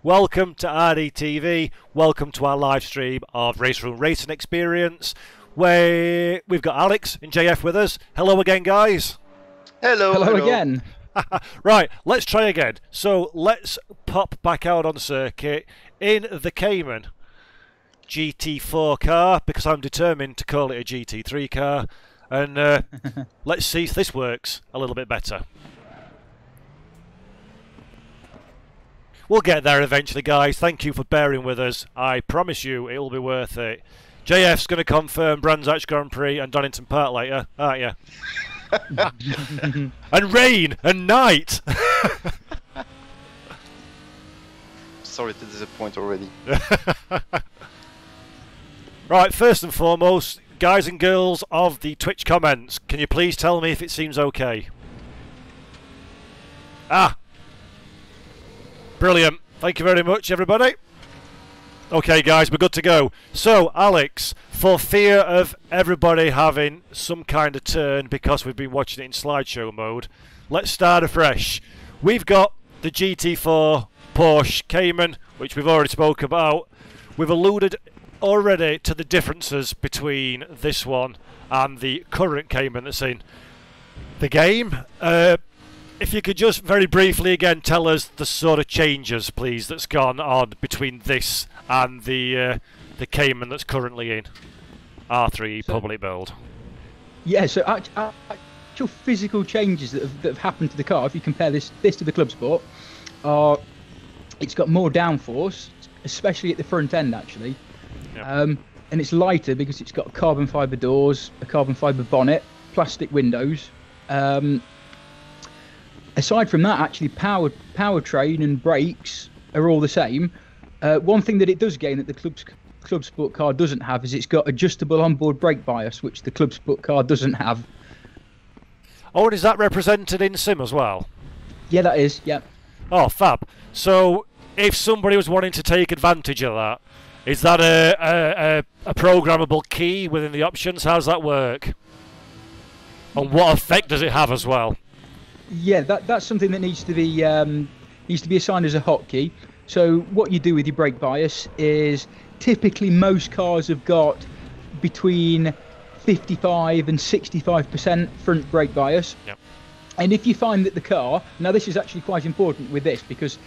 welcome to RDTV, welcome to our live stream of RaceRoom Racing Experience, where we've got Alex and JF with us. Hello again, guys. Hello again. Right, let's try again. So let's pop back out on the circuit in the Cayman GT4 car, because I'm determined to call it a GT3 car, and let's see if this works a little bit better. We'll get there eventually, guys. Thank you for bearing with us. I promise you it will be worth it. JF's going to confirm Brands Hatch Grand Prix and Donington Park later, aren't you? And rain and night. Sorry to disappoint already. Right, first and foremost, guys and girls of the Twitch comments, can you please tell me if it seems okay? Ah! Brilliant. Thank you very much, everybody. Okay, guys, we're good to go. So, Alex, for fear of everybody having some kind of turn because we've been watching it in slideshow mode, let's start afresh. We've got the GT4 Porsche Cayman, which we've already spoke about. We've alluded already to the differences between this one and the current Cayman that's in the game. If you could just very briefly again tell us the sort of changes, please, that's gone on between this and the Cayman that's currently in R3 public build. Yeah, so actual physical changes that have happened to the car, if you compare this to the Club Sport, are it's got more downforce, especially at the front end actually. Yep. And it's lighter because it's got carbon fibre doors, a carbon fibre bonnet, plastic windows. Aside from that, actually, powertrain and brakes are all the same. One thing that it does gain that the Club Sport car doesn't have is it's got adjustable onboard brake bias, which the Club Sport car doesn't have. Oh, and is that represented in sim as well? Yeah, that is, yeah. Oh, fab. So, if somebody was wanting to take advantage of that, is that a programmable key within the options? How does that work? And what effect does it have as well? Yeah, that's something that needs to be assigned as a hotkey. So what you do with your brake bias is typically most cars have got between 55 and 65% front brake bias. Yep. And if you find that the car, now this is actually quite important with this because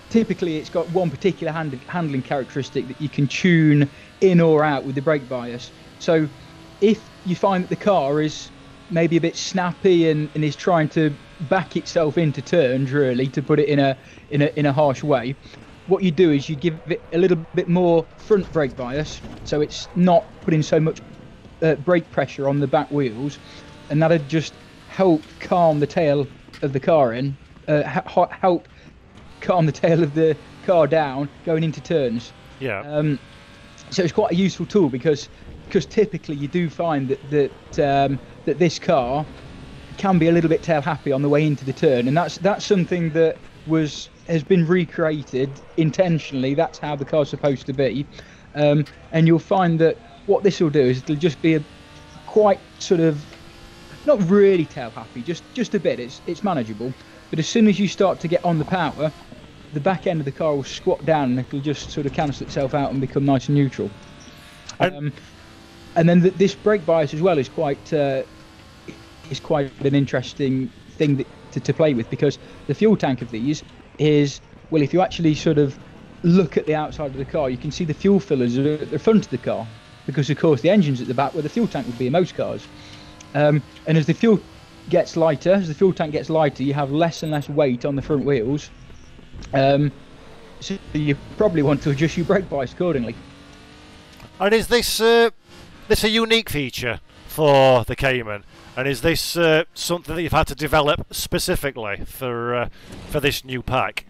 typically it's got one particular handling characteristic that you can tune in or out with the brake bias. So if you find that the car is maybe a bit snappy and is trying to back itself into turns, really, to put it in a harsh way, what you do is you give it a little bit more front brake bias, so it's not putting so much brake pressure on the back wheels, and that'll just help calm the tail of the car in, help calm the tail of the car down going into turns. Yeah. So it's quite a useful tool because typically you do find that this car can be a little bit tail happy on the way into the turn, and that's something that has been recreated intentionally. That's how the car's supposed to be, and you'll find that what this will do is it'll just be a quite sort of not really tail happy, just a bit. It's manageable, but as soon as you start to get on the power, the back end of the car will squat down and it'll just sort of cancel itself out and become nice and neutral. And then this brake bias as well is quite an interesting thing to play with, because the fuel tank of these is, well, if you actually sort of look at the outside of the car, you can see the fuel fillers at the front of the car, because of course the engine's at the back where the fuel tank would be in most cars. And as the fuel tank gets lighter, you have less and less weight on the front wheels. So you probably want to adjust your brake bias accordingly. And is this a unique feature for the Cayman? And is this something that you've had to develop specifically for this new pack?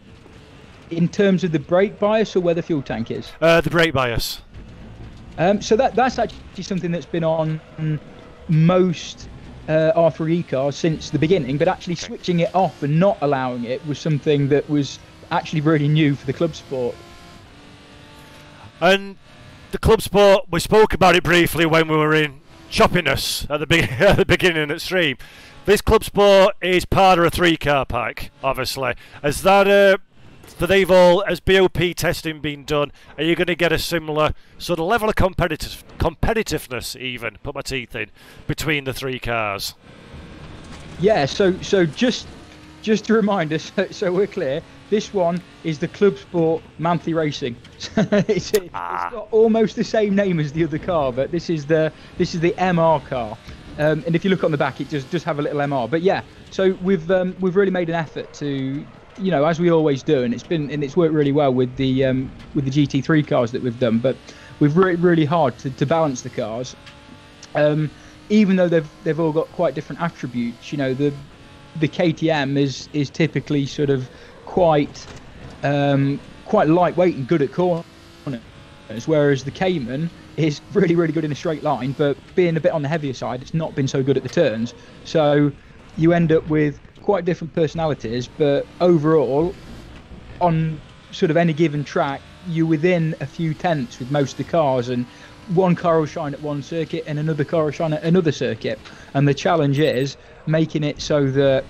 In terms of the brake bias or where the fuel tank is? The brake bias. So that's actually something that's been on most R3 cars since the beginning, but actually switching it off and not allowing it was something that was actually really new for the Club Sport. And the Club Sport, we spoke about it briefly when we were in choppiness at the beginning of the stream. This Club Sport is part of a 3-car pack, obviously. Has that they've all, as BOP testing been done, are you going to get a similar sort of level of competitiveness, even, put my teeth in, between the three cars? Yeah, so just to remind us, so we're clear, this one is the Club Sport Monthly Racing. It's got almost the same name as the other car, but this is the MR car. And if you look on the back, it does have a little MR. But yeah, so we've really made an effort to, you know, as we always do, and it's worked really well with the GT3 cars that we've done. But we've worked really hard to balance the cars, even though they've all got quite different attributes. You know, the KTM is typically sort of quite lightweight and good at corners, whereas the Cayman is really, really good in a straight line, but being a bit on the heavier side, it's not been so good at the turns. So you end up with quite different personalities, but overall, on sort of any given track, you're within a few tenths with most of the cars, and one car will shine at one circuit and another car will shine at another circuit. And the challenge is making it so that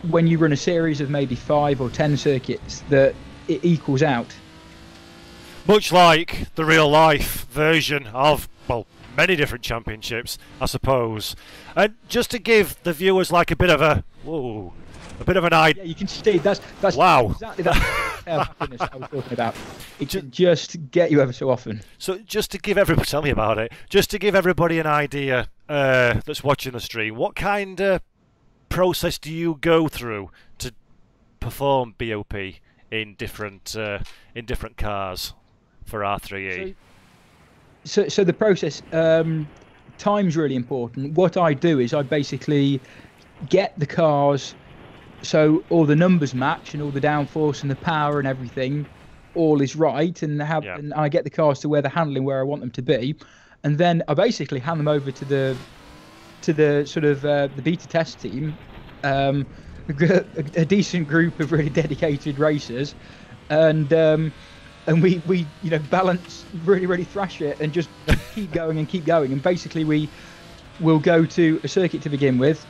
when you run a series of maybe 5 or 10 circuits, that it equals out. Much like the real life version of, well, many different championships, I suppose. And just to give the viewers like a bit of an idea. Yeah, you can see that's wow. Exactly that happiness I was talking about. It should just get you ever so often. So just to give everybody, tell me about it. Just to give everybody an idea that's watching the stream, what kind of process do you go through to perform BOP in different cars for R3E? So the process, time's really important. What I do is I basically get the cars so all the numbers match and all the downforce and the power and everything all is right, and and I get the cars to where they're handling where I want them to be, and then I basically hand them over to the sort of the beta test team, a decent group of really dedicated racers, and we you know, balance, really thrash it and just keep going, and basically we will go to a circuit to begin with,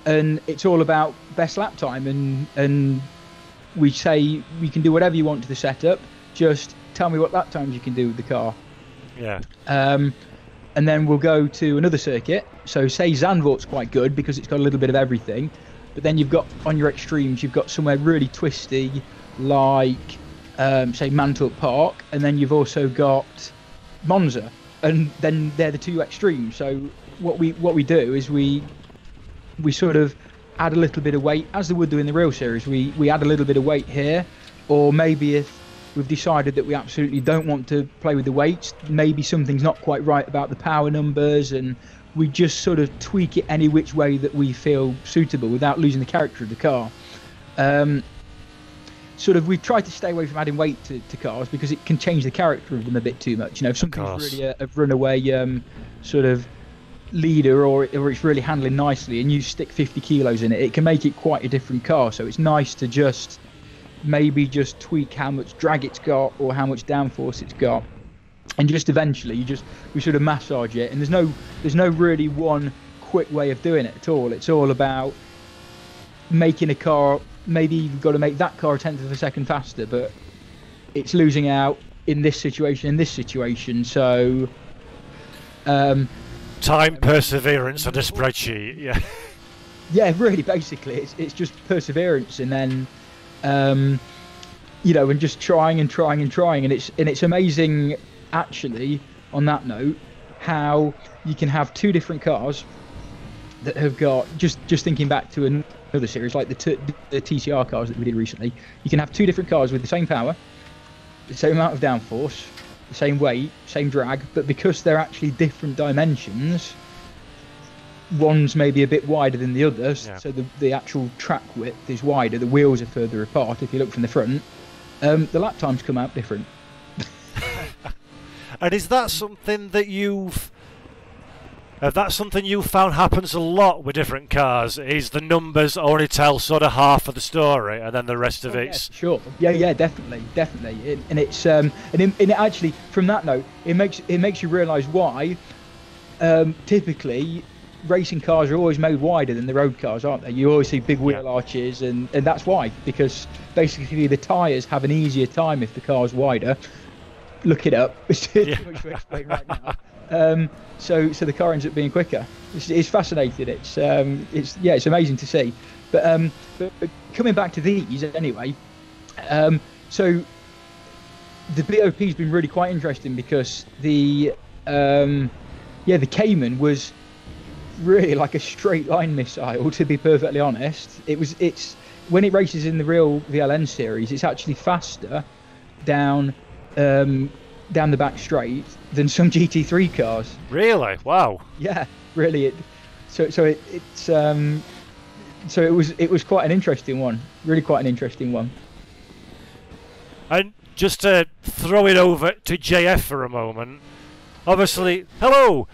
and it's all about best lap time, and we say we can do whatever you want to the setup, just tell me what lap times you can do with the car. Yeah. And then we'll go to another circuit. So say Zandvoort's quite good because it's got a little bit of everything, but then you've got, on your extremes, you've got somewhere really twisty like say Mantle Park, and then you've also got Monza, and then they're the two extremes. So what we do is we sort of add a little bit of weight, as they would do in the real series. We add a little bit of weight here, or maybe if we've decided that we absolutely don't want to play with the weights, maybe something's not quite right about the power numbers, and we just sort of tweak it any which way that we feel suitable without losing the character of the car. Sort of, we've tried to stay away from adding weight to cars because it can change the character of them a bit too much. You know, if something's really a runaway sort of leader, or it's really handling nicely, and you stick 50 kilos in it, it can make it quite a different car. So it's nice to just maybe just tweak how much drag it's got or how much downforce it's got, and just eventually we sort of massage it. And there's no really one quick way of doing it at all. It's all about making a car, maybe you've got to make that car a tenth of a second faster, but it's losing out in this situation, so time, perseverance, and a spreadsheet. Yeah, really, basically it's just perseverance, and then you know, and just trying, and it's amazing, actually, on that note, how you can have two different cars that have got, just thinking back to another series like the TCR cars that we did recently, you can have two different cars with the same power, the same amount of downforce, the same weight, same drag, but because they're actually different dimensions, one's maybe a bit wider than the others, so the actual track width is wider, the wheels are further apart if you look from the front, the lap times come out different. And is that something that you've found happens a lot with different cars? Is the numbers only tell sort of half of the story, and then the rest of it's... Yeah, sure. Yeah, definitely. And it's and it actually, from that note, it makes you realise why typically racing cars are always made wider than the road cars, aren't they? You always see big wheel arches, and that's why, because basically the tyres have an easier time if the car's wider. Look it up. It's too much to explain right now. So the car ends up being quicker. It's fascinating. It's amazing to see. But coming back to these anyway, so the BOP's been really quite interesting because the Cayman was really like a straight line missile, to be perfectly honest. It's when it races in the real VLN series, it's actually faster down the back straight than some GT3 cars. Really? Wow. Yeah, really. It was quite an interesting one. Really quite an interesting one. And just to throw it over to JF for a moment, obviously, hello!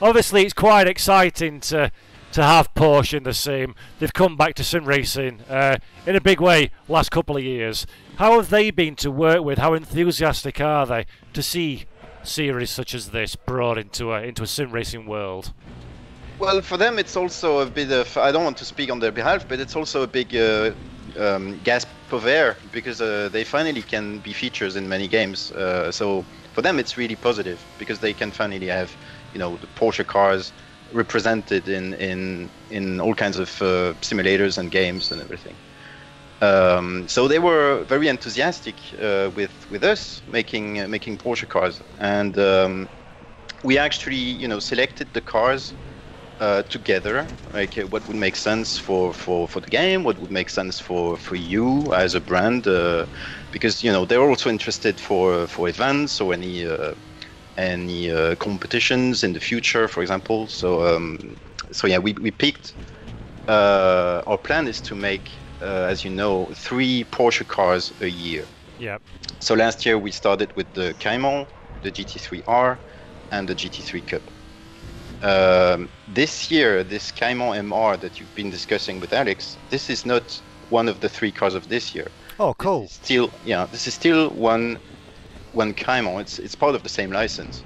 Obviously, it's quite exciting to have Porsche in the sim. They've come back to sim racing in a big way last couple of years. How have they been to work with? How enthusiastic are they to see series such as this brought into a sim racing world? Well, for them, it's also a bit of, I don't want to speak on their behalf, but it's also a big gasp of air, because they finally can be features in many games. So for them, it's really positive, because they can finally have, the Porsche cars represented in all kinds of simulators and games and everything. So they were very enthusiastic with us making Porsche cars, and we actually selected the cars together, like what would make sense for the game, what would make sense for you as a brand, because they're also interested for events or any competitions in the future, for example. So yeah, we picked. Our plan is to make, as you know, 3 Porsche cars a year. Yeah. So last year we started with the Cayman, the GT3R, and the Gt3 Cup. This year, this Cayman MR that you've been discussing with Alex, this is not one of the 3 cars of this year. Oh, cool. This is still one Cayman. It's part of the same license.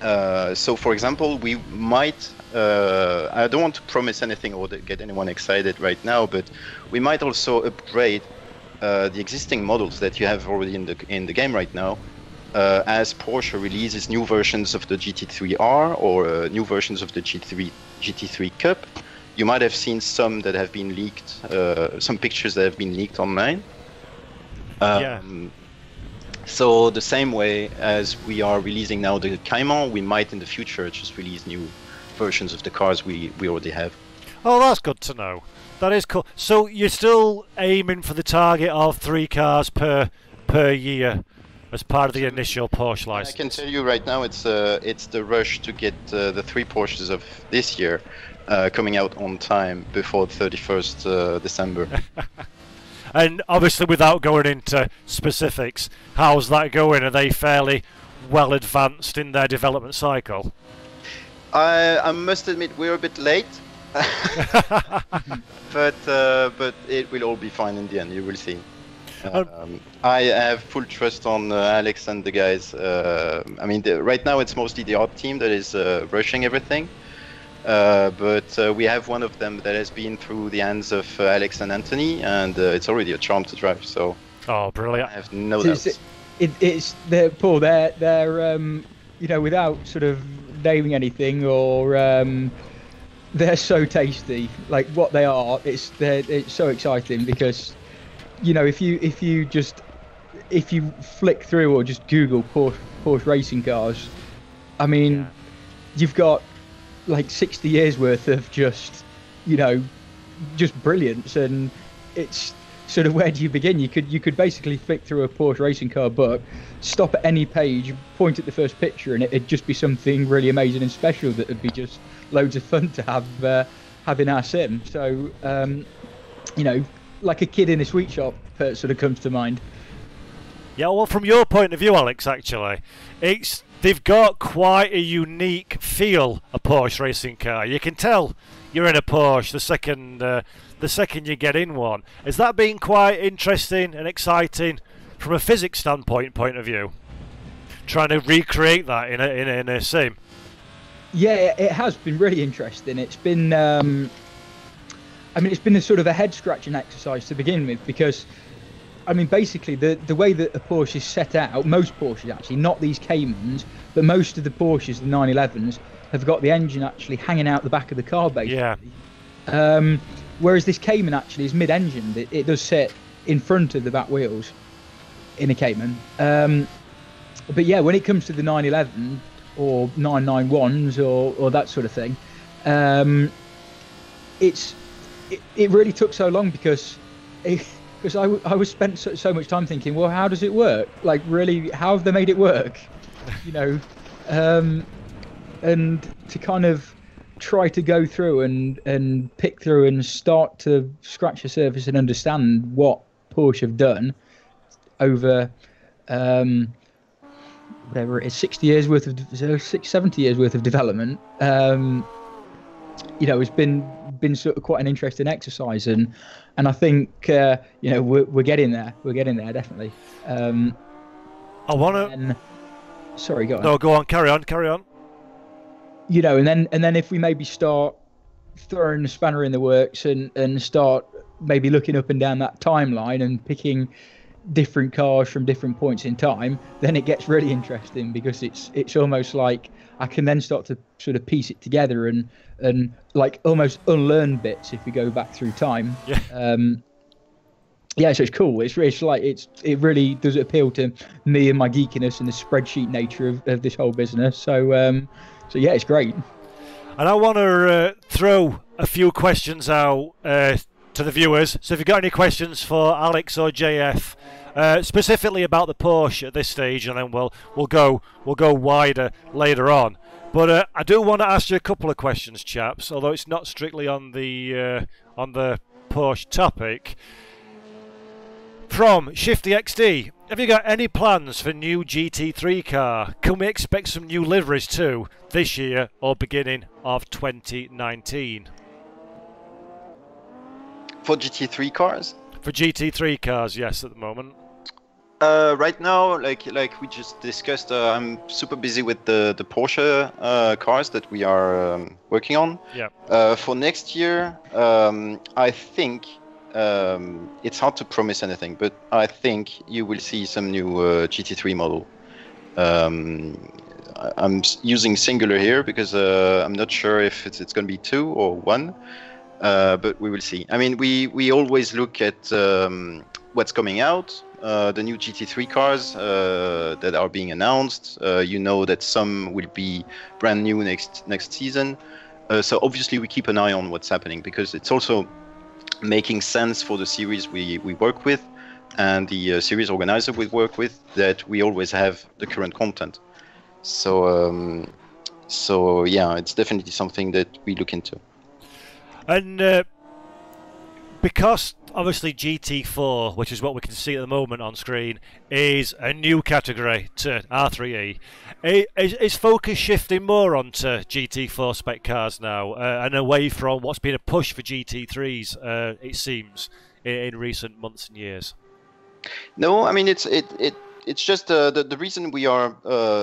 So, for example, we might. I don't want to promise anything or get anyone excited right now, but we might also upgrade the existing models that you have already in the game right now. As Porsche releases new versions of the Gt3R or new versions of the Gt3 Cup, you might have seen some that have been leaked, some pictures that have been leaked online. So the same way as we are releasing now the Cayman, we might in the future just release new versions of the cars we already have. Oh, that's good to know. That is cool. So you're still aiming for the target of 3 cars per year as part of the initial Porsche license? I can tell you right now, it's the rush to get the 3 Porsches of this year coming out on time before 31st December. And obviously, without going into specifics, how's that going? Are they fairly well advanced in their development cycle? I must admit we're a bit late, but it will all be fine in the end. You will see. I have full trust on Alex and the guys. I mean, right now it's mostly the art team that is rushing everything. But we have one of them that has been through the hands of Alex and Anthony, and it's already a charm to drive. So, oh, brilliant! I have no doubts. It's Paul. They're without sort of naming anything, or they're so tasty. Like what they are, it's so exciting because if you flick through or just Google Porsche racing cars, I mean, you've got like 60 years worth of just brilliance, and it's sort of, where do you begin? You could basically flick through a Porsche racing car book, stop at any page, point at the first picture, and it'd just be something really amazing and special that would be just loads of fun to have in our sim. So like a kid in a sweet shop sort of comes to mind. Yeah, well, from your point of view, Alex, actually, they've got quite a unique feel, a Porsche racing car. You can tell you're in a Porsche the second you get in one. Has that been quite interesting and exciting from a physics point of view? Trying to recreate that in a sim. Yeah, it has been really interesting. It's been, I mean, it's been a sort of a head-scratching exercise to begin with because, I mean, basically the way that a Porsche is set out, most Porsches actually, not these Caymans, but most of the Porsches, the 911s, have got the engine actually hanging out the back of the car, basically. Yeah. Whereas this Cayman actually is mid-engine. It does sit in front of the back wheels in a Cayman. But yeah, when it comes to the 911 or 991s or that sort of thing, it really took so long because I was spent so much time thinking, well, how does it work? Like, really, how have they made it work? You know, and to kind of try to go through and pick through and start to scratch the surface and understand what Porsche have done over whatever it is, 60 years worth of 70 years worth of development. You know, it's been sort of quite an interesting exercise, and I think you know, we're getting there. We're getting there, definitely. I want to. Sorry, go on. No, go on. Carry on. Carry on. You know, and then if we maybe start throwing the spanner in the works and start maybe looking up and down that timeline and picking different cars from different points in time, then it gets really interesting because it's almost like I can then start to sort of piece it together and like almost unlearn bits if we go back through time. Yeah. Yeah, so it's cool. It really does appeal to me and my geekiness and the spreadsheet nature of this whole business. So yeah, it's great. And I want to throw a few questions out to the viewers. So if you've got any questions for Alex or JF, specifically about the Porsche at this stage, and then we'll go wider later on. But I do want to ask you a couple of questions, chaps. Although it's not strictly on the Porsche topic. From Shifty XD, have you got any plans for new GT3 car? Can we expect some new liveries too this year or beginning of 2019? For GT3 cars? For GT3 cars, yes, at the moment. Right now, like we just discussed, I'm super busy with the Porsche cars that we are working on. Yeah. For next year, I think it's hard to promise anything, but I think you will see some new GT3 model. I'm using singular here because I'm not sure if it's going to be 2 or 1. But we will see. I mean, we always look at what's coming out, the new GT3 cars that are being announced. You know that some will be brand new next season. So obviously we keep an eye on what's happening because it's also making sense for the series we work with and the series organizer we work with, that we always have the current content. So yeah, it's definitely something that we look into. And because obviously GT4, which is what we can see at the moment on screen, is a new category to R3E, is focus shifting more onto GT4 spec cars now and away from what's been a push for GT3s, it seems, in recent months and years? No, I mean, it's just the reason we are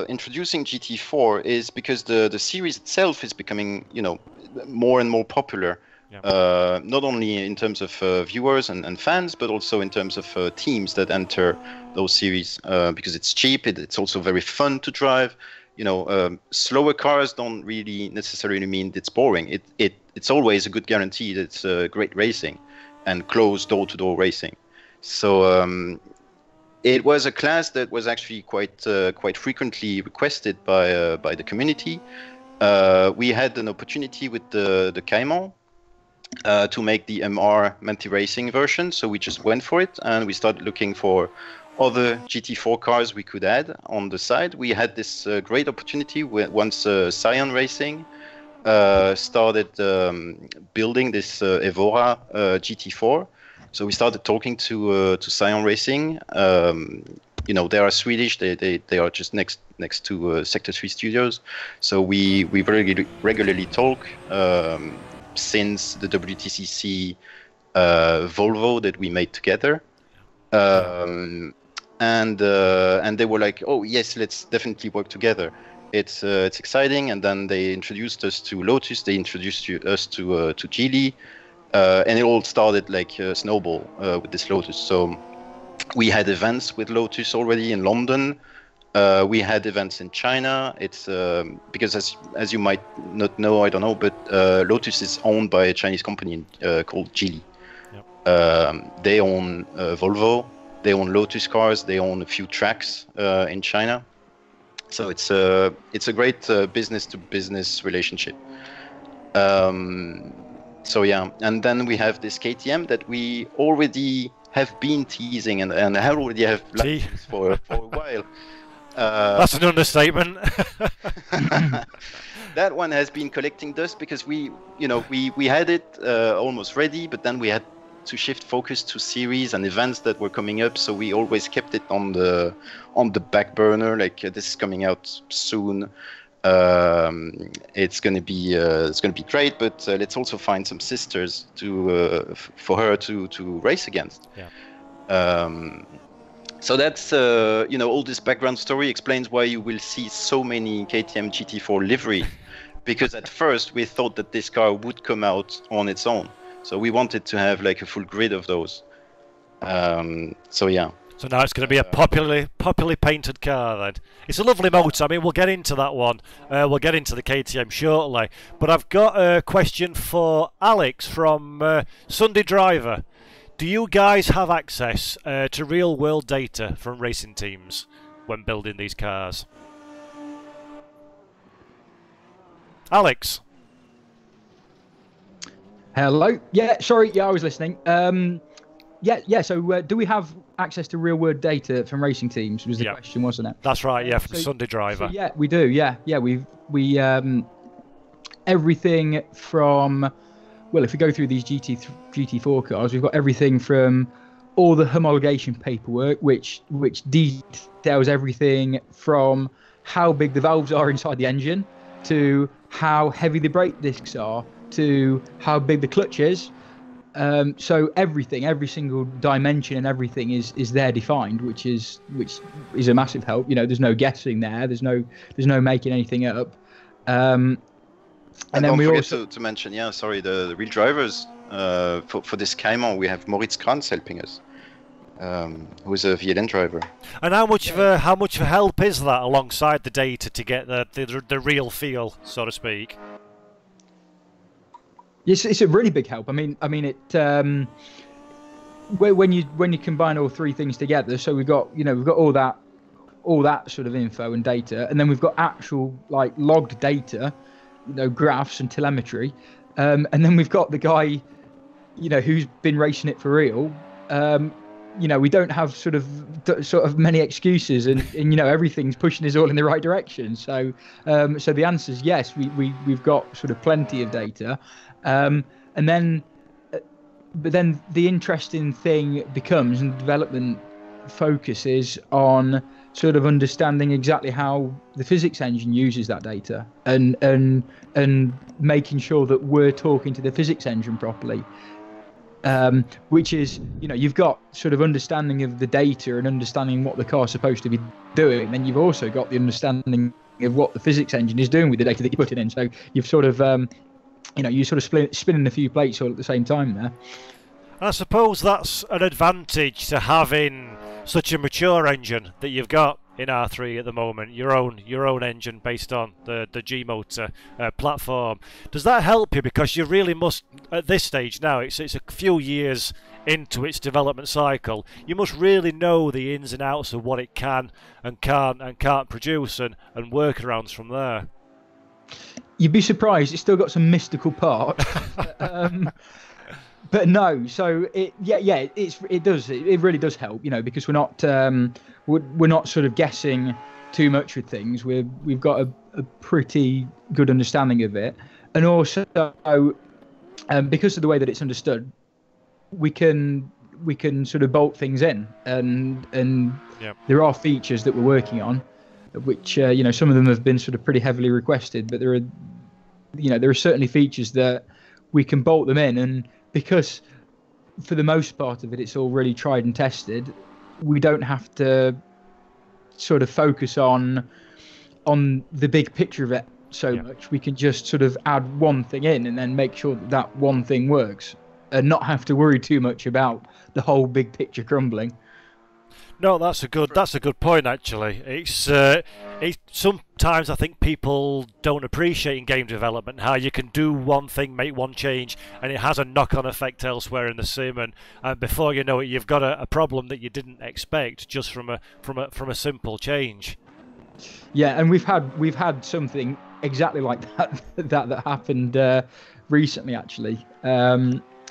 introducing GT4 is because the series itself is becoming, you know, more and more popular. Yeah. Not only in terms of viewers and fans, but also in terms of teams that enter those series, because it's cheap. It's also very fun to drive. You know, slower cars don't really necessarily mean it's boring. It's always a good guarantee that it's great racing and close door-to-door racing. So it was a class that was actually quite frequently requested by the community. We had an opportunity with the Cayman to make the MR multi-racing version, so we just went for it and we started looking for other GT4 cars we could add on the side. We had this great opportunity once Scion Racing started building this Evora GT4. So we started talking to Scion Racing. You know, they are Swedish. They are just next to Sector3 Studios. So we regularly talk since the WTCC Volvo that we made together. And they were like, oh yes, let's definitely work together. It's exciting. And then they introduced us to Lotus. They introduced us to Geely, and it all started like a snowball with this Lotus. So we had events with Lotus already in London. We had events in China. It's because as you might not know, I don't know, but Lotus is owned by a Chinese company called Geely. Yep. They own Volvo. They own Lotus cars. They own a few tracks in China. So it's a great business-to-business relationship. So yeah, and then we have this KTM that we already have been teasing and already have for a while. That's an understatement. That one has been collecting dust because we had it almost ready, but then we had to shift focus to series and events that were coming up. So we always kept it on the back burner. Like this is coming out soon. It's gonna be great, but let's also find some sisters for her to race against. Yeah. So that's all this background story explains why you will see so many KTM GT4 livery, because at first we thought that this car would come out on its own. So we wanted to have like a full grid of those. So yeah. So now it's going to be a popularly painted car then. It's a lovely motor. I mean, we'll get into that one. We'll get into the KTM shortly. But I've got a question for Alex from Sunday Driver. Do you guys have access to real-world data from racing teams when building these cars? Alex? Hello? Yeah, sorry. Yeah, I was listening. Yeah. So, do we have access to real-world data from racing teams? Was the question, wasn't it? That's right. Yeah, from Sunday Driver. So, yeah, we do. Yeah. We everything from. Well, if we go through these GT4 cars, we've got everything from all the homologation paperwork, which details everything from how big the valves are inside the engine, to how heavy the brake discs are, to how big the clutch is. So everything, every single dimension and everything is there defined, which is a massive help. There's no guessing there. There's no making anything up. And then we also to mention, the real drivers for this Cayman, we have Moritz Kranz helping us, who is a VLN driver. And how much of a help is that alongside the data to get the real feel, so to speak? Yes, it's a really big help. I mean it. When you combine all three things together, so we've got all that sort of info and data, and then we've got actual like logged data. Graphs and telemetry, and then we've got the guy, who's been racing it for real. We don't have sort of many excuses, and everything's pushing us all in the right direction. So the answer is yes. We've got sort of plenty of data, but then the interesting thing becomes, and development focuses on sort of understanding exactly how the physics engine uses that data, and making sure that we're talking to the physics engine properly, which is you've got sort of understanding of the data and understanding what the car's supposed to be doing, and then you've also got the understanding of what the physics engine is doing with the data that you're putting in. So you've sort of you're sort of spinning a few plates all at the same time there. I suppose that's an advantage to having such a mature engine that you've got in R3 at the moment, your own engine based on the G motor platform. Does that help you, because you really must at this stage now, it's a few years into its development cycle, you must really know the ins and outs of what it can and can't produce, and workarounds from there? You'd be surprised, it's still got some mystical parts. But no, so it really does help, because we're not sort of guessing too much with things. We've got a pretty good understanding of it, and also because of the way that it's understood, we can sort of bolt things in, and yep. There are features that we're working on, which some of them have been sort of pretty heavily requested, but there are certainly features that we can bolt them in, and because for the most part of it's all really tried and tested, we don't have to sort of focus on on the big picture of it so much. We can just sort of add one thing in and then make sure that that one thing works, and not have to worry too much about the whole big picture crumbling. No, that's a good point actually. It's sometimes I think people don't appreciate in game development how you can do one thing, make one change, and it has a knock-on effect elsewhere in the sim, and before you know it, you've got a problem that you didn't expect just from a simple change. Yeah, and we've had something exactly like that happened recently actually.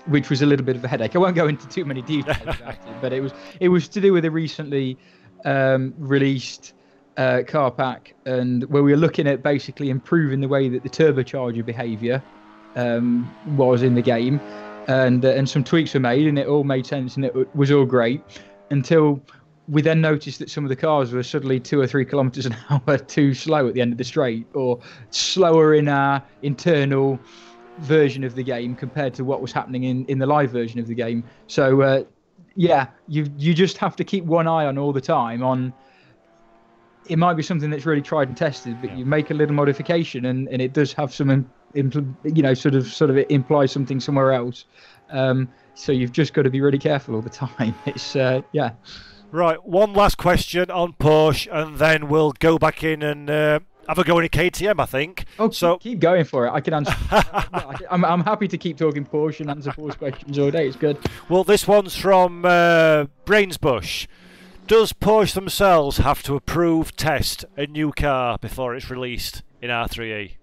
Which was a little bit of a headache. I won't go into too many details about it, but it was to do with a recently released car pack, and where we were looking at basically improving the way that the turbocharger behaviour was in the game, and some tweaks were made, and it all made sense, and it was all great, until we then noticed that some of the cars were suddenly 2 or 3 kilometres an hour too slow at the end of the straight, or slower in our internal version of the game compared to what was happening in the live version of the game. So you just have to keep one eye on all the time on. It might be something that's really tried and tested, but you make a little modification and it does have some sort of it implies something somewhere else. So you've just got to be really careful all the time. It's Right, one last question on Porsche, and then we'll go back in and have a go in KTM, I think. Oh, so keep going for it. I can answer. I'm happy to keep talking Porsche and answer Porsche questions all day. It's good. Well, this one's from Brainsbush. Does Porsche themselves have to approve, test a new car before it's released in R3E?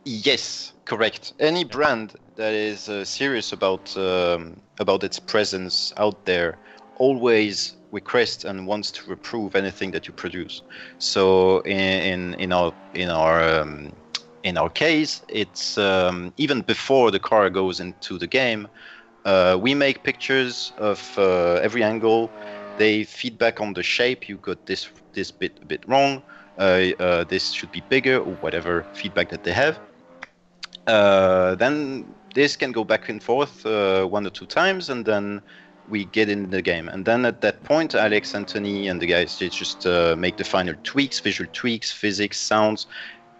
Yes, correct. Any brand that is serious about its presence out there always requests and wants to approve anything that you produce. So in our case, it's even before the car goes into the game, we make pictures of every angle. They feedback on the shape. You got this bit a bit wrong. This should be bigger, or whatever feedback that they have. Then this can go back and forth 1 or 2 times, and then we get in the game. And then at that point, Alex, Anthony, and the guys, they just make the final tweaks, visual tweaks, physics, sounds.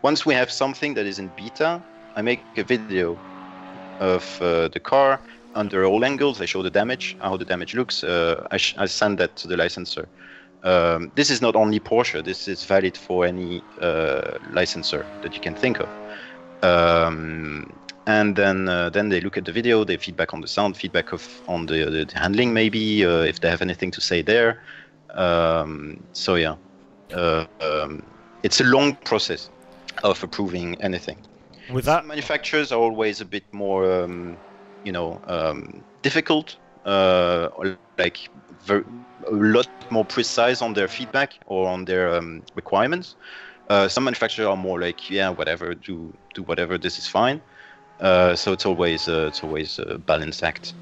Once we have something that is in beta, I make a video of the car under all angles. I show the damage, how the damage looks. I send that to the licensor. This is not only Porsche. This is valid for any licensor that you can think of. And then they look at the video, they feedback on the sound, feedback on the handling maybe, if they have anything to say there. So yeah, it's a long process of approving anything. With that, some manufacturers are always a bit more, difficult, like a lot more precise on their feedback or on their requirements. Some manufacturers are more like, yeah, whatever, do whatever, this is fine. So it's always a balanced act.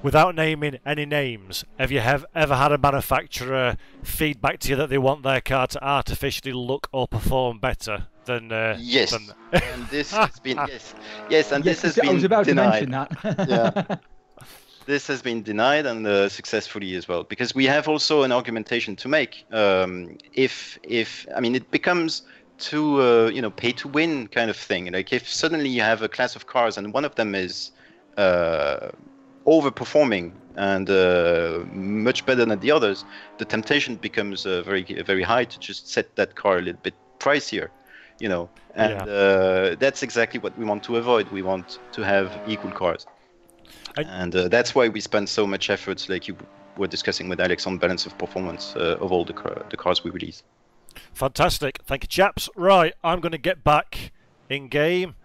Without naming any names, have you ever had a manufacturer feedback to you that they want their car to artificially look or perform better than? Yes, and this has been yes, and this has been denied. I was about to mention that. Yeah, this has bin denied, and successfully as well, because we have also an argumentation to make. If I mean, it becomes to pay to win kind of thing. Like if suddenly you have a class of cars and one of them is overperforming and much better than the others, the temptation becomes very high to just set that car a little bit pricier, and that's exactly what we want to avoid. We want to have equal cars, and that's why we spend so much effort, like you were discussing with Alex, on balance of performance of all the cars we release. Fantastic. Thank you, chaps. Right, I'm going to get back in game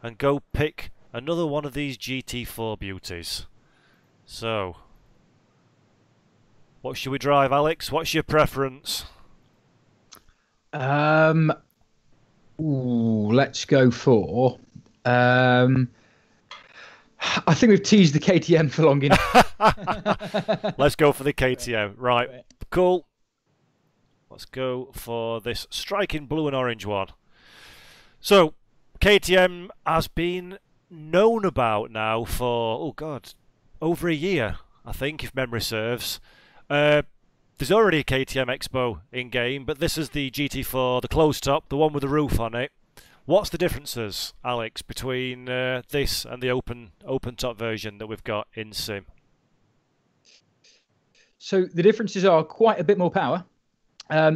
and go pick another one of these GT4 beauties. So, what should we drive, Alex? What's your preference? Let's go for... I think we've teased the KTM for long enough. Let's go for the KTM. Right, cool. Let's go for this striking blue and orange one. So, KTM has been known about now for, oh God, over a year, I think, if memory serves. there's already a KTM Expo in game, but this is the GT4, the closed top, the one with the roof on it. What's the differences, Alex, between this and the open top version that we've got in Sim? So the differences are quite a bit more power.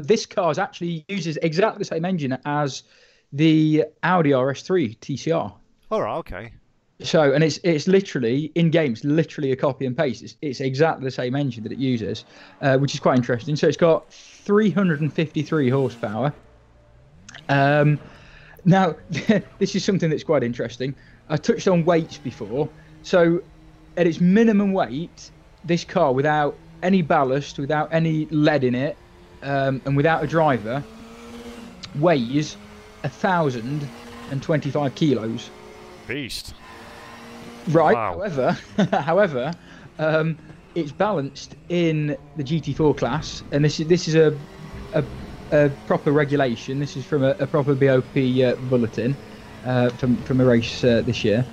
This car actually uses exactly the same engine as the Audi RS3 TCR. All right, okay. So, and it's literally in games, literally a copy and paste. It's exactly the same engine that it uses, which is quite interesting. So it's got 353 horsepower. Now, this is something that's quite interesting. I touched on weights before. So, at its minimum weight, this car, without any ballast, without any lead in it, and without a driver, weighs 1,025 kilos. Beast. Right. Wow. However, it's balanced in the GT4 class, and this is a proper regulation. This is from a proper BOP bulletin from a race this year.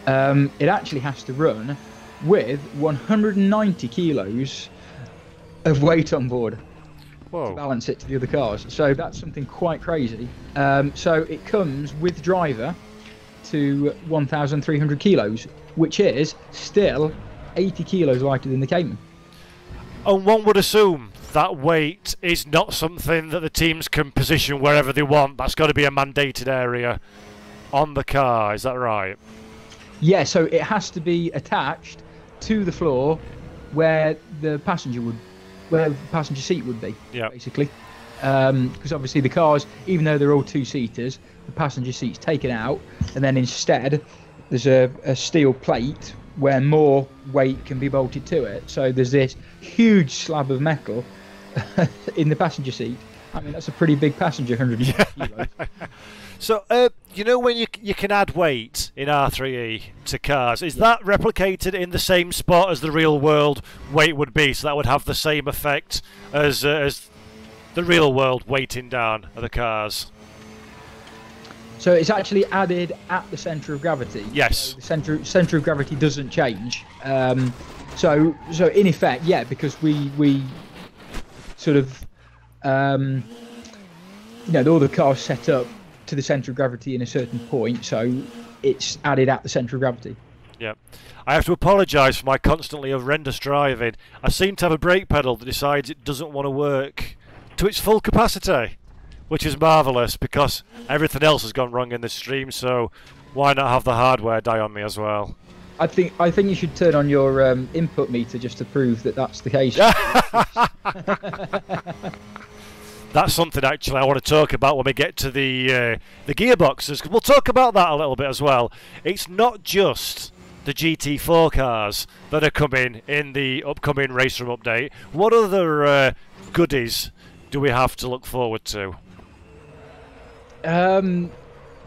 It actually has to run with 190 kilos of weight on board. Whoa. To balance it to the other cars. So that's something quite crazy. So it comes with driver to 1,300 kilos, which is still 80 kilos lighter than the Cayman. And one would assume that weight is not something that the teams can position wherever they want. That's got to be a mandated area on the car, is that right? Yeah, so it has to be attached to the floor where the passenger seat would be, basically. Because obviously the cars, even though they're all two-seaters, the passenger seat's taken out, and then instead there's a steel plate where more weight can be bolted to it. So there's this huge slab of metal in the passenger seat. I mean, that's a pretty big passenger, 150 kilos. So, you know when you can add weight in R3E to cars, is that replicated in the same spot as the real world weight would be? So that would have the same effect as the real world weighting down of the cars? So it's actually added at the centre of gravity. Yes. So the centre of gravity doesn't change. So in effect, yeah, because we sort of, all the cars set up to the centre of gravity in a certain point, so it's added at the centre of gravity. Yeah. I have to apologise for my constantly horrendous driving. I seem to have a brake pedal that decides it doesn't want to work to its full capacity, which is marvellous because everything else has gone wrong in this stream, so why not have the hardware die on me as well? I think you should turn on your input meter just to prove that that's the case. That's something actually I want to talk about when we get to the gearboxes. We'll talk about that a little bit as well. It's not just the GT4 cars that are coming in the upcoming RaceRoom update. What other goodies do we have to look forward to?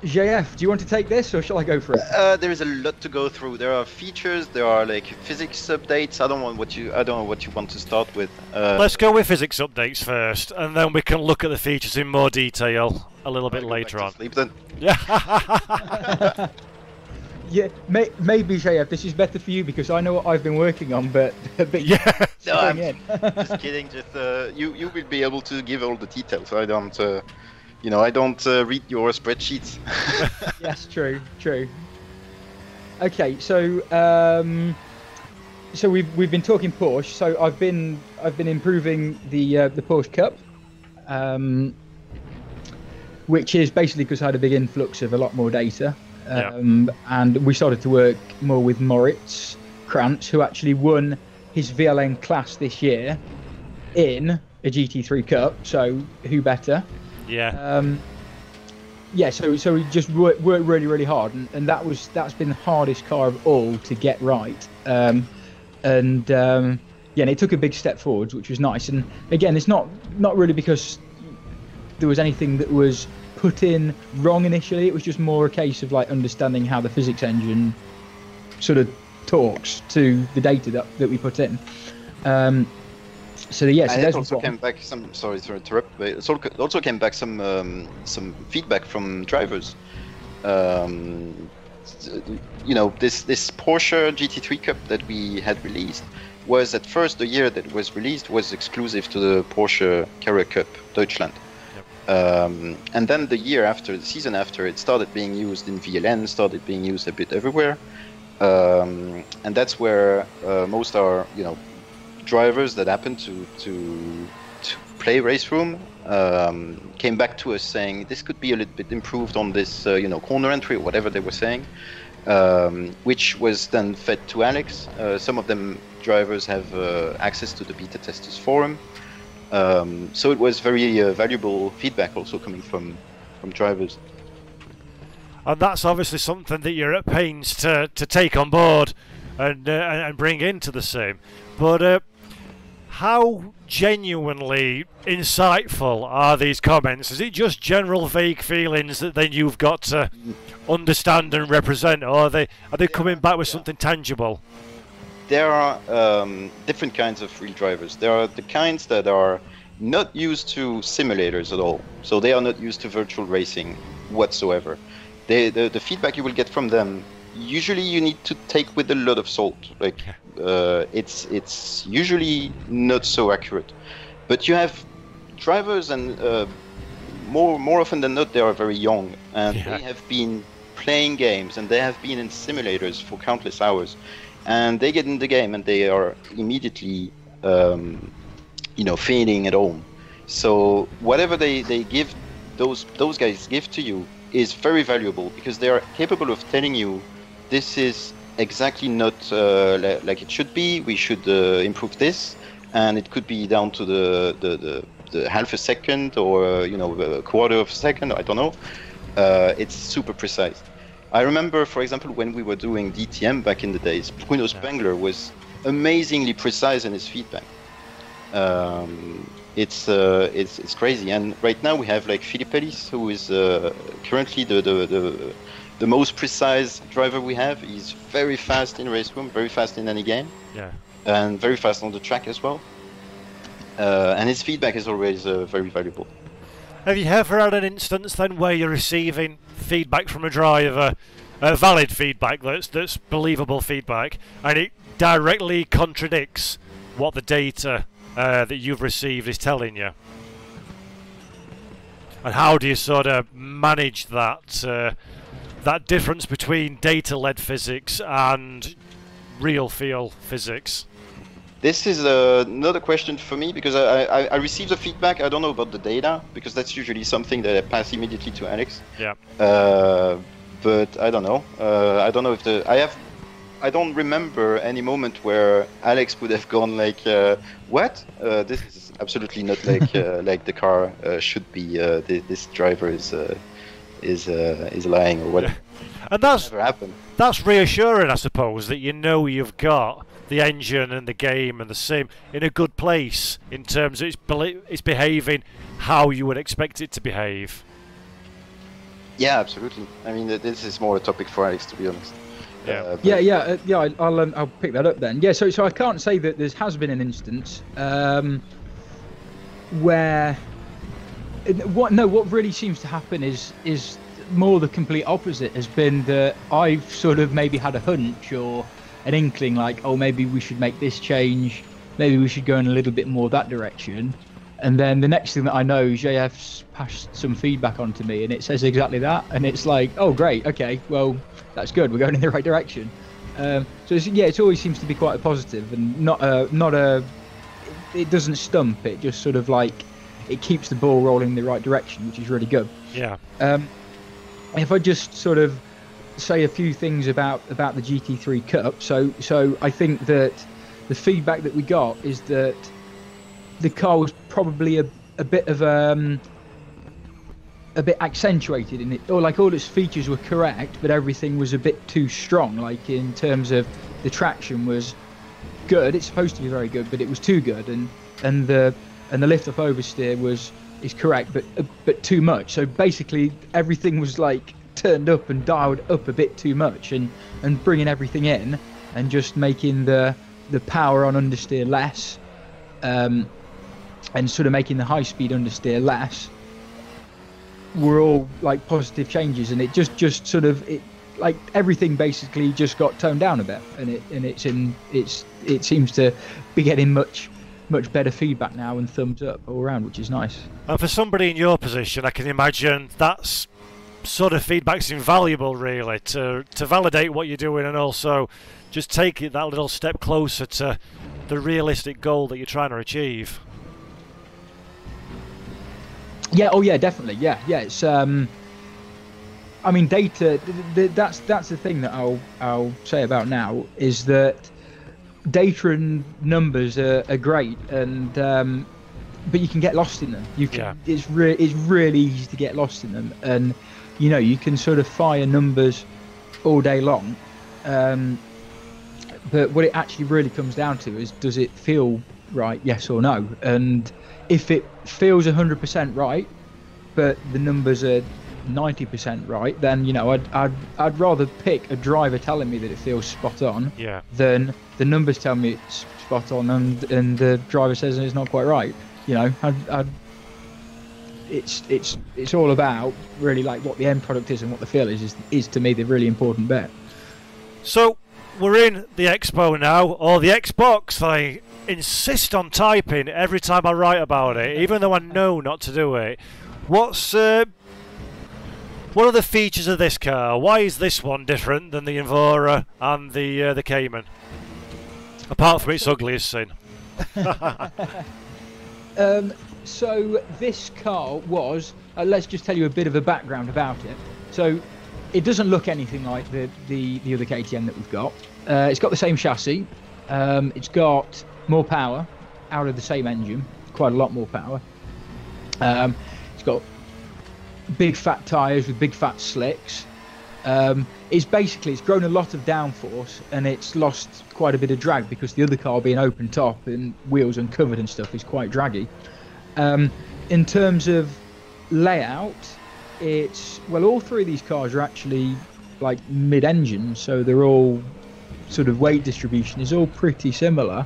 JF, do you want to take this, or shall I go for it? There is a lot to go through. There are features, there are like physics updates. I don't know what you want to start with. Let's go with physics updates first, and then we can look at the features in more detail a little bit later on. Sleep then. Yeah. Yeah, maybe JF, this is better for you because I know what I've been working on, but yeah. No, I'm just kidding. Just you will be able to give all the details. I don't. I don't read your spreadsheets. Yes, true. Okay, so we've been talking Porsche. So I've been improving the Porsche Cup, which is basically because I had a big influx of a lot more data, and we started to work more with Moritz Krantz, who actually won his VLN class this year in a GT3 Cup. So who better? Yeah. So we just worked really, really hard, and that's been the hardest car of all to get right. And it took a big step forwards, which was nice. And again, it's not really because there was anything that was put in wrong initially. It was just more a case of like understanding how the physics engine sort of talks to the data that we put in. So it also came back some. Sorry to interrupt, but it also came back some feedback from drivers. This Porsche Gt3 Cup that we had released was at first the year that it was released was exclusive to the Porsche Cup Deutschland. And then the year after, the season after, it started being used in VLN, started being used a bit everywhere, and that's where most our drivers that happened to play RaceRoom came back to us saying this could be a little bit improved on this corner entry or whatever they were saying, which was then fed to Alex. Some of them drivers have access to the beta testers forum. So it was very valuable feedback also coming from drivers. And that's obviously something that you're at pains to take on board and bring into the sim. But how genuinely insightful are these comments? Is it just general vague feelings that then you've got to understand and represent, or are they coming back with something tangible? There are different kinds of real drivers. There are the kinds that are not used to simulators at all, so they are not used to virtual racing whatsoever. The feedback you will get from them, usually you need to take with a lot of salt. Like it's usually not so accurate. But you have drivers, and more often than not, they are very young, and they have been playing games, and they have been in simulators for countless hours. And they get in the game and they are immediately, feeling at home. So whatever they give, those guys give to you is very valuable, because they are capable of telling you this is exactly not like it should be. We should improve this, and it could be down to the half a second or a quarter of a second. I don't know. It's super precise. I remember, for example, when we were doing DTM back in the days, Bruno Spengler was amazingly precise in his feedback. It's crazy. And right now we have like Philippe Ellis, who is currently the most precise driver we have. He's very fast in RaceRoom, very fast in any game, and very fast on the track as well. And his feedback is always very valuable. Have you ever had an instance then where you're receiving feedback from a driver, valid feedback that's believable feedback, and it directly contradicts what the data that you've received is telling you? And how do you sort of manage that that difference between data-led physics and real-feel physics? This is another question for me, because I receive the feedback. I don't know about the data, because that's usually something that I pass immediately to Alex. Yeah. But I don't know. I don't know if I don't remember any moment where Alex would have gone like, "What? This is absolutely not like like the car should be. This driver is lying or whatever." And that's never happened. That's reassuring, I suppose, that you've got the engine and the game and the sim in a good place in terms of it's behaving how you would expect it to behave. Yeah, absolutely. I mean, this is more a topic for Alex, to be honest. I'll pick that up then. Yeah, so I can't say that there has been an instance where what really seems to happen is more the complete opposite. Has been that I've sort of maybe had a hunch or an inkling, like, oh, maybe we should make this change, maybe we should go in a little bit more that direction, and then the next thing that I know, JF's passed some feedback on to me and it says exactly that, and it's like, oh great, okay, well that's good, we're going in the right direction. So it always seems to be quite a positive, and not a it doesn't stump, it just sort of like it keeps the ball rolling in the right direction, which is really good. Yeah. If I just sort of say a few things about the GT3 Cup, so I think that the feedback that we got is that the car was probably a bit of a bit accentuated in it, or like all its features were correct, but everything was a bit too strong. Like in terms of the traction was good, it's supposed to be very good, but it was too good, and the lift off oversteer is correct, but too much. So basically everything was like turned up and dialed up a bit too much, and bringing everything in and just making the power on understeer less, and sort of making the high speed understeer less, were all like positive changes, and it just sort of like everything basically just got toned down a bit, and it seems to be getting much better feedback now and thumbs up all around, which is nice. And for somebody in your position, I can imagine that's sort of feedback's invaluable, really, to validate what you're doing and also just take it that little step closer to the realistic goal that you're trying to achieve. Yeah, oh yeah, definitely, yeah. It's I mean, data. That's the thing that I'll say about now is that data and numbers are great, and but you can get lost in them. You can. Yeah. It's really easy to get lost in them, and you know you can sort of fire numbers all day long. But what it actually really comes down to is, does it feel right? Yes or no? And if it feels 100% right, but the numbers are 90% right, then you know I'd rather pick a driver telling me that it feels spot on, than the numbers tell me it's spot on and the driver says it's not quite right. You know, it's all about really like what the end product is and what the feel is to me the really important bit. So we're in the Expo now, or the Xbox. I insist on typing every time I write about it, even though I know not to do it. What are the features of this car? Why is this one different than the Evora and the Cayman? Apart from its ugliest sin. So this car was, let's just tell you a bit of a background about it. So it doesn't look anything like the other KTM that we've got. It's got the same chassis. It's got more power out of the same engine, quite a lot more power. It's got big fat tyres with big fat slicks. It's grown a lot of downforce, and it's lost quite a bit of drag because the other car being open top and wheels uncovered and stuff is quite draggy. In terms of layout, all three of these cars are actually like mid-engine, so they're all sort of weight distribution is all pretty similar.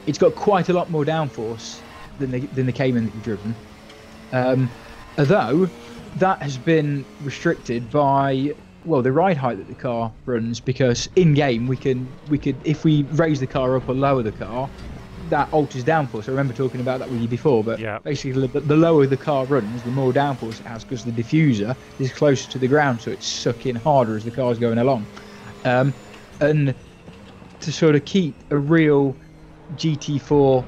It's got quite a lot more downforce than the Cayman that you've driven. Although that has been restricted by the ride height that the car runs, because in game we could if we raise the car up or lower the car, that alters downforce. I remember talking about that with you before, but basically the lower the car runs, the more downforce it has, because the diffuser is closer to the ground, so it's sucking harder as the car's going along. And to sort of keep a real GT4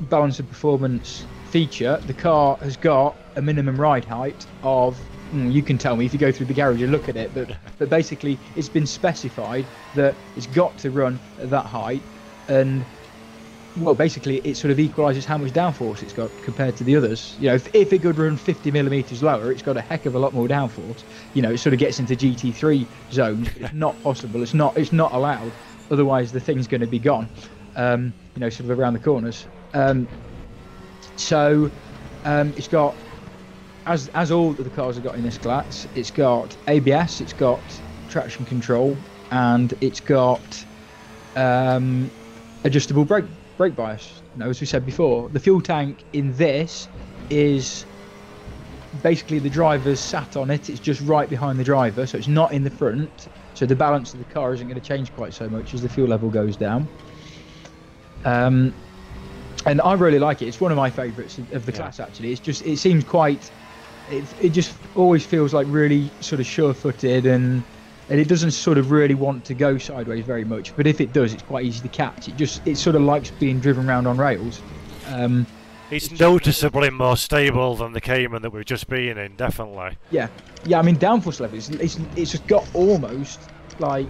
balance of performance feature, the car has got a minimum ride height of, you can tell me if you go through the garage and look at it, but basically it's been specified that it's got to run at that height, and basically it sort of equalises how much downforce it's got compared to the others. You know, if it could run 50 millimeters lower, it's got a heck of a lot more downforce. You know, it sort of gets into GT3 zones. It's not possible. It's not allowed. Otherwise, the thing's going to be gone. You know, sort of around the corners. So it's got, as all of the cars have got in this class, it's got ABS, it's got traction control, and it's got adjustable brake bias. You know, as we said before, the fuel tank in this is basically the driver's sat on it. It's just right behind the driver, so it's not in the front. So the balance of the car isn't going to change quite so much as the fuel level goes down. And I really like it. It's one of my favourites of the class, actually. It seems quite, it just always feels like really sort of sure-footed, and it doesn't sort of really want to go sideways very much. But if it does, it's quite easy to catch. It sort of likes being driven around on rails. It's noticeably more stable than the Cayman that we've just been in, definitely. Yeah. I mean, downforce levels, it's just got almost like,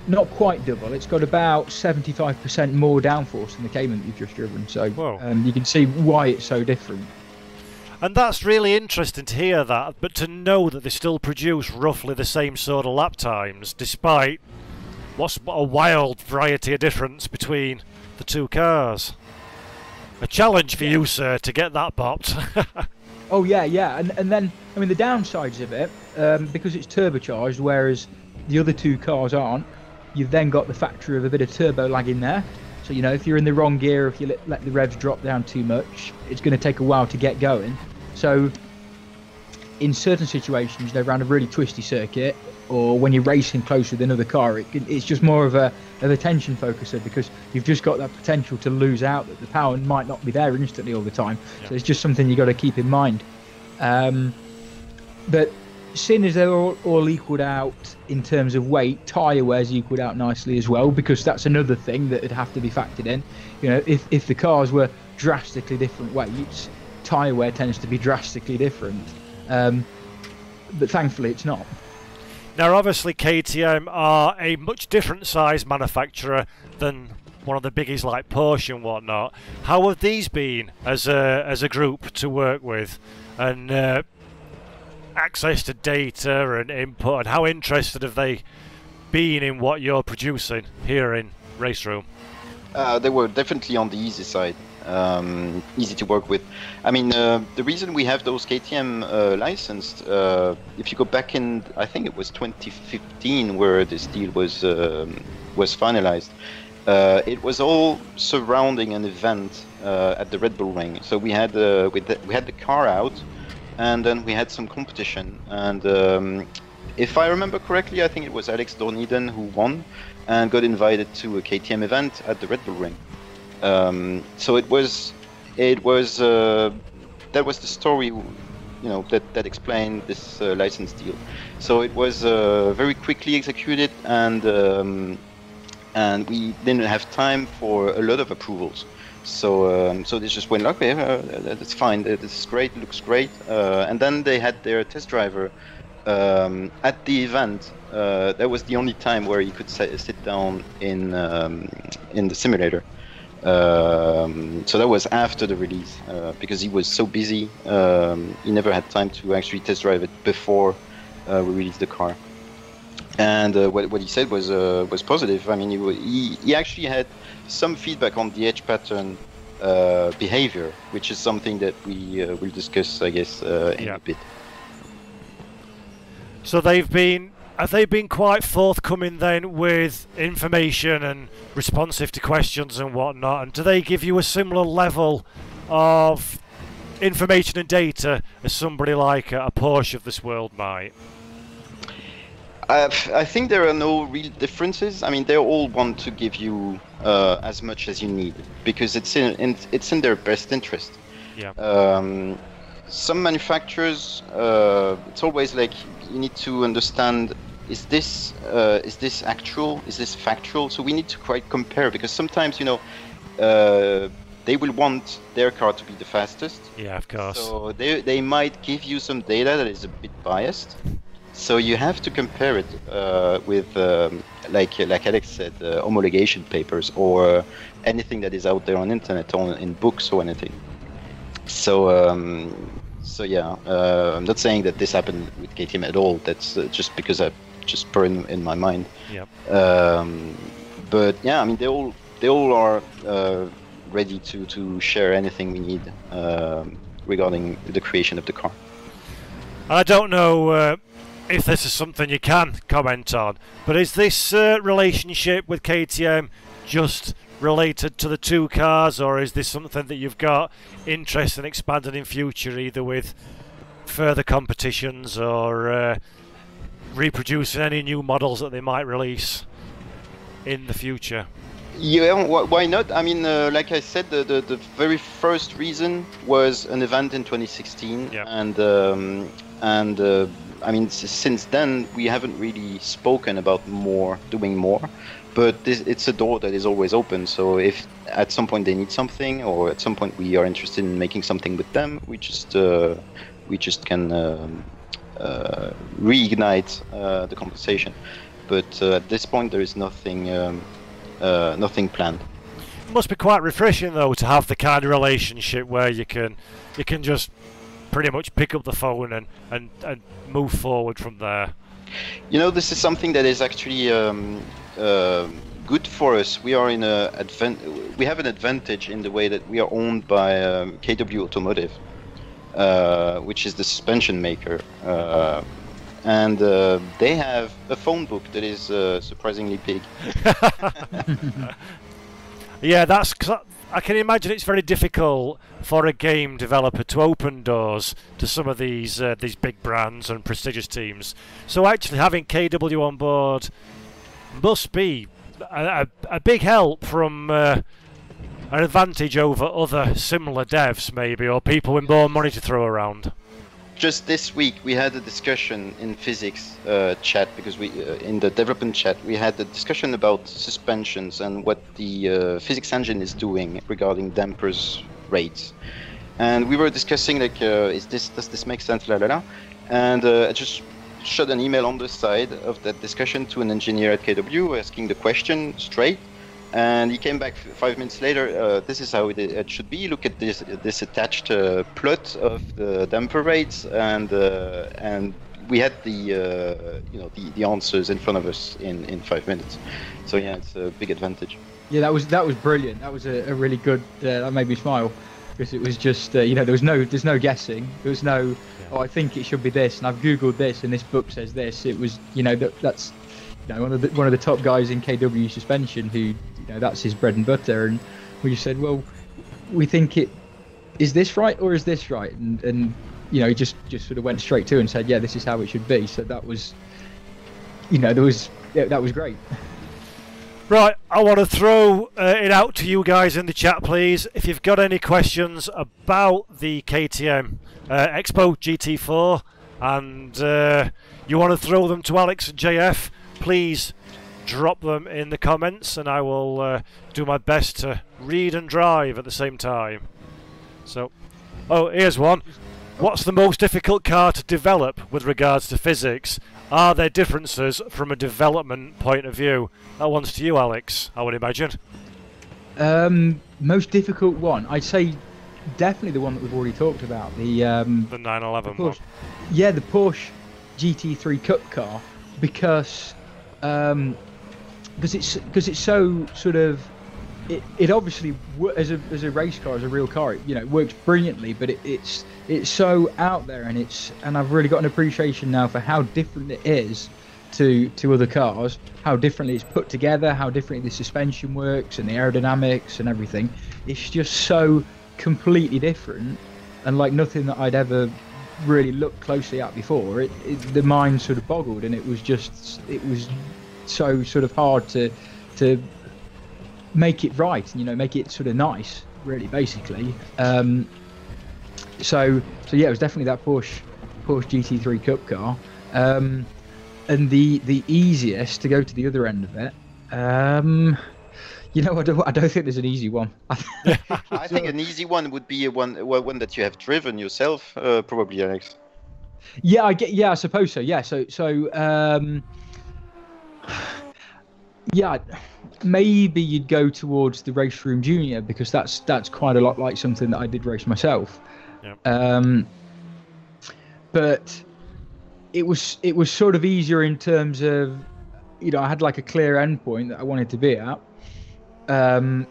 not quite double. It's got about 75% more downforce than the Cayman that you've just driven. So you can see why it's so different. And that's really interesting to hear that, but to know that they still produce roughly the same sort of lap times, despite what's a wild variety of difference between the two cars. A challenge for you, sir, to get that popped. Oh yeah, and then I mean the downsides of it, because it's turbocharged, whereas the other two cars aren't. You've then got the factor of a bit of turbo lag in there. So, you know, if you're in the wrong gear, if you let the revs drop down too much, it's going to take a while to get going. So in certain situations, you know, around a really twisty circuit, or when you're racing close with another car, it's just more of a tension focuser, because you've just got that potential to lose out, that the power might not be there instantly all the time. Yeah. So it's just something you've got to keep in mind. But seeing as they're all equaled out in terms of weight, tyre wear's equaled out nicely as well, because that's another thing that would have to be factored in. You know, if the cars were drastically different weights, tyre wear tends to be drastically different. But thankfully it's not. Now obviously KTM are a much different size manufacturer than one of the biggies like Porsche and whatnot. How have these been as a group to work with, and access to data and input, and how interested have they been in what you're producing here in RaceRoom? They were definitely on the easy side, easy to work with. I mean, the reason we have those KTM licensed, if you go back in, I think it was 2015 where this deal was finalized. It was all surrounding an event at the Red Bull Ring. So we had the car out, and then we had some competition. And if I remember correctly, I think it was Alex Dorniden who won and got invited to a KTM event at the Red Bull Ring. So that was the story, you know, that explained this license deal. So it was very quickly executed, and we didn't have time for a lot of approvals. So they just went, okay, that's fine, this is great, looks great. And then they had their test driver at the event. That was the only time where you could sit down in the simulator. So that was after the release, because he was so busy, he never had time to actually test drive it before we released the car. And what he said was positive. I mean, he actually had some feedback on the edge pattern behavior, which is something that we will discuss, I guess, in a bit. So have they been quite forthcoming then with information and responsive to questions and whatnot? And do they give you a similar level of information and data as somebody like a Porsche of this world might? I think there are no real differences. I mean, they all want to give you as much as you need, because it's in their best interest. Yeah. Some manufacturers, it's always like you need to understand: is this actual? Is this factual? So we need to quite compare, because sometimes, you know, they will want their car to be the fastest. Yeah, of course. So they might give you some data that is a bit biased. So you have to compare it with, like Alex said, homologation papers or anything that is out there on internet, or in books or anything. So yeah, I'm not saying that this happened with KTM at all. That's just because I just put in my mind. Yep. But yeah, I mean, they all are ready to share anything we need regarding the creation of the car. I don't know if this is something you can comment on, but is this relationship with KTM just related to the two cars, or is this something that you've got interest in expanding in future, either with further competitions or reproducing any new models that they might release in the future? Yeah, why not? I mean, like I said, the very first reason was an event in 2016, yep. and I mean, since then we haven't really spoken about doing more, but it's a door that is always open. So if at some point they need something, or at some point we are interested in making something with them, we just can reignite the conversation. But at this point there is nothing planned. It must be quite refreshing though to have the kind of relationship where you can just pretty much pick up the phone and move forward from there. You know, this is something that is actually good for us. We are we have an advantage in the way that we are owned by KW Automotive, which is the suspension maker, and they have a phone book that is surprisingly big. Yeah, I can imagine it's very difficult for a game developer to open doors to some of these big brands and prestigious teams. So actually having KW on board must be a big help from an advantage over other similar devs maybe, or people with more money to throw around. Just this week we had a discussion in physics chat, because we in the development chat we had a discussion about suspensions and what the physics engine is doing regarding dampers rates, and we were discussing like does this make sense, la la la, and I just shot an email on the side of that discussion to an engineer at KW asking the question straight. And he came back 5 minutes later. This is how it should be. Look at this attached plot of the damper rates, and we had the answers in front of us in 5 minutes. So yeah, it's a big advantage. Yeah, that was brilliant. That was a really good. That made me smile, because it was just there's no guessing. There was no I think it should be this, and I've googled this, and this book says this. It was that's one of the top guys in KW suspension who. That's his bread and butter, and we just said, well, we think is this right or is this right, and he just sort of went straight to and said, yeah, this is how it should be. So that was that was great. Right, I want to throw it out to you guys in the chat, please. If you've got any questions about the KTM Expo GT4 and you want to throw them to Alex and JF, please drop them in the comments, and I will do my best to read and drive at the same time. So, here's one. What's the most difficult car to develop with regards to physics? Are there differences from a development point of view? That one's to you, Alex, I would imagine. Most difficult one, I'd say definitely the one that we've already talked about. The 911 one. Yeah, the Porsche Gt3 Cup Car, because it's so sort of it obviously as a race car, as a real car, it works brilliantly, but it's so out there, and I've really got an appreciation now for how different it is to other cars, how differently it's put together, how differently the suspension works and the aerodynamics and everything. It's just so completely different, and like nothing that I'd ever really looked closely at before. The mind sort of boggled, and it was so sort of hard to make it right, make it sort of nice, really, basically. So yeah, it was definitely that Porsche GT3 Cup Car, and the easiest to go to the other end of it. I don't think there's an easy one. I think an easy one would be one that you have driven yourself, probably, Alex. Yeah, I suppose so. Yeah, yeah, maybe you'd go towards the RaceRoom Junior, because that's quite a lot like something that I did race myself. Yep. But it was sort of easier in terms of, I had like a clear endpoint that I wanted to be at. But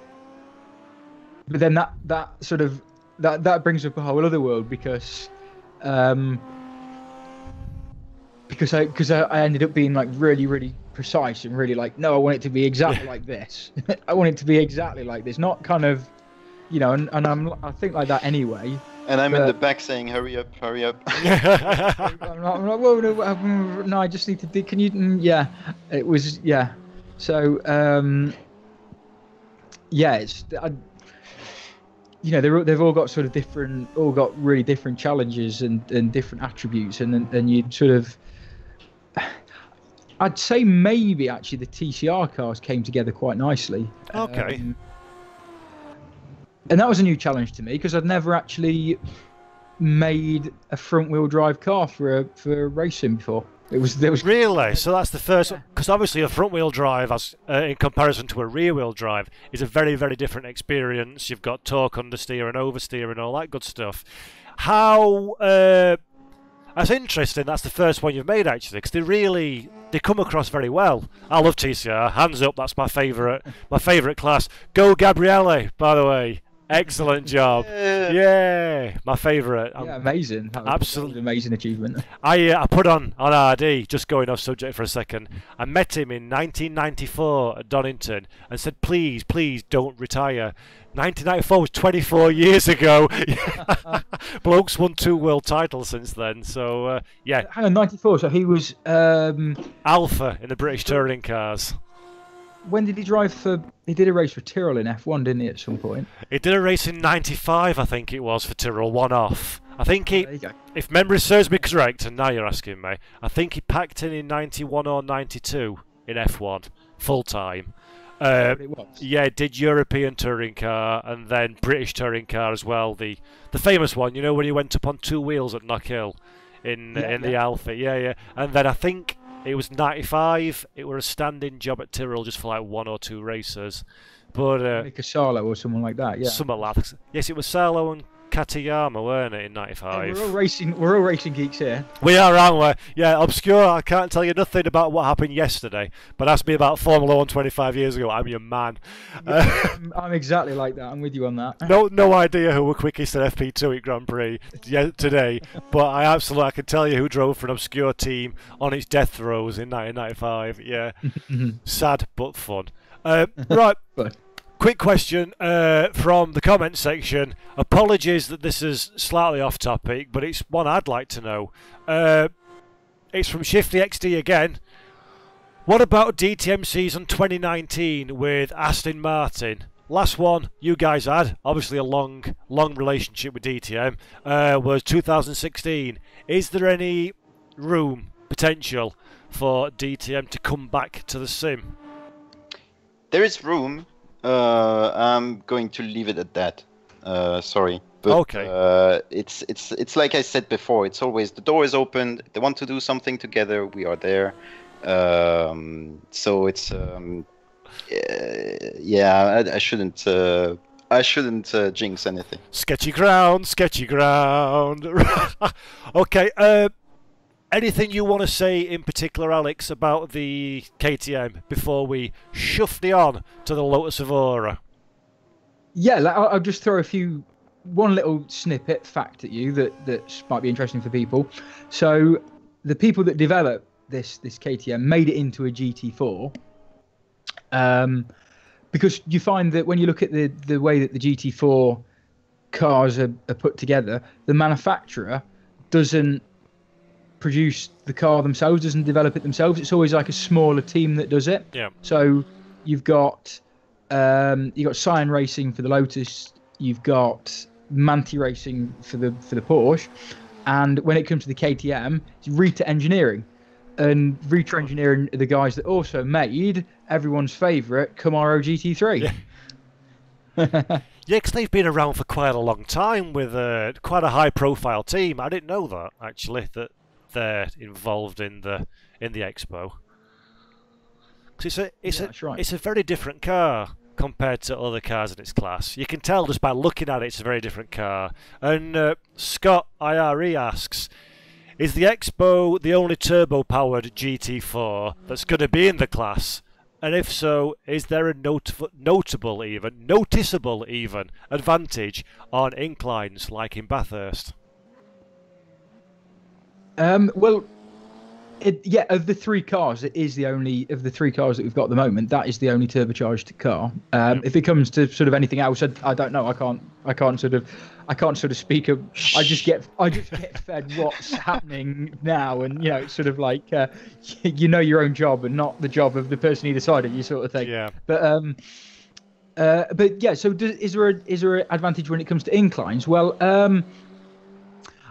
then that sort of that brings up a whole other world, because I ended up being like really, really precise and really like, no, I want it to be exactly like this. I want it to be exactly like this, not kind of, and I think like that anyway. And I'm in the back saying, hurry up, hurry up. I'm like, whoa, no, I just need to do, can you, yeah, it was, yeah. So, yeah, they've all got sort of got really different challenges and different attributes, and you sort of, I'd say maybe actually the TCR cars came together quite nicely. Okay. And that was a new challenge to me, because I'd never actually made a front-wheel drive car for racing before. There was really, so that's the first, because obviously a front-wheel drive, as in comparison to a rear-wheel drive, is a very, very different experience. You've got torque, understeer, and oversteer, and all that good stuff. How that's interesting. That's the first one you've made, actually, because they come across very well. I love TCR. Hands up, that's my favourite class. Go Gabriele, by the way. Excellent job. Yeah, my favourite. Yeah, amazing. Absolutely amazing achievement. I put on RD, just going off subject for a second. I met him in 1994 at Donington and said, please, please don't retire. 1994 was 24 years ago. Bloke's won 2 world titles since then, so yeah. Hang on, 94, so he was... Alpha in the British touring cars. When did he drive for... He did a race for Tyrrell in F1, didn't he, at some point? He did a race in 95, I think it was, for Tyrrell, one off. I think he, There you go. if memory serves me correct, and now you're asking me, I think he packed in 91 or 92 in F1, full time. It was. Yeah, did European touring car and then British touring car as well. The famous one, you know, when he went up on 2 wheels at Knockhill in the Alpha. Yeah. And then I think it was 95. It was a standing job at Tyrrell just for like 1 or 2 races. But Like a Salo or someone like that, yeah. something like that. Yes, it was Salo and Katayama, weren't it, in Yeah, 95? we're all racing geeks here. We are, aren't we? Yeah, obscure. I can't tell you nothing about what happened yesterday, but ask me about Formula 1 25 years ago. I'm your man. I'm exactly like that. I'm with you on that. No idea who were quickest at FP2 at Grand Prix today, but I can tell you who drove for an obscure team on its death throes in 1995. Yeah, sad but fun. Right. But Quick question from the comment section. Apologies that this is slightly off topic, but it's one I'd like to know. It's from Shifty XD again. What about DTM season 2019 with Aston Martin? Last one you guys had, obviously a long relationship with DTM, was 2016. Is there any room, potential, for DTM to come back to the sim? There is room. I'm going to leave it at that. Sorry, but Okay. it's like I said before. It's always the door is open. They want to do something together. We are there. So it's yeah. I shouldn't jinx anything. Sketchy ground, sketchy ground. Okay. Anything you want to say in particular, Alex, about the KTM before we shuffle on to the Lotus Evora? yeah, I'll just throw one little snippet fact at you that might be interesting for people. So the people that developed this KTM made it into a GT4. Because you find that when you look at the way that the GT4 cars are put together, the manufacturer doesn't produce the car themselves, doesn't develop it themselves. It's always like a smaller team that does it. Yeah. So you've got Cyan Racing for the Lotus, you've got Manti Racing for the Porsche, and when it comes to the KTM, it's Rita Engineering. And Rita Engineering are the guys that also made everyone's favourite Camaro GT3. Yeah, because they've been around for quite a long time with quite a high-profile team. I didn't know that, actually, that they're involved in the expo. 'Cause it's a very different car compared to other cars in its class. You can tell just by looking at it, it's a very different car. And Scott IRE asks, is the Expo the only turbo-powered GT4 that's going to be in the class? And if so, is there a noticeable advantage on inclines like in Bathurst? Well, of the 3 cars, it is the only of the 3 cars that we've got at the moment. That is the only turbocharged car. If it comes to sort of anything else, I don't know. I can't sort of speak of. I just get fed what's happening now, and it's sort of like your own job and not the job of the person either side of you, sort of thing. Yeah. But yeah. So is there an advantage when it comes to inclines? Well,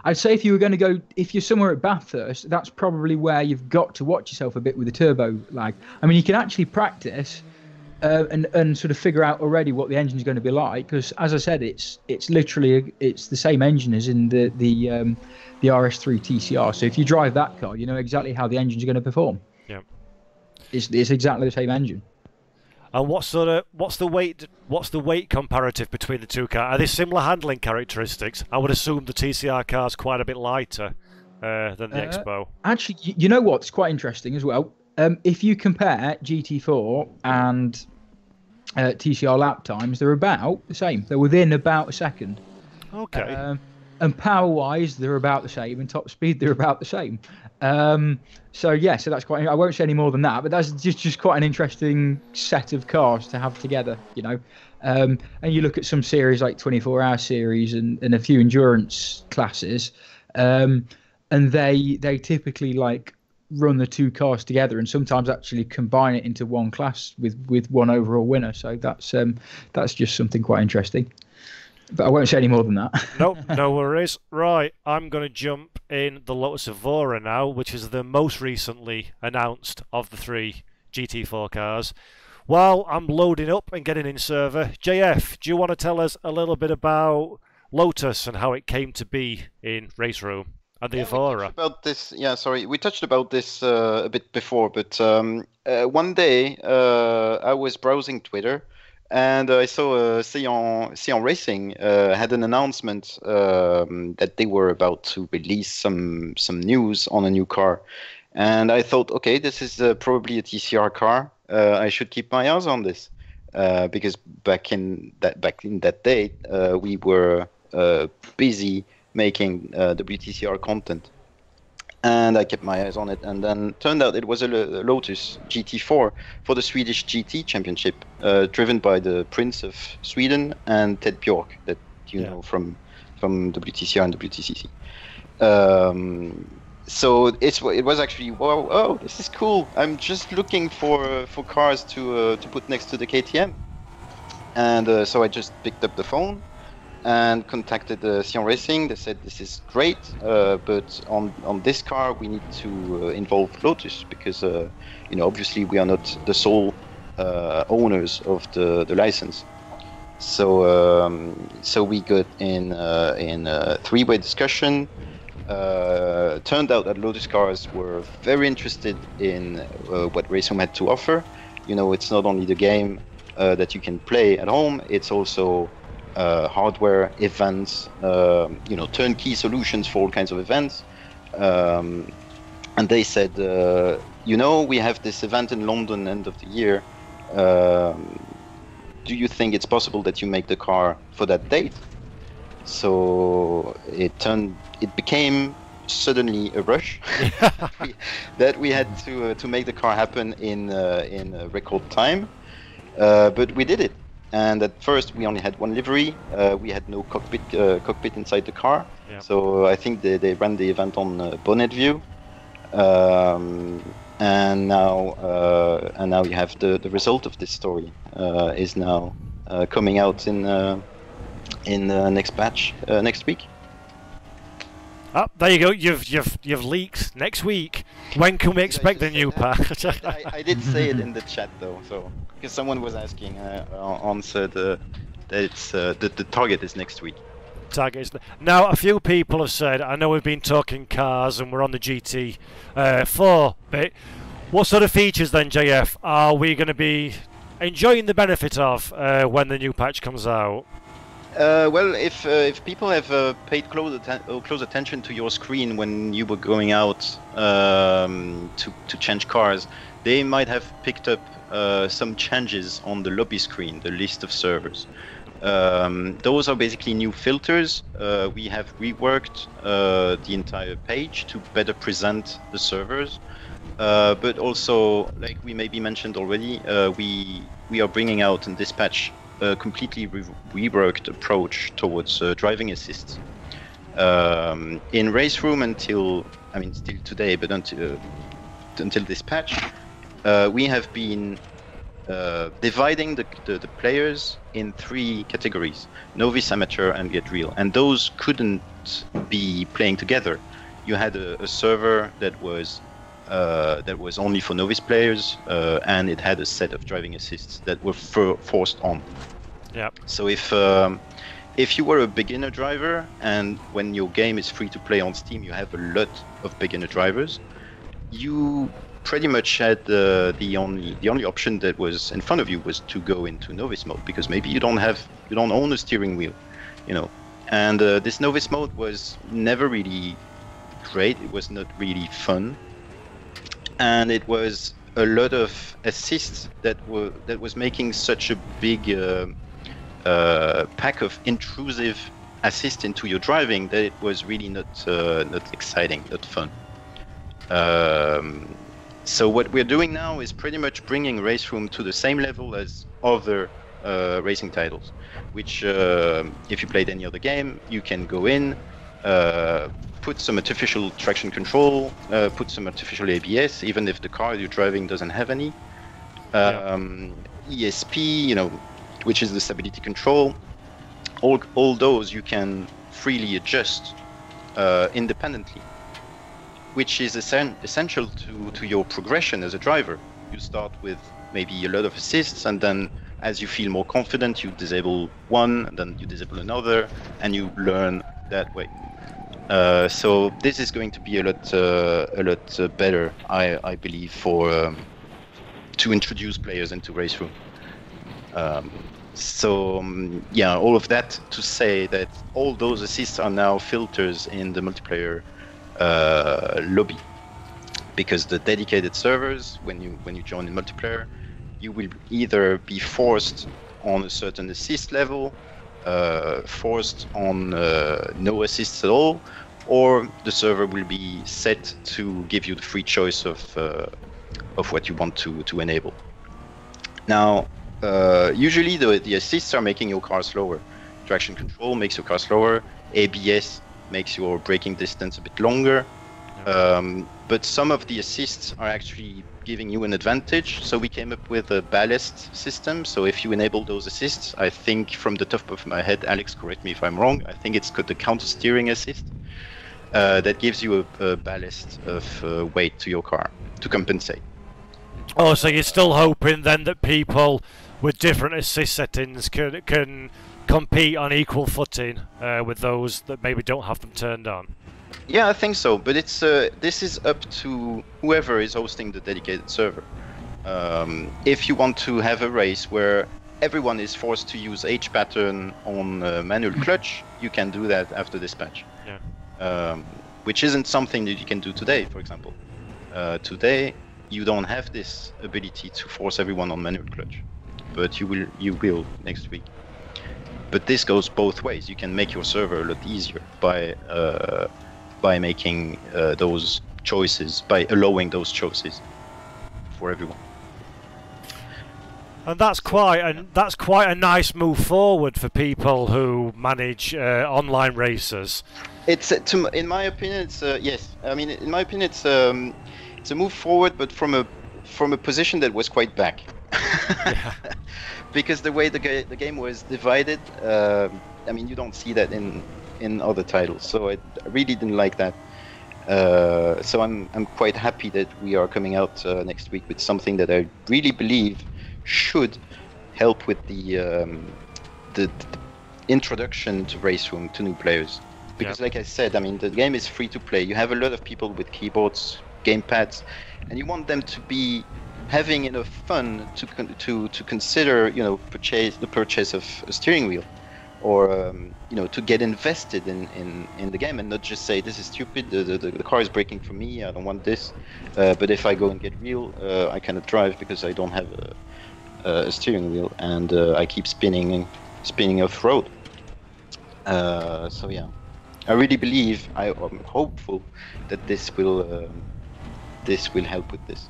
I'd say if you're somewhere at Bathurst, that's probably where you've got to watch yourself a bit with the turbo lag. I mean, you can actually practice and sort of figure out already what the engine's going to be like, because as I said, it's literally it's the same engine as in the RS3 TCR. So if you drive that car, you know exactly how the engine's going to perform. Yeah, it's exactly the same engine. And what's the weight comparative between the 2 cars? Are they similar handling characteristics? I would assume the TCR car's quite a bit lighter than the Expo. Actually, you know what? It's quite interesting as well. If you compare GT4 and TCR lap times, they're about the same. They're within about a second. Okay. And power-wise, they're about the same, and top speed, they're about the same. So yeah, so that's quite. I won't say any more than that, but that's just quite an interesting set of cars to have together, you know. And you look at some series like 24-hour series and a few endurance classes, and they typically like run the two cars together, and sometimes actually combine it into one class with one overall winner. So that's just something quite interesting. But I won't say any more than that. Nope, no worries. Right, I'm going to jump in the Lotus Evora now, which is the most recently announced of the 3 GT4 cars. While I'm loading up and getting in server, JF, do you want to tell us a little bit about Lotus and how it came to be in RaceRoom and the Evora? We touched about this a bit before, but one day I was browsing Twitter, and I saw Sion Racing had an announcement that they were about to release some news on a new car, and I thought, okay, this is probably a TCR car. I should keep my eyes on this because back in that day we were busy making WTCR content. And I kept my eyes on it, and then turned out it was a Lotus GT4 for the Swedish GT Championship, driven by the Prince of Sweden and Ted Bjork, that you know from WTCR and WTCC. So it was actually, wow, oh, this is cool. I'm just looking for cars to put next to the KTM, and so I just picked up the phone and contacted Sion Racing. They said, this is great, but on this car we need to involve Lotus, because obviously we are not the sole owners of the license. So we got in a three-way discussion. Turned out that Lotus cars were very interested in what RaceRoom had to offer. It's not only the game that you can play at home, it's also hardware, events, turnkey solutions for all kinds of events. And they said, we have this event in London end of the year. Do you think it's possible that you make the car for that date? So it became suddenly a rush that we had to make the car happen in a record time. But we did it. And at first we only had one livery. We had no cockpit inside the car. Yeah. So I think they ran the event on bonnet view. And now you have the result of this story is now coming out in the next batch next week. Ah, there you go. You've leaked next week. When can we expect the new patch? I did say it in the chat though, so because someone was asking, answered that it's the target is next week. Now, a few people have said, I know we've been talking cars and we're on the GT4 bit. What sort of features then, JF, are we going to be enjoying the benefit of when the new patch comes out? Well, if people have paid close attention to your screen when you were going out to change cars, they might have picked up some changes on the lobby screen, the list of servers. Those are basically new filters. We have reworked the entire page to better present the servers, but also, like we maybe mentioned already, we are bringing out in this patch a completely reworked approach towards driving assist. In RaceRoom still today, but until this patch, we have been dividing the players in three categories: novice, amateur, and get real. And those couldn't be playing together. You had a server that was only for novice players, and it had a set of driving assists that were forced on. Yeah. So if you were a beginner driver, and when your game is free to play on Steam, you have a lot of beginner drivers, you pretty much had the only option that was in front of you was to go into novice mode, because maybe you don't own a steering wheel, And this novice mode was never really great. It was not really fun, and it was a lot of assists that was making such a big pack of intrusive assist into your driving that it was really not exciting, not fun. So what we're doing now is pretty much bringing RaceRoom to the same level as other racing titles, which if you played any other game, you can go in, put some artificial traction control, put some artificial ABS, even if the car you're driving doesn't have any. ESP, you know, which is the stability control. All those you can freely adjust independently, which is essential to your progression as a driver. You start with maybe a lot of assists, and then as you feel more confident, you disable one, and then you disable another, and you learn that way. So this is going to be a lot better, I believe, for to introduce players into RaceRoom. Yeah, all of that to say that all those assists are now filters in the multiplayer lobby, because the dedicated servers, when you join in multiplayer, you will either be forced on a certain assist level, forced on no assists at all, or the server will be set to give you the free choice of what you want to enable. Now, usually the assists are making your car slower. Traction control makes your car slower. ABS makes your braking distance a bit longer. But some of the assists are actually giving you an advantage. So we came up with a ballast system. So if you enable those assists, I think from the top of my head, Alex, correct me if I'm wrong, I think it's got the counter steering assist that gives you a ballast of weight to your car to compensate. Oh, so you're still hoping then that people with different assist settings can compete on equal footing with those that maybe don't have them turned on? Yeah, I think so, but it's this is up to whoever is hosting the dedicated server. If you want to have a race where everyone is forced to use H pattern on manual clutch, you can do that after dispatch. Yeah. Which isn't something that you can do today, for example. Today, you don't have this ability to force everyone on manual clutch, but you will next week. But this goes both ways. You can make your server a lot easier by making those choices, by allowing those choices for everyone. And that's quite a nice move forward for people who manage online races. It's in my opinion, it's yes. I mean, in my opinion, it's a move forward, but from a position that was quite back. Yeah. Because the way the game was divided, I mean, you don't see that in other titles. So I really didn't like that. So I'm quite happy that we are coming out next week with something that I really believe should help with the introduction to RaceRoom to new players. Because, like I said, I mean, the game is free to play. You have a lot of people with keyboards, gamepads, and you want them to be having enough fun to consider, you know, the purchase of a steering wheel, or you know, to get invested in the game and not just say, this is stupid, the car is braking for me, I don't want this, but if I go and get real, I cannot drive because I don't have a steering wheel, and I keep spinning off road. So yeah, I really believe, I'm hopeful that this will help with this.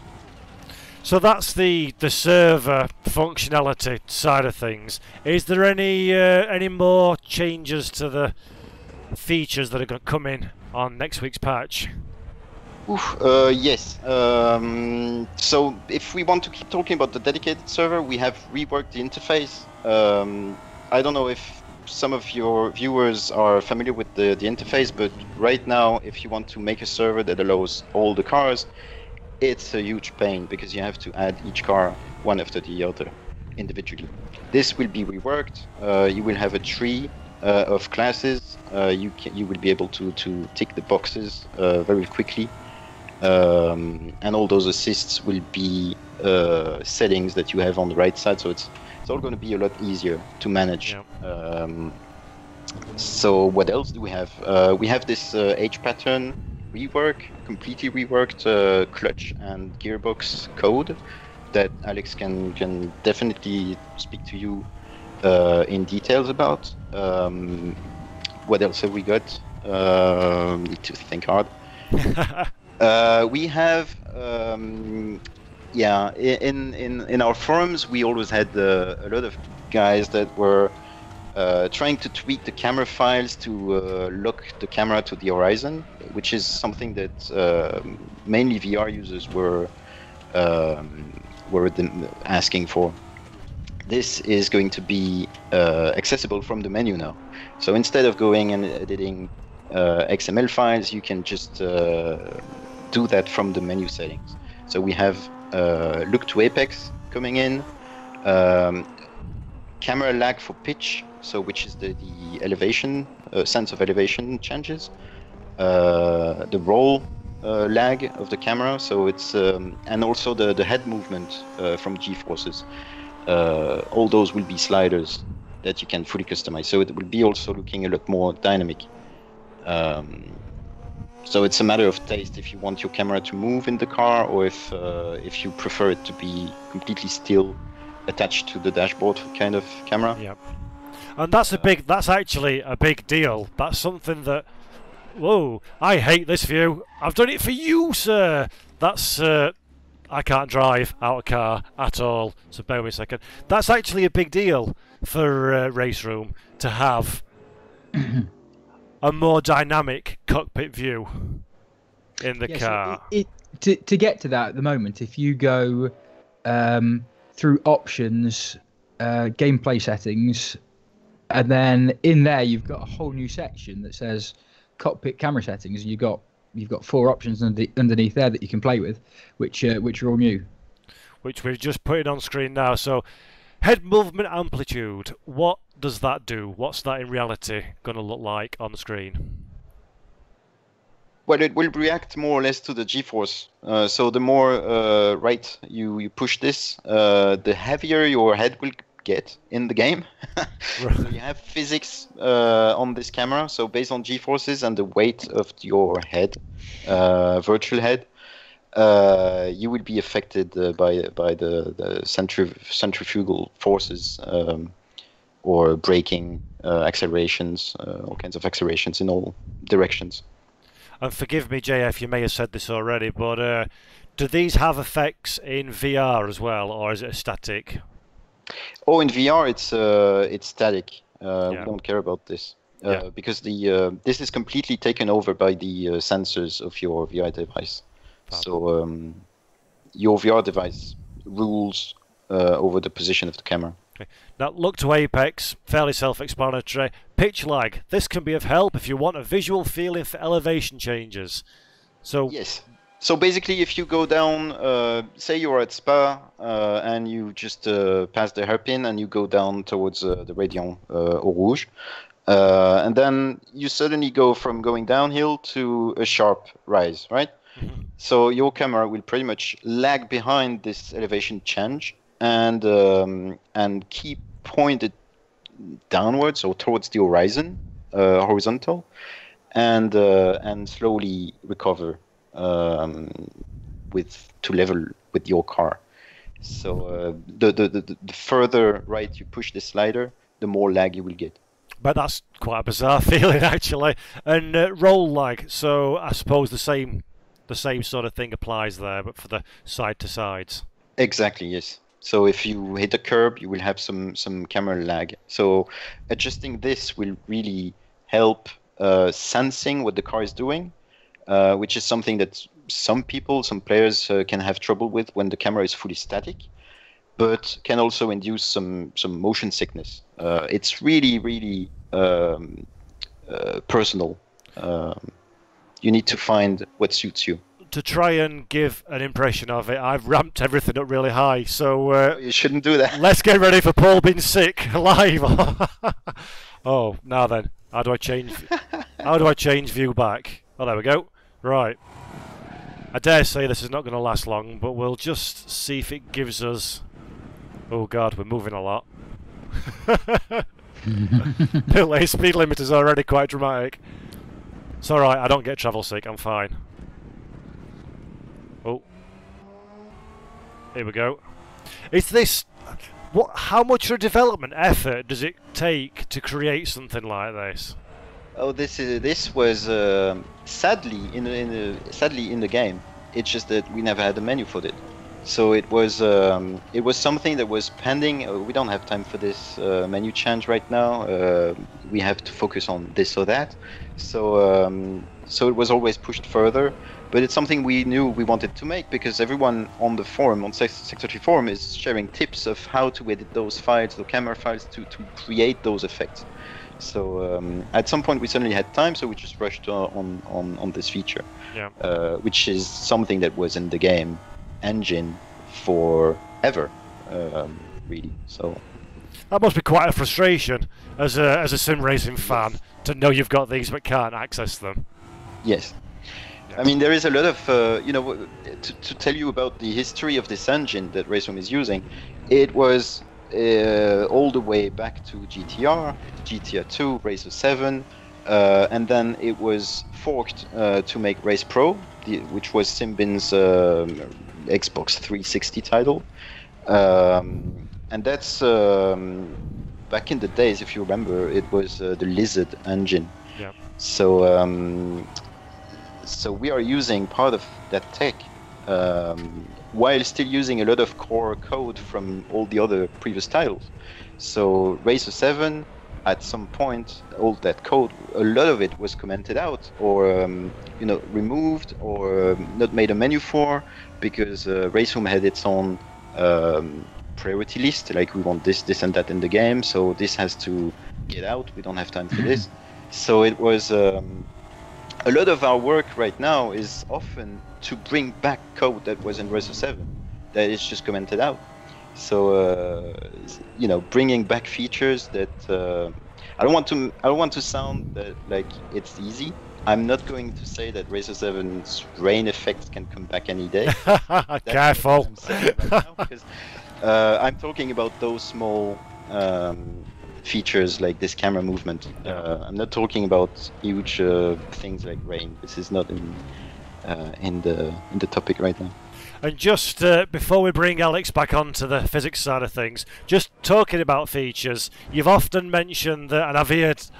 So that's the server functionality side of things. Is there any more changes to the features that are going to come in on next week's patch? Yes. So if we want to keep talking about the dedicated server, we have reworked the interface. I don't know if some of your viewers are familiar with the interface, but right now, if you want to make a server that allows all the cars, it's a huge pain because you have to add each car one after the other individually. This will be reworked. You will have a tree of classes. You will be able to tick the boxes very quickly, and all those assists will be settings that you have on the right side. So it's all going to be a lot easier to manage. Yeah. So what else do we have? We have this H pattern completely reworked clutch and gearbox code that Alex can definitely speak to you in details about. What else have we got? Need to think hard. We have, yeah, in our forums, we always had a lot of guys that were trying to tweak the camera files to lock the camera to the horizon, which is something that mainly VR users were asking for. This is going to be accessible from the menu now. So instead of going and editing XML files, you can just do that from the menu settings. So we have look to apex coming in, camera lag for pitch, so which is the elevation, sense of elevation changes, the roll lag of the camera, so it's and also the head movement from G-forces. All those will be sliders that you can fully customize, so it will be also looking a lot more dynamic. So it's a matter of taste if you want your camera to move in the car, or if you prefer it to be completely still, attached to the dashboard kind of camera. Yep. And that's actually a big deal. That's something that, whoa, I hate this view. I've done it for you, sir. That's I can't drive out of car at all. So bear with me a second. That's actually a big deal for RaceRoom to have a more dynamic cockpit view in the car. To get to that at the moment, if you go through options, gameplay settings, and then in there you've got a whole new section that says cockpit camera settings, and you've got 4 options underneath there that you can play with, which are all new. Which we've just put it on screen now. So, head movement amplitude. What does that do? What's that in reality going to look like on the screen? Well, it will react more or less to the G-force. So the more right you push this, the heavier your head will get in the game. So you have physics on this camera. So based on G-forces and the weight of your head, virtual head, you will be affected by the centrifugal forces or braking accelerations, all kinds of accelerations in all directions. And forgive me, JF, you may have said this already, but do these have effects in VR as well, or is it static? Oh, in VR it's static. We don't care about this because this is completely taken over by the sensors of your VR device. So your VR device rules over the position of the camera. Okay. Now, look to apex, fairly self-explanatory. Pitch lag. This can be of help if you want a visual feeling for elevation changes. So yes. So basically, if you go down, say you're at Spa and you just pass the hairpin and you go down towards the Radion Eau Rouge, and then you suddenly go from going downhill to a sharp rise, right? Mm-hmm. So your camera will pretty much lag behind this elevation change and keep pointed downwards or towards the horizon, horizontal, and slowly recover to level with your car. So the further right you push the slider, the more lag you will get. But that's quite a bizarre feeling, actually. And roll lag. So I suppose the same sort of thing applies there, but for the side to sides. Exactly. Yes. So if you hit a curb, you will have some camera lag. So adjusting this will really help sensing what the car is doing, which is something that some players can have trouble with when the camera is fully static, but can also induce some motion sickness. It's really personal. You need to find what suits you. To try and give an impression of it, I've ramped everything up really high, so you shouldn't do that. Let's get ready for Paul being sick live. Oh, now then, how do I change view back? Oh, there we go. Right. I dare say this is not going to last long, but we'll just see if it gives us... Oh god, we're moving a lot. Pit lane speed limit is already quite dramatic. It's alright, I don't get travel sick, I'm fine. Oh. Here we go. Is this... How much of a development effort does it take to create something like this? Oh, this was sadly in the game. It's just that we never had a menu for it. So it was something that was pending. We don't have time for this menu change right now. We have to focus on this or that. So so it was always pushed further. But it's something we knew we wanted to make because everyone on the forum, on Sector3 forum, is sharing tips of how to edit those files, the camera files, to create those effects. So at some point we suddenly had time, so we just rushed on this feature, which is something that was in the game engine forever, really. So that must be quite a frustration as a sim racing fan to know you've got these but can't access them. Yes. I mean, there is a lot of, you know, to tell you about the history of this engine that RaceRoom is using. It was all the way back to GTR, GTR2, Racer 7, and then it was forked to make Race Pro, which was Simbin's Xbox 360 title. And that's, back in the days, if you remember, it was the Lizard engine. Yeah. So, so we are using part of that tech while still using a lot of core code from all the other previous titles. So Racer 7, at some point, all that code, a lot of it was commented out or you know, removed or not made a menu for, because RaceRoom had its own priority list, like we want this, this and that in the game, so this has to get out, we don't have time for this. So it was a lot of our work right now is often to bring back code that was in Racer 7 that is just commented out. So you know, bringing back features that I don't want to sound that like it's easy. I'm not going to say that Racer 7's rain effects can come back any day. Careful. Right now, because I'm talking about those small features like this camera movement. I'm not talking about huge things like rain. This is not in the topic right now. And just before we bring Alex back onto the physics side of things, just talking about features, you've often mentioned that, and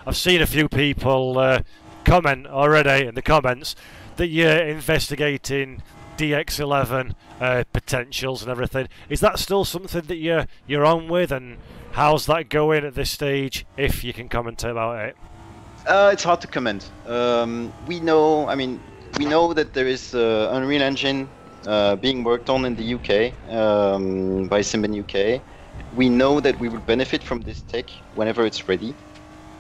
I've seen a few people comment already in the comments that you're investigating DX11 potentials and everything. Is that still something that you're on with, and how's that going at this stage, if you can comment about it? It's hard to comment. We know that there is Unreal Engine being worked on in the UK by Simbin UK. We know that we will benefit from this tech whenever it's ready,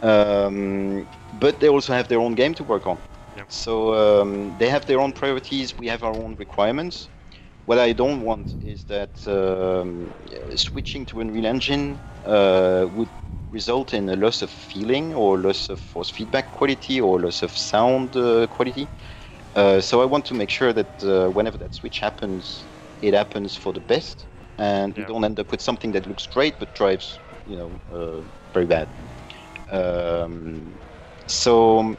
but they also have their own game to work on. Yep. So they have their own priorities, we have our own requirements. What I don't want is that switching to Unreal Engine would result in a loss of feeling or loss of force feedback quality or loss of sound quality. So I want to make sure that whenever that switch happens, it happens for the best, and we don't end up with something that looks great but drives, you know, very bad. So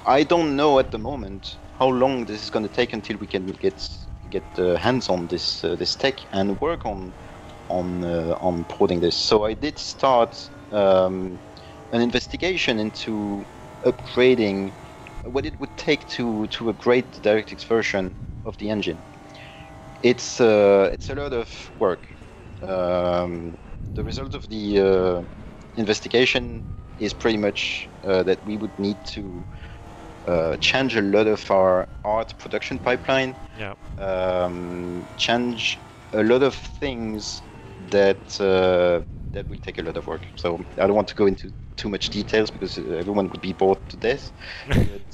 I don't know at the moment how long this is going to take until we can get hands on this this tech and work on porting this. So I did start an investigation into upgrading what it would take to upgrade the DirectX version of the engine. It's a lot of work. The result of the investigation is pretty much that we would need to change a lot of our art production pipeline. Yeah. Change a lot of things that that will take a lot of work. So I don't want to go into too much details because everyone would be bored to death.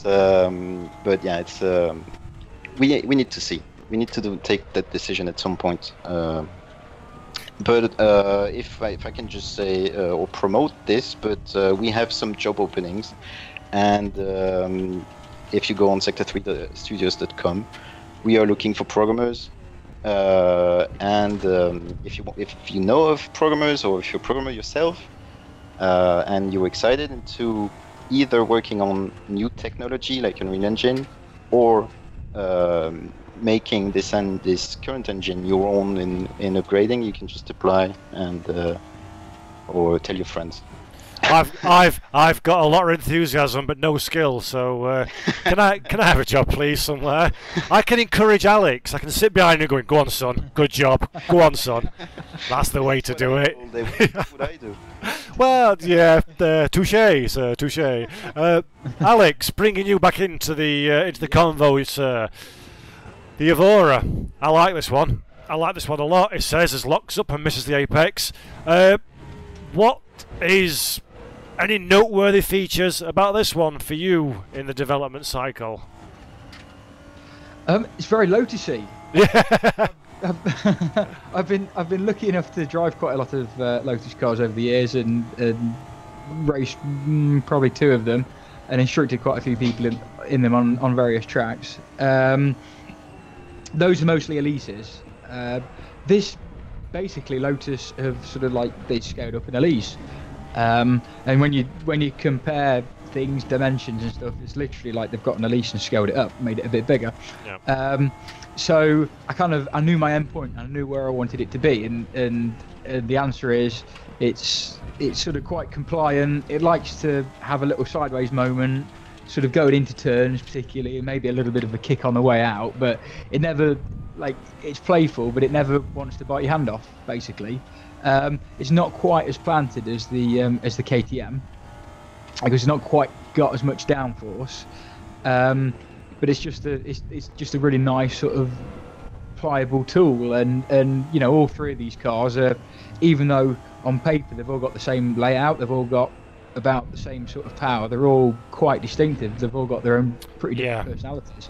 But yeah, it's we need to see. We need to take that decision at some point. But if I can just say or promote this, but we have some job openings, and if you go on Sector3 Studios.com, we are looking for programmers. And if you know of programmers, or if you're a programmer yourself, and you're excited to either working on new technology like Unreal Engine, or making this current engine your own in upgrading. You can just apply and or tell your friends. I've got a lot of enthusiasm but no skill, so can I have a job please somewhere? I can encourage Alex. I can sit behind him going, "Go on, son. Good job. Go on, son." That's the way to do it. What I do. Well, yeah, touche, sir, touche. Alex, bringing you back into the convo, sir. The Evora. I like this one. I like this one a lot. It says it locks up and misses the apex. What is any noteworthy features about this one for you in the development cycle? It's very Lotusy. Yeah. I've been lucky enough to drive quite a lot of Lotus cars over the years, and raced probably 2 of them, and instructed quite a few people in them on various tracks. Those are mostly Elises. This basically Lotus have sort of like they scaled up an Elise, and when you compare things, dimensions and stuff, it's literally like they've got an Elise and scaled it up, made it a bit bigger. Yeah. So I knew my endpoint and I knew where I wanted it to be, and the answer is it's sort of quite compliant. It likes to have a little sideways moment, sort of going into turns particularly, and maybe a little bit of a kick on the way out, but it never, like, it's playful, but it never wants to bite your hand off, basically. It's not quite as planted as the KTM, because it's not quite got as much downforce, but it's just a really nice sort of pliable tool, and you know, all 3 of these cars are, even though on paper they've all got the same layout, they've all got about the same sort of power, they're all quite distinctive, they've all got their own pretty different personalities.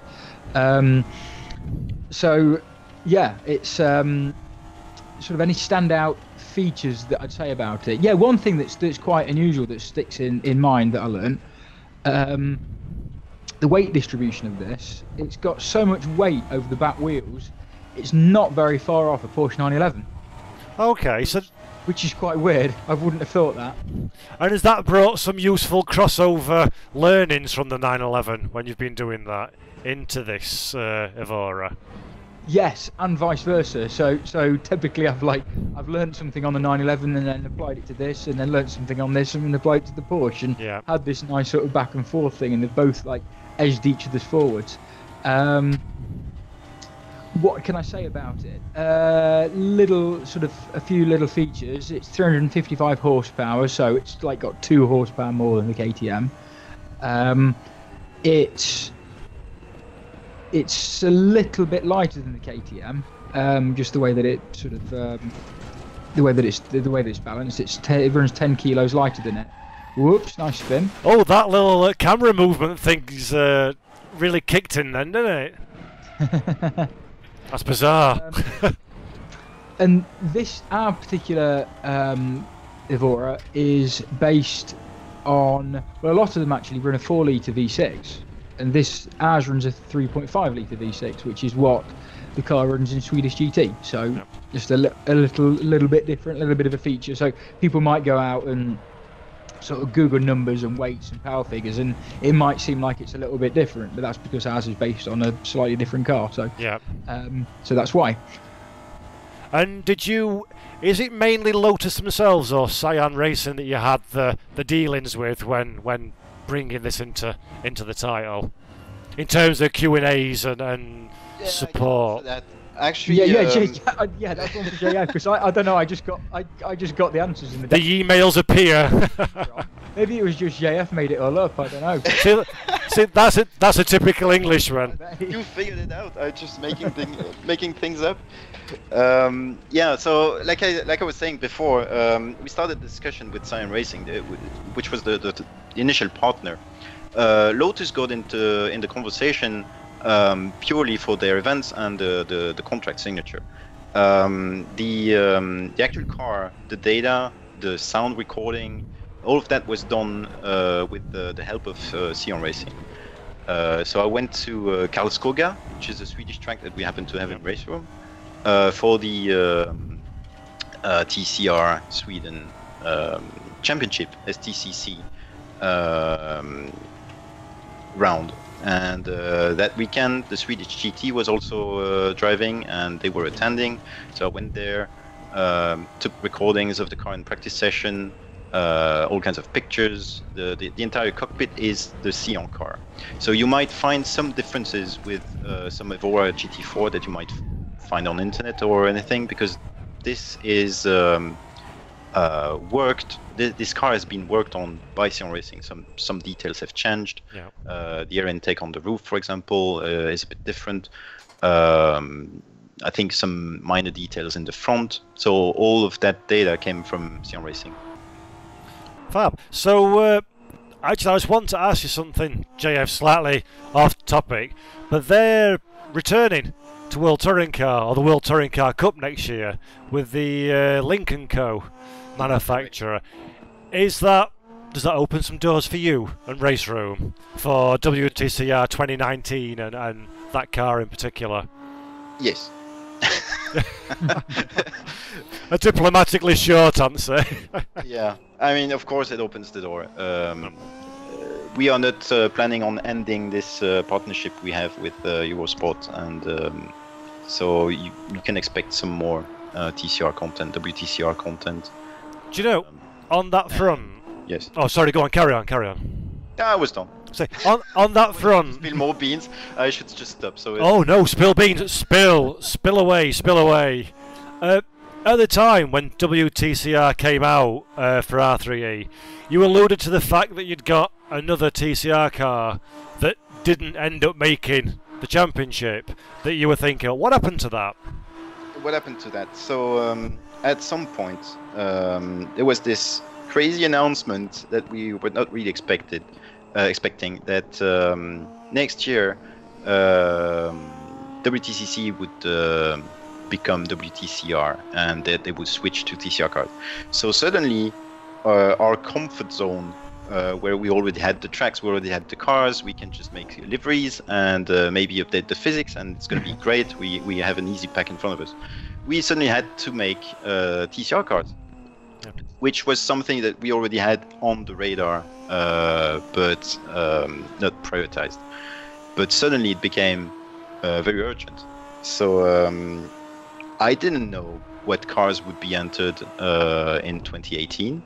So yeah, it's sort of any standout features that I'd say about it. Yeah, one thing that's quite unusual that sticks in mind that I learned, the weight distribution of this. It's got so much weight over the back wheels, it's not very far off a Porsche 911. Okay, so which is quite weird. I wouldn't have thought that. And has that brought some useful crossover learnings from the 911 when you've been doing that into this Evora? Yes, and vice versa. So typically I've learned something on the 911 and then applied it to this, and then learned something on this and then applied it to the Porsche, and had this nice sort of back and forth thing, and they've both like edged each other's forwards. What can I say about it? A few little features. It's 355 horsepower, so it's like got 2 horsepower more than the KTM. It's a little bit lighter than the KTM, just the way that it sort of the way that it's balanced. It runs 10 kilos lighter than it. Whoops! Nice spin. Oh, that little camera movement thing's really kicked in then, didn't it? That's bizarre. And our particular Evora is based on, well, a lot of them actually run a 4-litre V6, and ours runs a 3.5-litre V6, which is what the car runs in Swedish GT. So just a little bit different, a little bit of a feature. So people might go out and sort of Google numbers and weights and power figures, and it might seem like it's a little bit different, but that's because ours is based on a slightly different car. So so that's why. And is it mainly Lotus themselves or Cyan Racing that you had the dealings with when bringing this into the title, in terms of Q&As and support? Actually, that's one for JF, because I don't know. I just got the answers in the emails appear. Maybe it was just JF made it all up. I don't know. See, that's a typical Englishman. You figured it out. I just making things up. So like I was saying before, we started the discussion with Cyan Racing, which was the initial partner. Lotus got in the conversation purely for their events and the contract signature. The actual car, the data, the sound recording, all of that was done with the help of Cyan Racing. So I went to Karlskoga, which is a Swedish track that we happen to have in RaceRoom, for the TCR Sweden Championship, STCC. round. And that weekend, the Swedish GT was also driving, and they were attending. So I went there, took recordings of the car in practice session, all kinds of pictures. The entire cockpit is the Sion car. So you might find some differences with some Evora GT4 that you might find on internet or anything, because this is worked. This car has been worked on by Sion Racing. Some details have changed. Yeah. The air intake on the roof, for example, is a bit different. I think some minor details in the front. So all of that data came from Sion Racing. Fab. So actually, I just want to ask you something, JF, slightly off topic, but they're returning to World Touring Car, or the World Touring Car Cup next year, with the Lincoln Co. manufacturer. Does that open some doors for you and RaceRoom for WTCR 2019 and that car in particular? Yes. A diplomatically short answer. Yeah, I mean, of course it opens the door. We are not planning on ending this partnership we have with Eurosport, and so you can expect some more TCR content, WTCR content. Do you know, on that front... Yes. Oh, sorry, go on, carry on. I was done. So, on that front... Spill more beans, I should just stop. So. Oh no, spill beans, spill away. At the time when WTCR came out for R3E, you alluded to the fact that you'd got another TCR car that didn't end up making the championship, that you were thinking, what happened to that? What happened to that? So at some point there was this crazy announcement that we were not really expecting that next year WTCC would become WTCR, and that they would switch to TCR cars. So suddenly our comfort zone, where we already had the tracks, we already had the cars, we can just make liveries and maybe update the physics, and it's going to be great. We have an easy pack in front of us. We suddenly had to make TCR cars, which was something that we already had on the radar, but not prioritized. But suddenly it became very urgent. So I didn't know what cars would be entered in 2018.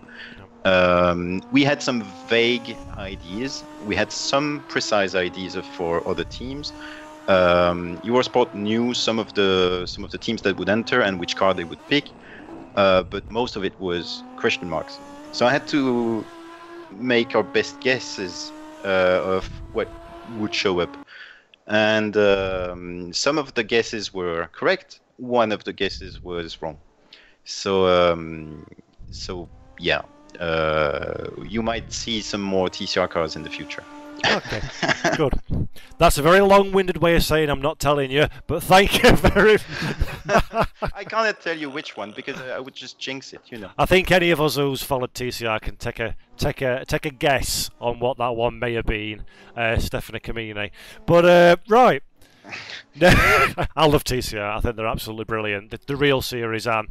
We had some vague ideas. We had some precise ideas for other teams. Eurosport knew some of the teams that would enter and which car they would pick, but most of it was question marks. So I had to make our best guesses of what would show up, and some of the guesses were correct. One of the guesses was wrong. So yeah, you might see some more TCR cars in the future. Okay, good. That's a very long-winded way of saying I'm not telling you, but thank you very much. I cannot tell you which one because I would just jinx it, you know. I think any of us who's followed TCR can take a guess on what that one may have been, Stefano Camini. But right. I love TCR. I think they're absolutely brilliant. The real series, and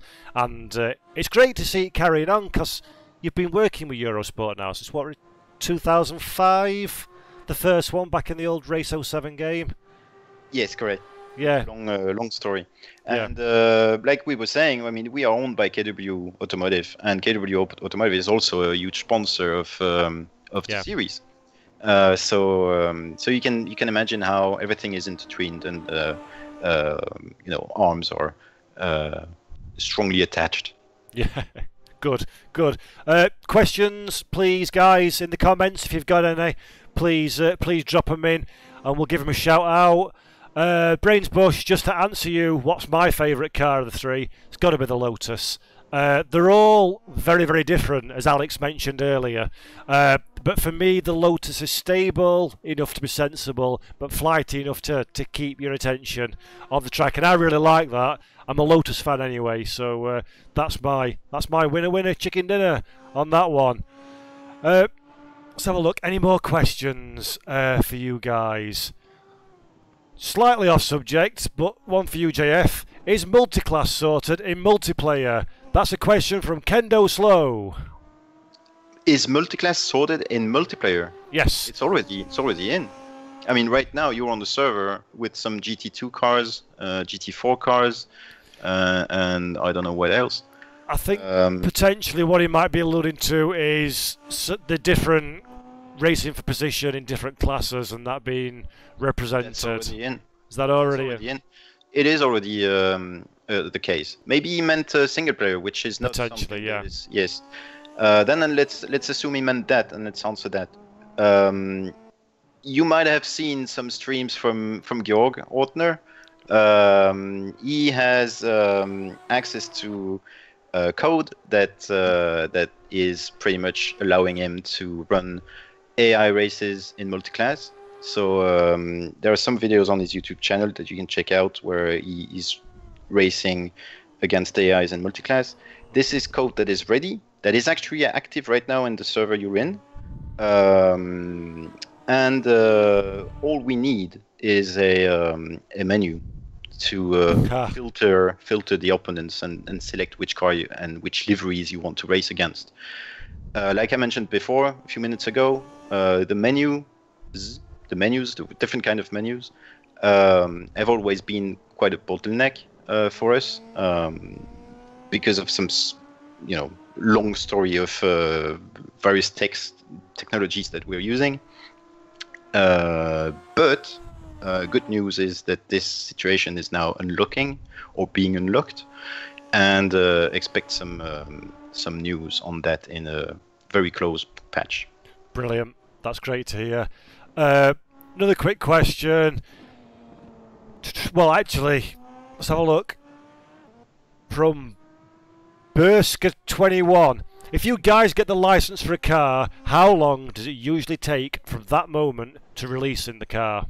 it's great to see it carrying on, because you've been working with Eurosport now since what, 2005? The first one back in the old Race 07 game. Yes, correct. Yeah. Long story. And Yeah. like we were saying, I mean, we are owned by KW Automotive, and KW Automotive is also a huge sponsor of the series. So you can imagine how everything is intertwined, and arms are strongly attached. Yeah, good. Questions, please, guys, in the comments if you've got any. Please drop them in, and we'll give them a shout out. Brains Bush, just to answer you, what's my favourite car of the three? It's got to be the Lotus. They're all very, very different, as Alex mentioned earlier. But for me, the Lotus is stable enough to be sensible, but flighty enough to keep your attention on the track, and I really like that. I'm a Lotus fan anyway, so that's my winner chicken dinner on that one. Let's have a look. Any more questions for you guys? Slightly off subject, but one for you, JF. Is multiclass sorted in multiplayer? That's a question from Kendo Slow. Is multiclass sorted in multiplayer? Yes. It's already in. I mean, right now you're on the server with some GT2 cars, GT4 cars, and I don't know what else. I think potentially what he might be alluding to is the different racing for position in different classes, and that being represented. That's already in. Is that already in? It is already the case. Maybe he meant single player, which is not potentially, yeah. Yes. Then let's assume he meant that, and let's answer that. You might have seen some streams from Georg Ortner. He has access to code that is pretty much allowing him to run AI races in multiclass. So there are some videos on his YouTube channel that you can check out where he is racing against AIs in multiclass. This is code that is ready, that is actually active right now in the server you're in. And all we need is a menu to filter the opponents and select which car and which liveries you want to race against. Like I mentioned before, a few minutes ago, the different kind of menus, have always been quite a bottleneck for us because of some, long story of various technologies that we're using. But good news is that this situation is now unlocking or being unlocked, and expect some news on that in a very close patch. Brilliant. That's great to hear. Another quick question. Well, actually, let's have a look. From Burska21. If you guys get the license for a car, how long does it usually take from that moment to releasing the car?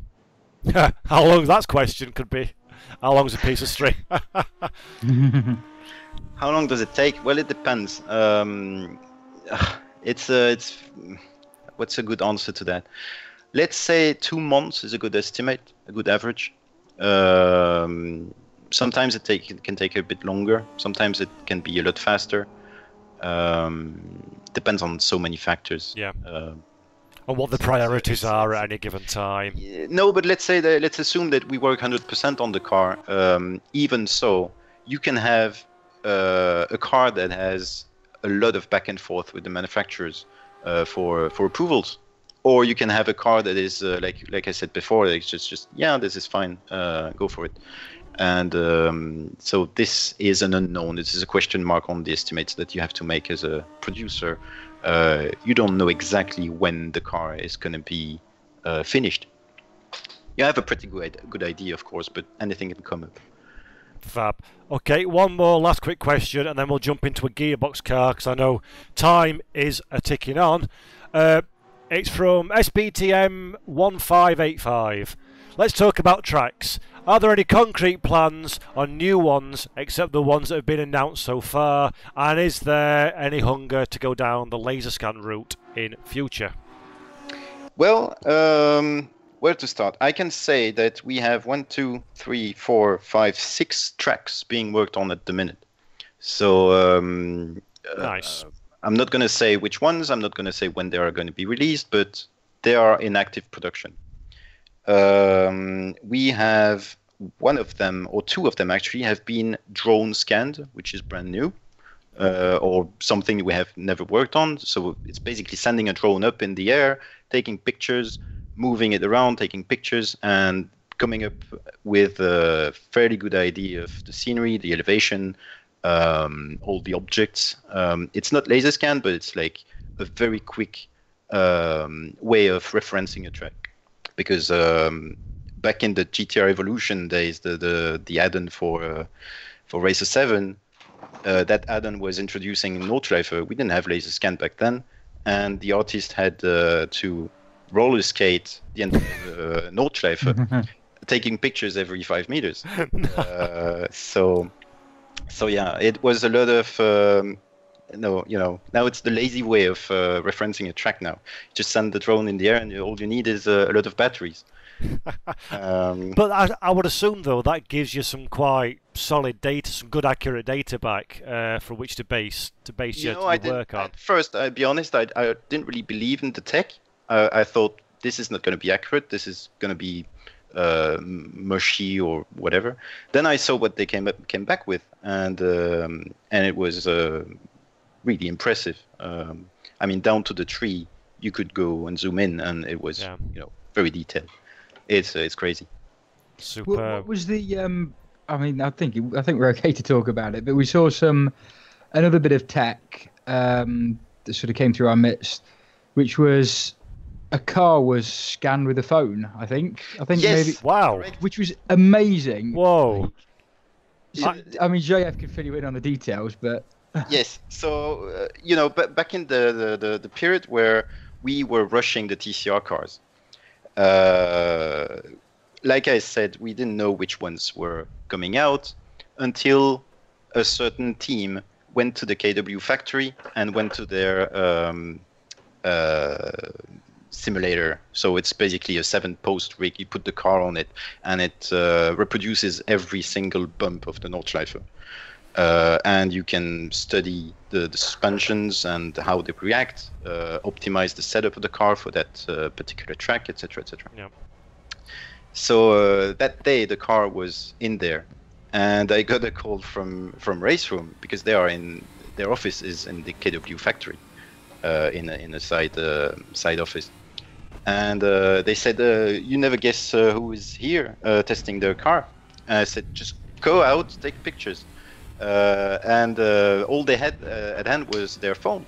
How long that question could be. How long's a piece of string? How long does it take? Well, it depends. It's what's a good answer to that? Let's say 2 months is a good estimate, a good average. Sometimes it can take a bit longer. Sometimes it can be a lot faster. Depends on so many factors. Yeah. And what the priorities are at any given time. No, but let's assume that we work 100% on the car. Even so, you can have a car that has a lot of back and forth with the manufacturers for approvals, or you can have a car that is like I said before, it's just yeah, this is fine, go for it. And so this is an unknown. This is a question mark on the estimates that you have to make as a producer. You don't know exactly when the car is going to be finished. You have a pretty good idea, of course, but anything can come up. Fab. Okay, one more last quick question, and then we'll jump into a gearbox car, because I know time is ticking on. It's from SBTM1585. Let's talk about tracks. Are there any concrete plans on new ones except the ones that have been announced so far? And is there any hunger to go down the laser scan route in future? Well, where to start? I can say that we have 1, 2, 3, 4, 5, 6 tracks being worked on at the minute. So nice. I'm not going to say which ones. I'm not going to say when they are going to be released, but they are in active production. We have one of them, or two of them actually, have been drone scanned, which is brand new, or something we have never worked on. So it's basically sending a drone up in the air, taking pictures, moving it around, taking pictures, and coming up with a fairly good idea of the scenery, the elevation, all the objects. It's not laser scan, but it's like a very quick way of referencing a track. Because back in the GTR Evolution days, the add-on for Racer 7, that add-on was introducing Nordschleife. We didn't have laser scan back then, and the artist had to roller skate the entire Nordschleife, taking pictures every 5 meters. So yeah, it was a lot of now it's the lazy way of referencing a track now. Just send the drone in the air, and all you need is a lot of batteries. But I would assume though that gives you some quite solid data, some good accurate data back for which to base your work on. At first, I'll be honest, I didn't really believe in the tech. I thought this is not going to be accurate. This is going to be mushy or whatever. Then I saw what they came back with, and it was really impressive. I mean, down to the tree, you could go and zoom in, and it was very detailed. It's crazy. Superb. What was the? I mean, I think we're okay to talk about it, but we saw another bit of tech that sort of came through our midst, which was a car was scanned with a phone. I think yes. maybe. Wow. Which was amazing. Whoa. I mean, JF could fill you in on the details, but. Yes. So but back in the period where we were rushing the TCR cars, like I said, we didn't know which ones were coming out until a certain team went to the KW factory and went to their simulator. So it's basically a 7-post rig. You put the car on it, and it reproduces every single bump of the Nordschleife. And you can study the suspensions and how they react, optimize the setup of the car for that particular track, etc., etc. Yeah. So that day the car was in there, and I got a call from RaceRoom because their office is in the KW factory, in a side office, and they said, "You never guess who is here testing their car." And I said, "Just go out, take pictures." And all they had at hand was their phone.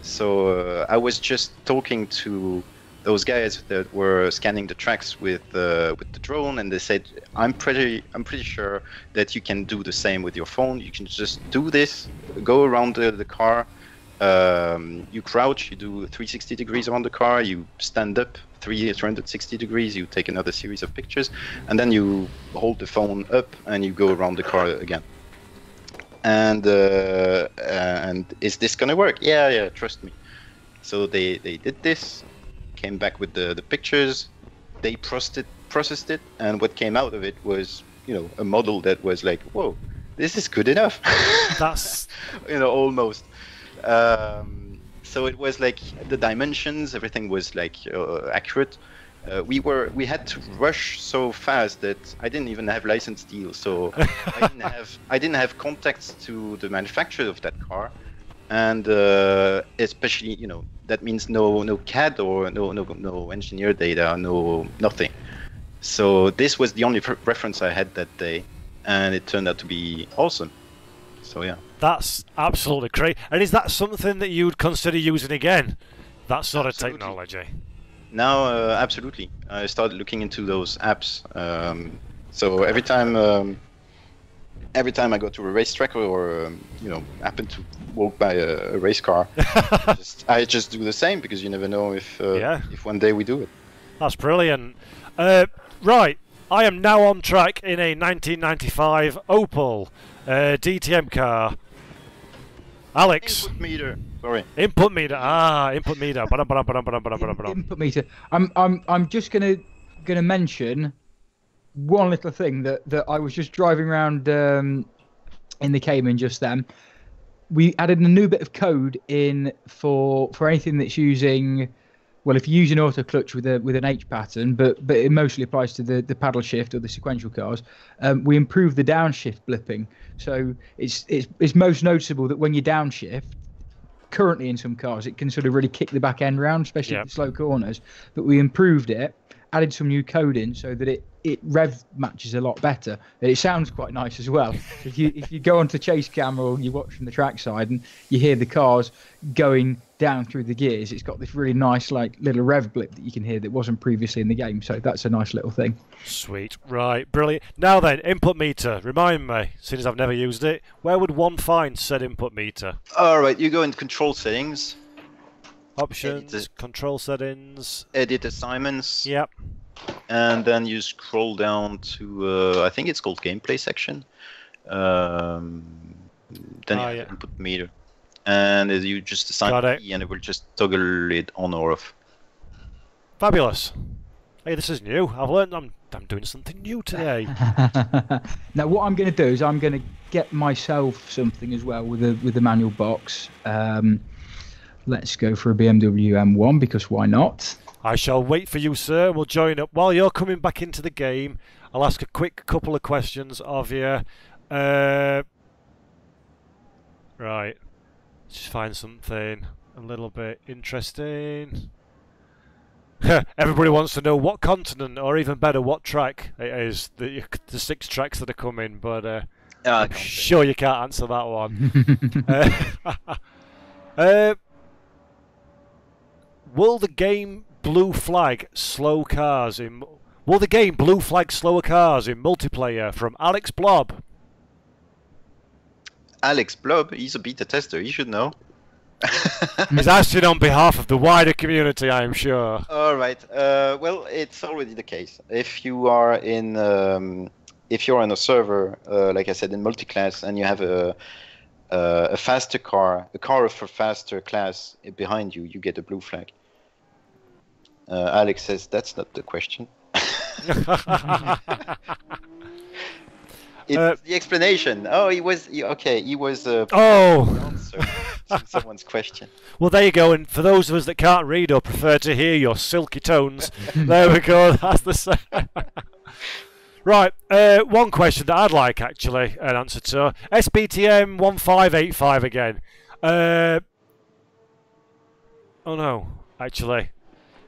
So I was just talking to those guys that were scanning the tracks with the drone, and they said, I'm pretty sure that you can do the same with your phone. You can just do this, go around the car, you crouch, you do 360 degrees around the car, you stand up 360 degrees, you take another series of pictures, and then you hold the phone up and you go around the car again. And is this gonna work? Yeah, trust me. So they did this, came back with the pictures, they processed it, and what came out of it was a model that was like, whoa, this is good enough. That's almost. So it was like the dimensions, everything was like accurate. We had to rush so fast that I didn't even have license deal, so I didn't have contacts to the manufacturer of that car, and especially that means no CAD or no engineer data, nothing. So this was the only reference I had that day, and it turned out to be awesome. So yeah. That's absolutely great. And is that something that you would consider using again? That sort of technology? Now, absolutely. I started looking into those apps. So every time I go to a racetrack or happen to walk by a race car, I just do the same, because you never know if one day we do it. That's brilliant. Right, I am now on track in a 1995 Opel DTM car. Alex. Input meter. Sorry. Input meter. Input meter. Input meter. I'm just gonna mention one little thing that I was just driving around in the Cayman just then. We added a new bit of code in for anything that's using. Well, if you use an auto clutch with an H pattern, but it mostly applies to the paddle shift or the sequential cars, we improved the downshift blipping. So it's most noticeable that when you downshift, currently in some cars, it can sort of really kick the back end round, especially at the slow corners. But we improved it, added some new code in so that it rev matches a lot better. And it sounds quite nice as well. If you go onto chase camera or you're watching the trackside and you hear the cars going down through the gears, it's got this really nice like little rev blip that you can hear that wasn't previously in the game. So that's a nice little thing. Sweet. Right, brilliant. Now then, input meter. Remind me, since I've never used it, where would one find said input meter? All right, you go in control settings. Options, control settings. Edit assignments. Yep. And then you scroll down to, I think it's called gameplay section. Then you have input meter. And you just assign a key and it will just toggle it on or off. Fabulous. Hey, this is new. I've learned I'm doing something new today. Now, what I'm going to do is I'm going to get myself something as well with the manual box. Let's go for a BMW M1 because why not? I shall wait for you, sir. We'll join up. While you're coming back into the game, I'll ask a quick couple of questions of you. Right. Let's just find something a little bit interesting. Everybody wants to know what continent, or even better, what track it is. The 6 tracks that are coming, but I'm sure you can't answer that one. Will the game blue flag slow cars in? Will the game blue flag slower cars in multiplayer? From Alex Blob. Alex Blob, he's a beta tester. He should know. He's asking on behalf of the wider community, I am sure. All right. Well, it's already the case. If you are in, if you're on a server, like I said, in multi-class, and you have a faster car, a car of a faster class behind you, you get a blue flag. Alex says that's not the question. It's the explanation. Oh, he was okay. He was answer to someone's question. Well, there you go. And for those of us that can't read or prefer to hear your silky tones, there we go. That's the same. Right. One question that I'd like actually an answer to. SBTM 1585 again. Oh no, actually.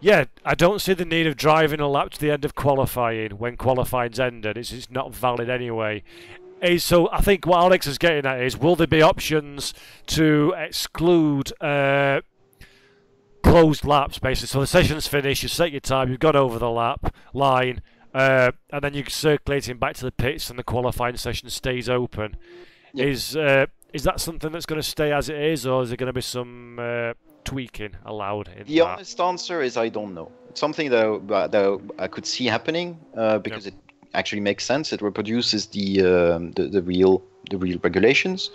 Yeah, I don't see the need of driving a lap to the end of qualifying when qualifying's ended. It's not valid anyway. So I think what Alex is getting at is, will there be options to exclude closed laps, basically? So the session's finished, you set your time, you've gone over the lap line, and then you're circulating back to the pits and the qualifying session stays open. Yep. Is that something that's going to stay as it is, or is there going to be some tweaking allowed in the honest answer is I don't know. It's something that I could see happening because it actually makes sense. It reproduces the real regulations.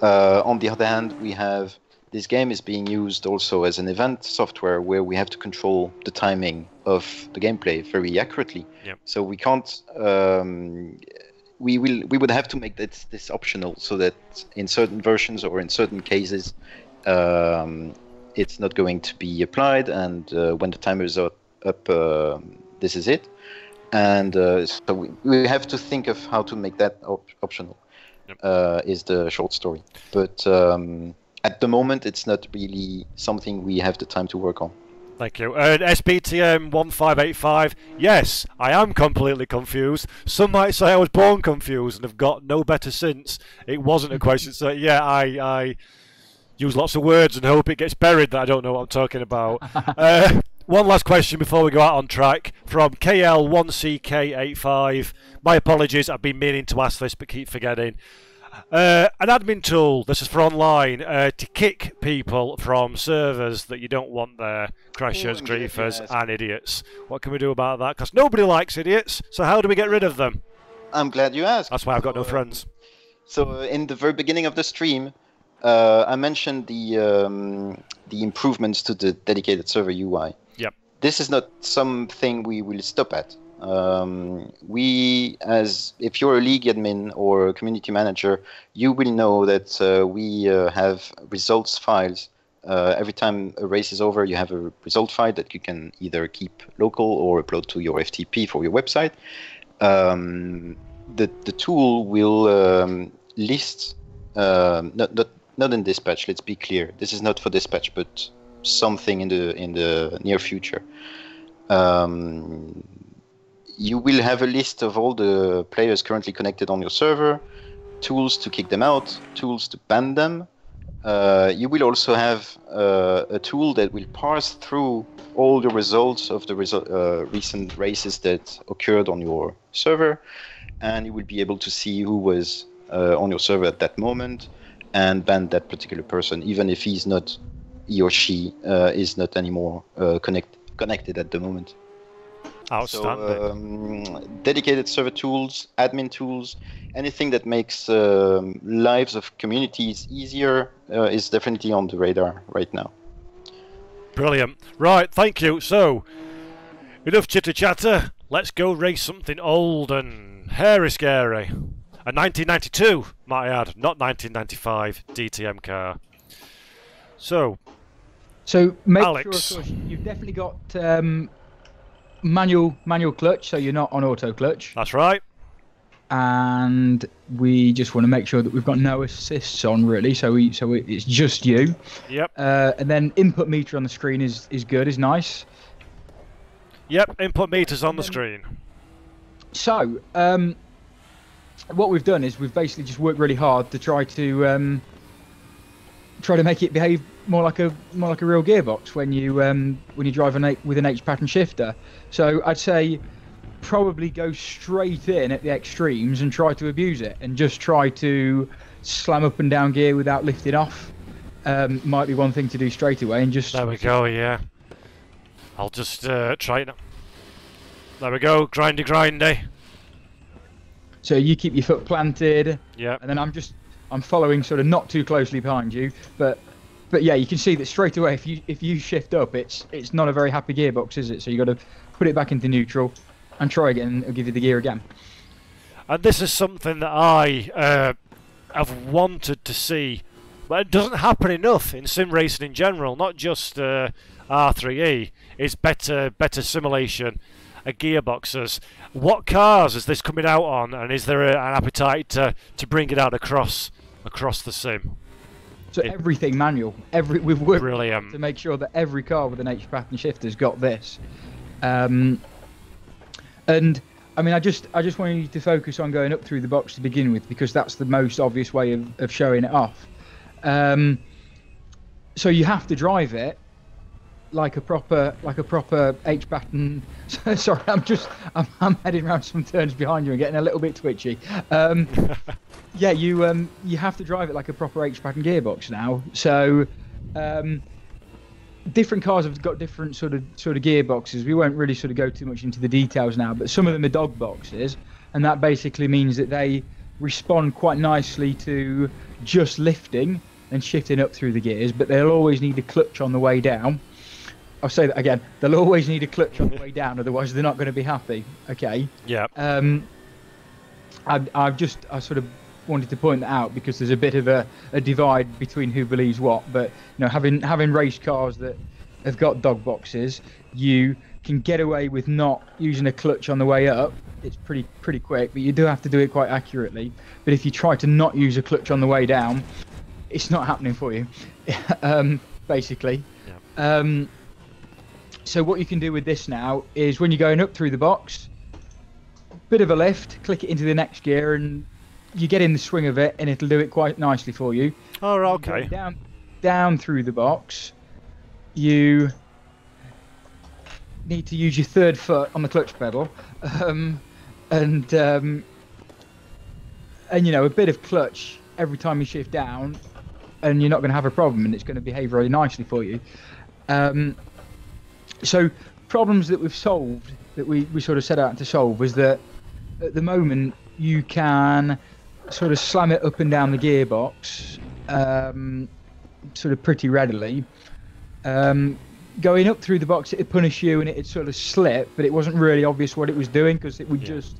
On the other hand, we have this game is being used also as an event software where we have to control the timing of the gameplay very accurately. Yep. So we can't. We would have to make this optional so that in certain versions or in certain cases. It's not going to be applied, and when the timer is up, this is it. And so we have to think of how to make that optional. Yep. Is the short story. But at the moment, it's not really something we have the time to work on. Thank you. SBTM 1585. Yes, I am completely confused. Some might say I was born confused and have got no better since. It wasn't a question. So yeah, I use lots of words and hope it gets buried that I don't know what I'm talking about. One last question before we go out on track from KL1CK85. My apologies, I've been meaning to ask this but keep forgetting. An admin tool, this is for online, to kick people from servers that you don't want there. Crashers, griefers and idiots. What can we do about that? Because nobody likes idiots, so how do we get rid of them? I'm glad you asked. That's why I've got no friends. So in the very beginning of the stream, I mentioned the improvements to the dedicated server UI. Yep. This is not something we will stop at. If you're a league admin or a community manager, you will know that we have results files. Every time a race is over, you have a result file that you can either keep local or upload to your FTP for your website. The tool will list not in dispatch. Let's be clear. This is not for dispatch, but something in the near future. You will have a list of all the players currently connected on your server, tools to kick them out, tools to ban them. You will also have a tool that will parse through all the results of the recent races that occurred on your server, and you will be able to see who was on your server at that moment and ban that particular person, even if he or she is not anymore connected at the moment. Outstanding. So, dedicated server tools, admin tools, anything that makes lives of communities easier is definitely on the radar right now. Brilliant. Right, thank you. So, Enough chitter chatter. Let's go race something old and hairy scary. A 1992, might I add, not 1995 DTM car. So make Alex. sure, of course, you've definitely got manual clutch, so you're not on auto clutch. That's right. And we just want to make sure that we've got no assists on, really. So it's just you. Yep. And then input meter on the screen is good, is nice. Yep. Input meters on the screen. So what we've done is we've basically just worked really hard to try to make it behave more like a real gearbox when you drive with an H pattern shifter. So I'd say probably go straight in at the extremes and try to abuse it, and just try to slam up and down gear without lifting off. Might be one thing to do straight away, and just there we go. Yeah, I'll just try it. There we go. Grindy. So you keep your foot planted. Yeah. And then I'm following sort of not too closely behind you, but yeah, you can see that straight away if you shift up, it's not a very happy gearbox, is it? So you got to put it back into neutral and try again, and it'll give you the gear again. And this is something that I have wanted to see, but it doesn't happen enough in sim racing in general, not just R3E. It's better simulation of gearboxes. What cars is this coming out on, and is there an appetite to bring it out across the sim? So everything manual. We've worked Brilliant. to make sure that every car with an H pattern shifter's got this. And I mean, I just wanted you to focus on going up through the box to begin with, because that's the most obvious way of showing it off. So you have to drive it like a proper H pattern. Sorry, I'm heading around some turns behind you and getting a little bit twitchy. Yeah, you have to drive it like a proper H pattern gearbox now. So different cars have got different sort of gearboxes. We won't really sort of go too much into the details now, but some of them are dog boxes, and that basically means that they respond quite nicely to just lifting and shifting up through the gears, but they'll always need a clutch on the way down. I'll say that again. They'll always need a clutch on the way down, otherwise they're not going to be happy. Okay. Yeah. I sort of wanted to point that out because there's a bit of a divide between who believes what. But you know, having race cars that have got dog boxes, you can get away with not using a clutch on the way up. It's pretty quick, but you do have to do it quite accurately. But if you try to not use a clutch on the way down, it's not happening for you, basically. Yeah. So what you can do with this now is when you're going up through the box, bit of a lift, click it into the next gear, and you get in the swing of it, and it'll do it quite nicely for you. Oh, okay. Down through the box, you need to use your third foot on the clutch pedal, and you know, a bit of clutch every time you shift down, and you're not going to have a problem, and it's going to behave really nicely for you. So problems that we've solved, that we sort of set out to solve, was that at the moment you can sort of slam it up and down the gearbox sort of pretty readily. Going up through the box, it'd punish you and it'd sort of slip, but it wasn't really obvious what it was doing because it would just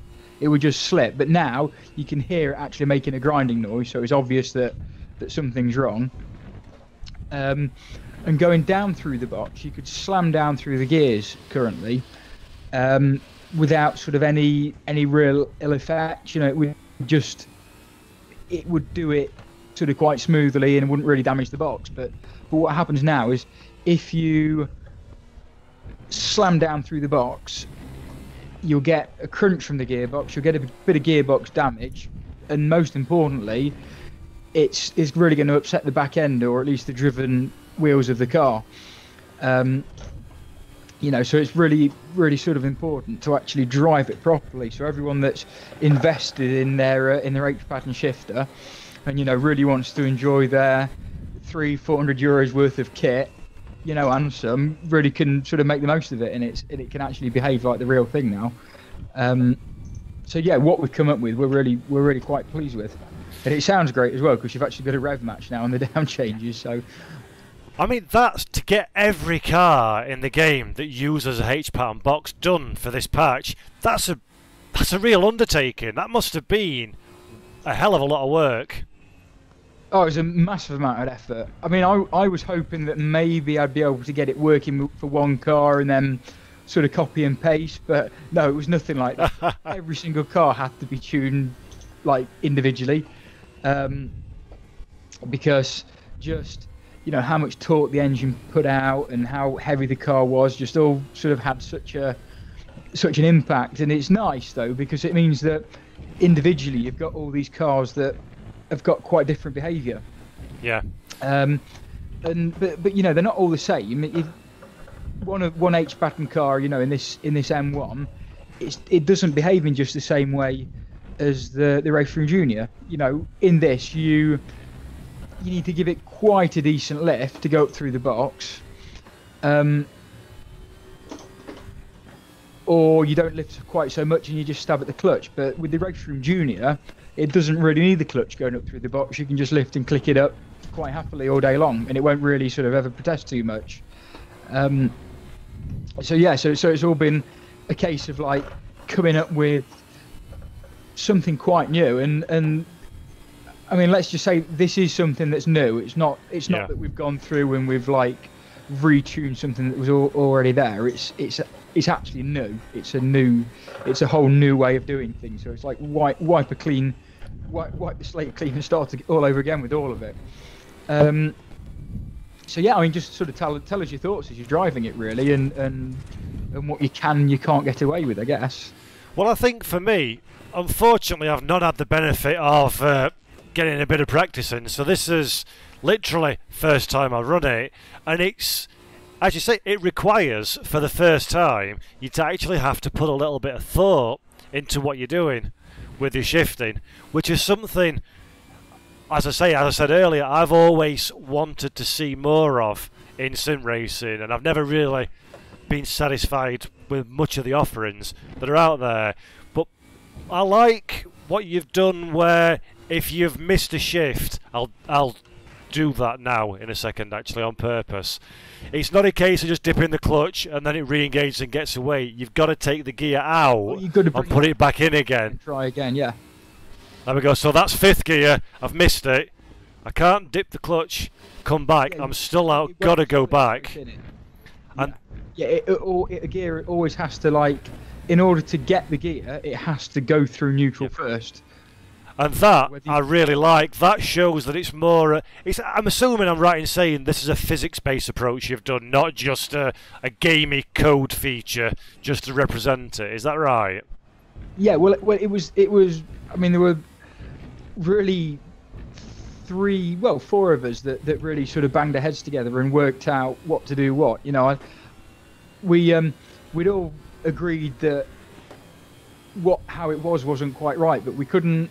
slip. But now you can hear it actually making a grinding noise, so it's obvious that something's wrong. And going down through the box, you could slam down through the gears currently without sort of any real ill effect. You know, it would do it sort of quite smoothly and it wouldn't really damage the box. But what happens now is if you slam down through the box, you'll get a crunch from the gearbox, you'll get a bit of gearbox damage, and most importantly, it's really going to upset the back end, or at least the driven wheels of the car. You know, so it's really sort of important to actually drive it properly. So everyone that's invested in their H pattern shifter and, you know, really wants to enjoy their 300-400 euros worth of kit, you know, and some, really can sort of make the most of it, and it can actually behave like the real thing now. So yeah, what we've come up with, we're really quite pleased with, and it sounds great as well because you've actually got a rev match now on the down changes. So I mean, that's to get every car in the game that uses a H-pattern box done for this patch. That's a real undertaking. That must have been a hell of a lot of work. Oh, it was a massive amount of effort. I mean, I was hoping that maybe I'd be able to get it working for one car and then sort of copy and paste, but no, it was nothing like that. Every single car had to be tuned like individually, because just, you know, how much torque the engine put out and how heavy the car was, just all sort of had such an impact. And it's nice though, because it means that individually you've got all these cars that have got quite different behaviour. Yeah. But you know, they're not all the same. If one H pattern car, you know, in this M1, it doesn't behave in just the same way as the RaceRoom Junior. You know, in this you need to give it quite a decent lift to go up through the box, or you don't lift quite so much and you just stab at the clutch. But with the RaceRoom Junior, it doesn't really need the clutch going up through the box. You can just lift and click it up quite happily all day long, and it won't really sort of ever protest too much. So yeah, so it's all been a case of like coming up with something quite new, and I mean, let's just say this is something that's new. It's not that we've gone through and we've like retuned something that was already there. It's actually new. It's a whole new way of doing things. So it's like wipe the slate clean and start all over again with all of it. So yeah, I mean, just sort of tell us your thoughts as you're driving it, really, and what you can and you can't get away with, I guess. Well, I think for me, unfortunately, I've not had the benefit of getting a bit of practice in. So this is literally first time I run it, and it's, as you say, it requires for the first time you to actually have to put a little bit of thought into what you're doing with your shifting, which is something, as I said earlier, I've always wanted to see more of in sim racing, and I've never really been satisfied with much of the offerings that are out there. But I like what you've done, where if you've missed a shift, I'll do that now in a second, actually, on purpose. It's not a case of just dipping the clutch and then it re-engages and gets away. You've got to take the gear out and put it back in again. Try again, yeah. There we go. So that's fifth gear. I've missed it. I can't dip the clutch, come back. Yeah, I'm still out. Got to go back. And a gear always has to, like, in order to get the gear, it has to go through neutral first. And that I really like. That shows that it's more. I'm assuming I'm right in saying this is a physics-based approach you've done, not just a gamey code feature just to represent it. Is that right? Yeah. Well, it was. I mean, there were really four of us that really sort of banged our heads together and worked out what to do. What, you know, we'd all agreed that how it wasn't quite right, but we couldn't.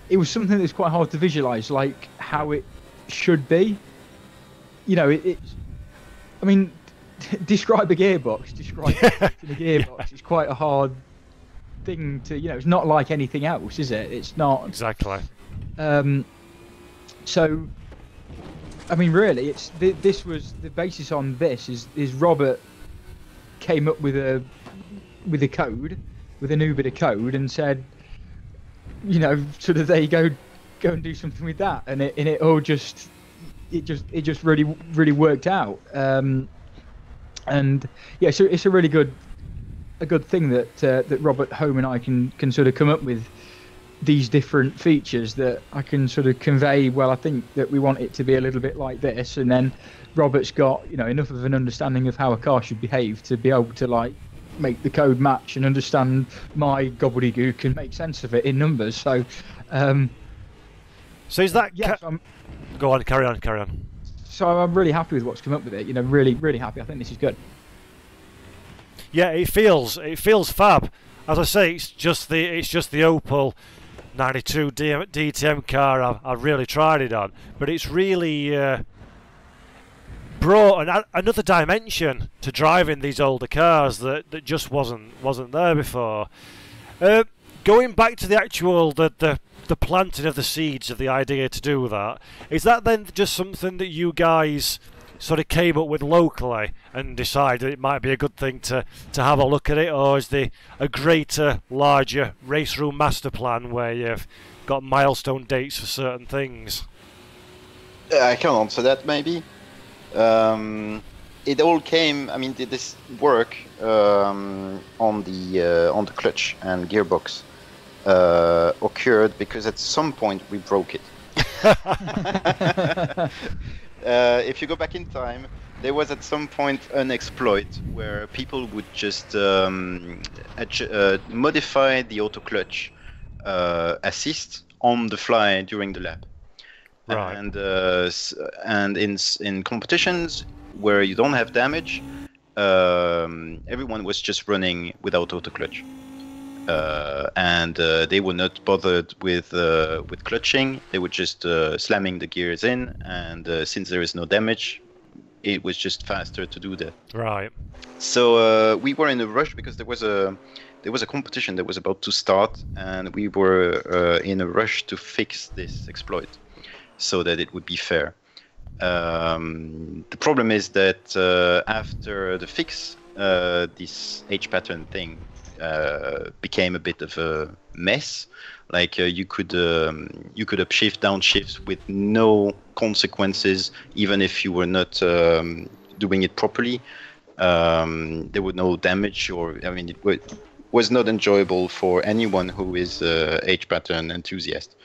It was something that's quite hard to visualize, like how it should be. You know, I mean, describe a gearbox. Describe the gearbox. Yeah. It's quite a hard thing to. You know, it's not like anything else, is it? It's not exactly. So, I mean, really, this was the basis on this. Is Robert came up with a code, with a new bit of code, and said, you know, sort of, there you go and do something with that, and it all just really worked out. And yeah, so it's a really good thing that Robert Home and I can sort of come up with these different features that I can sort of convey. Well, I think that we want it to be a little bit like this, and then Robert's got, you know, enough of an understanding of how a car should behave to be able to, like, make the code match and understand my gobbledygook and make sense of it in numbers. So so is that go on, carry on. So I'm really happy with what's come up with it, you know, really happy. I think this is good. Yeah, it feels fab. As I say, it's just the Opel 92 DTM car I've really tried it on, but it's really brought another dimension to driving these older cars that just wasn't there before. Going back to the actual the planting of the seeds of the idea to do that, is that then just something that you guys sort of came up with locally and decided it might be a good thing to have a look at it, or is there a greater, larger race room master plan where you've got milestone dates for certain things? I can answer that maybe. It all came. I mean, this work on the clutch and gearbox occurred because at some point we broke it. If you go back in time, there was at some point an exploit where people would just modify the auto clutch assist on the fly during the lap. Right. And in competitions where you don't have damage, everyone was just running without auto clutch. And they were not bothered with clutching. They were just slamming the gears in, and since there is no damage, it was just faster to do that. Right. So we were in a rush because there was a competition that was about to start, and we were in a rush to fix this exploit so that it would be fair. The problem is that after the fix, this H pattern thing became a bit of a mess. Like you could upshift, downshift with no consequences, even if you were not doing it properly. There was no damage, or I mean, it was not enjoyable for anyone who is H pattern enthusiast.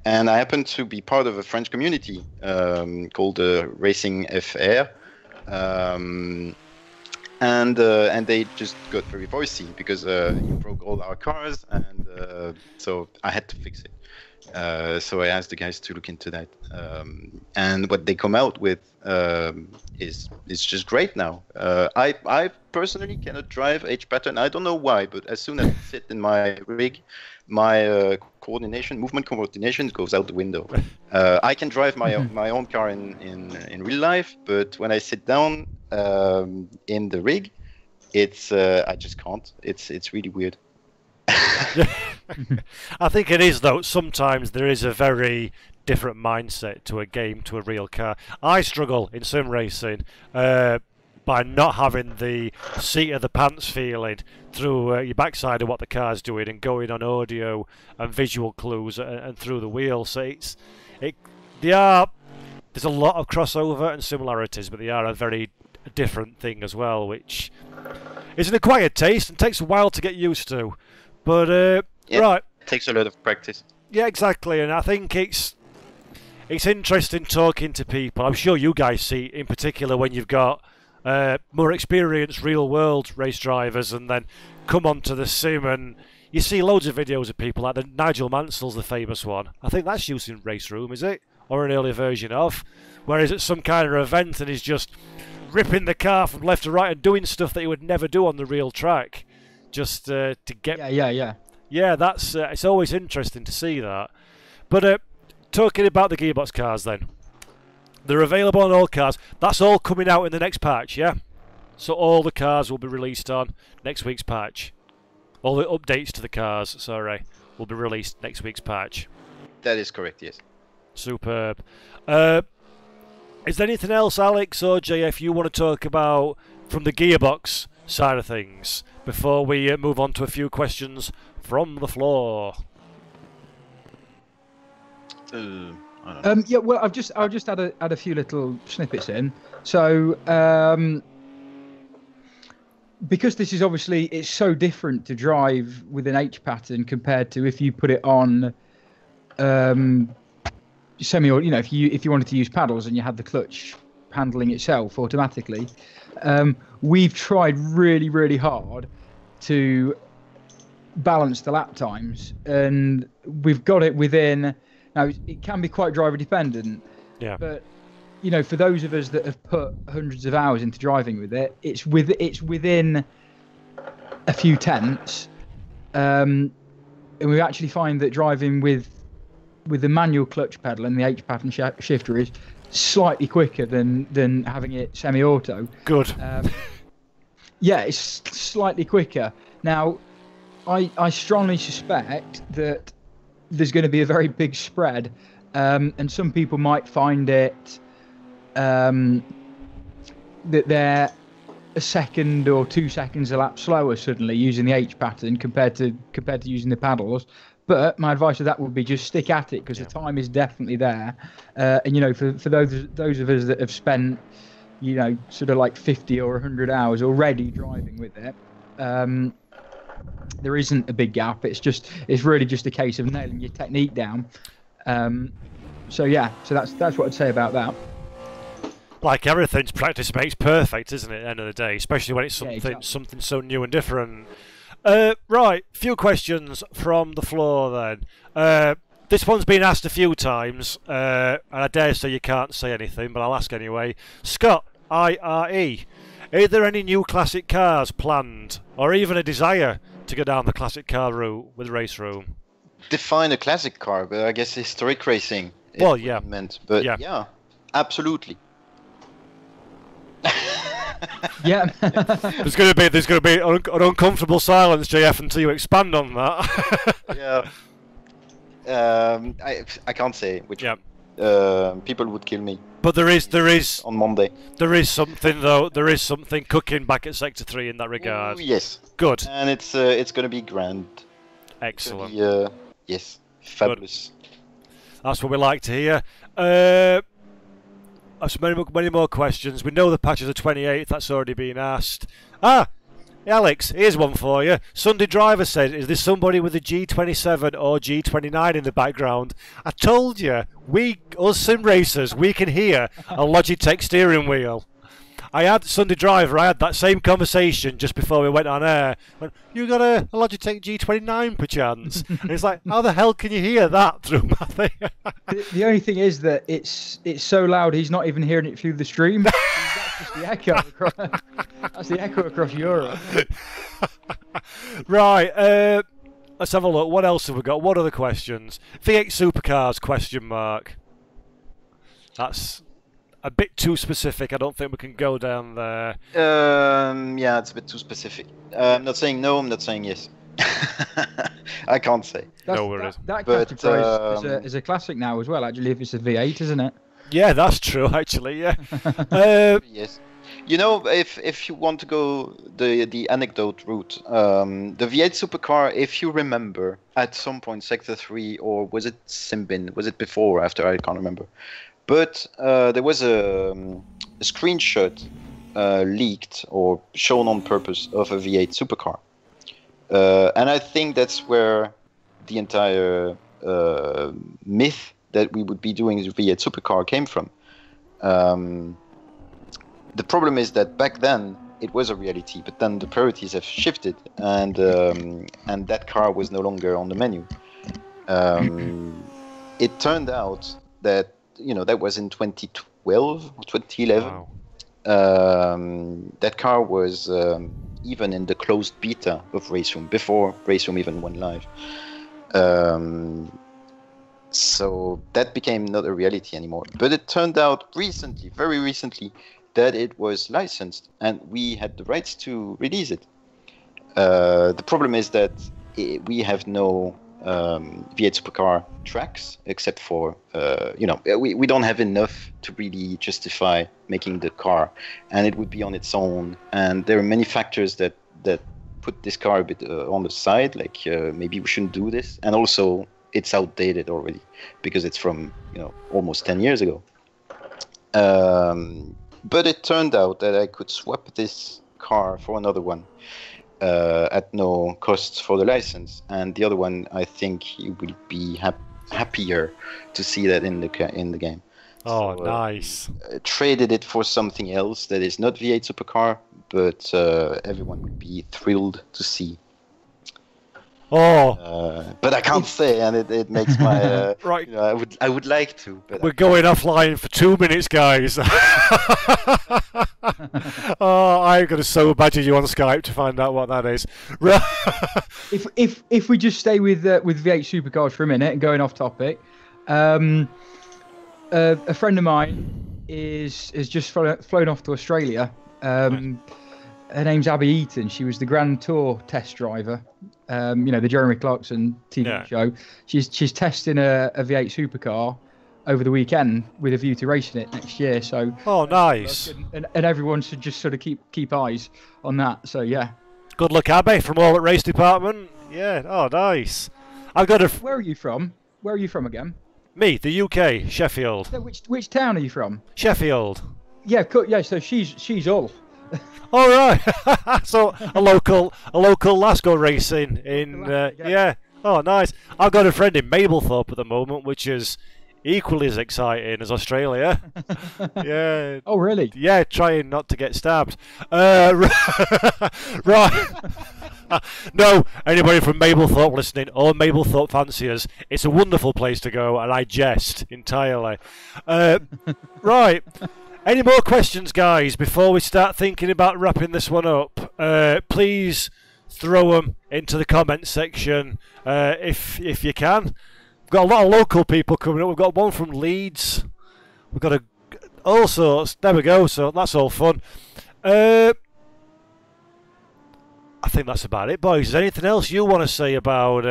And I happen to be part of a French community called Racing FR. And they just got very voicey because you broke all our cars, and so I had to fix it. So I asked the guys to look into that, and what they come out with is just great now. I personally cannot drive H pattern. I don't know why, but as soon as I sit in my rig, my movement coordination goes out the window. I can drive my own car in real life, but when I sit down in the rig, it's I just can't. It's really weird. I think it is, though. Sometimes there is a very different mindset to a game, to a real car. I struggle in sim racing by not having the seat of the pants feeling through your backside of what the car's doing, and going on audio and visual clues and through the wheel. So there's a lot of crossover and similarities, but they are a very different thing as well, which is an acquired taste and takes a while to get used to. But yeah, right, it takes a lot of practice. Yeah, exactly, and I think it's interesting talking to people. I'm sure you guys see, in particular, when you've got more experienced real-world race drivers, and then come onto the sim, and you see loads of videos of people like Nigel Mansell's the famous one. I think that's used in RaceRoom, is it? Or an early version of. Whereas at some kind of event, and he's just ripping the car from left to right and doing stuff that he would never do on the real track, just to get. Yeah, that's it's always interesting to see that. But talking about the gearbox cars, then they're available on all cars. That's all coming out in the next patch, yeah. So all the cars will be released on next week's patch. All the updates to the cars, sorry, will be released next week's patch. That is correct, yes. Superb. Is there anything else, Alex or JF, you want to talk about from the gearbox side of things before we move on to a few questions from the floor? I don't know. Yeah, well, I've just add a few little snippets in. So because this is obviously, it's so different to drive with an H pattern compared to if you put it on semi, or if you wanted to use paddles and you had the clutch handling itself automatically. We've tried really hard to balance the lap times, and we've got it within. Now it can be quite driver dependent, yeah. But for those of us that have put hundreds of hours into driving with it, it's within a few tenths, and we actually find that driving with the manual clutch pedal and the H pattern shifter is slightly quicker than having it semi-auto. Good. Yeah, it's slightly quicker. Now, I strongly suspect that there's going to be a very big spread, and some people might find it that they're a second or 2 seconds a lap slower suddenly using the H pattern compared to using the paddles. But my advice to that would be just stick at it, because the time is definitely there. And you know, for those of us that have spent, you know, sort of like 50 or 100 hours already driving with it, there isn't a big gap. It's really just a case of nailing your technique down. So yeah, so that's what I'd say about that. Like everything, practice makes perfect, isn't it? At the end of the day, especially when it's something exactly. so new and different. Right, few questions from the floor then. This one's been asked a few times, and I dare say you can't say anything, but I'll ask anyway. Scott, IRE, are there any new classic cars planned, or even a desire to go down the classic car route with RaceRoom? Define a classic car, but I guess historic racing. Well, yeah. Meant, but yeah, absolutely. Yeah. There's going to be an uncomfortable silence, JF, until you expand on that. Yeah. I can't say which. Yeah. People would kill me. But there is on Monday. There is something though. There is something cooking back at Sector 3 in that regard. Ooh, yes. Good. And it's going to be grand. Excellent. Yes. Fabulous. Good. That's what we like to hear. So many more questions. We know the patch is the 28th. That's already been asked. Alex, here's one for you. Sunday Driver said, is there somebody with a G27 or G29 in the background? I told you, us sim racers, we can hear a Logitech steering wheel. I had that same conversation just before we went on air. Went, you got a Logitech G29 perchance? And it's like, how the hell can you hear that through my thing? The only thing is that it's so loud he's not even hearing it through the stream. That's just the echo across, that's the echo across Europe. Right, let's have a look. What else have we got? What other questions? V8 Supercars, question mark. That's a bit too specific. I don't think we can go down there. Yeah, it's a bit too specific. I'm not saying no, I'm not saying yes. I can't say. No worries. That category is a classic now as well, actually, if it's a V8, isn't it? Yeah, that's true, actually, yeah. Yes. You know, if you want to go the anecdote route, the V8 supercar, if you remember, at some point, Sector 3, or was it Simbin? Was it before or after? I can't remember. But there was a screenshot leaked or shown on purpose of a V8 supercar. And I think that's where the entire myth that we would be doing the V8 supercar came from. The problem is that back then it was a reality, but then the priorities have shifted, and that car was no longer on the menu. It turned out that, you know, that was in 2012 or 2011. Wow. That car was even in the closed beta of RaceRoom, before RaceRoom even went live. So that became not a reality anymore. But it turned out recently, very recently, that it was licensed and we had the rights to release it. The problem is that we have no V8 supercar tracks, except for, you know, we don't have enough to really justify making the car, and it would be on its own. And there are many factors that put this car a bit on the side, like maybe we shouldn't do this. And also, it's outdated already because it's from, you know, almost 10 years ago. But it turned out that I could swap this car for another one at no cost for the license, and the other one, I think you will be happier to see that in the game. Oh, so, nice. Traded it for something else that is not V8 supercar, but everyone would be thrilled to see. Oh, but I can't say, and it makes my right. You know, I would like to. But we're going offline for 2 minutes, guys. Oh, I'm gonna so badger you on Skype to find out what that is. If we just stay with V8 supercars for a minute and going off topic, a friend of mine has just flown off to Australia. Her name's Abby Eaton. She was the Grand Tour test driver. You know, the Jeremy Clarkson TV show. She's testing a V8 supercar over the weekend with a view to racing it next year. So Oh, nice. and everyone should just sort of keep eyes on that. So yeah. Good luck, Abby, from all at race department. Yeah. Oh, nice. I've got a. Where are you from? Where are you from again? Me, the UK, Sheffield. So which town are you from? Sheffield. Yeah, yeah. So she's all. All right. So a local Lasco racing in. Yeah. Oh, nice. I've got a friend in Mablethorpe at the moment, which is equally as exciting as Australia. Yeah. Oh, really? Yeah, trying not to get stabbed. Right. No, anybody from Mablethorpe listening, or Mablethorpe fanciers, it's a wonderful place to go, and I jest entirely. Right. Any more questions, guys, before we start thinking about wrapping this one up? Please throw them into the comments section if you can. We've got a lot of local people coming up. We've got one from Leeds. We've got all sorts. There we go. So that's all fun. I think that's about it, boys. Is there anything else you want to say about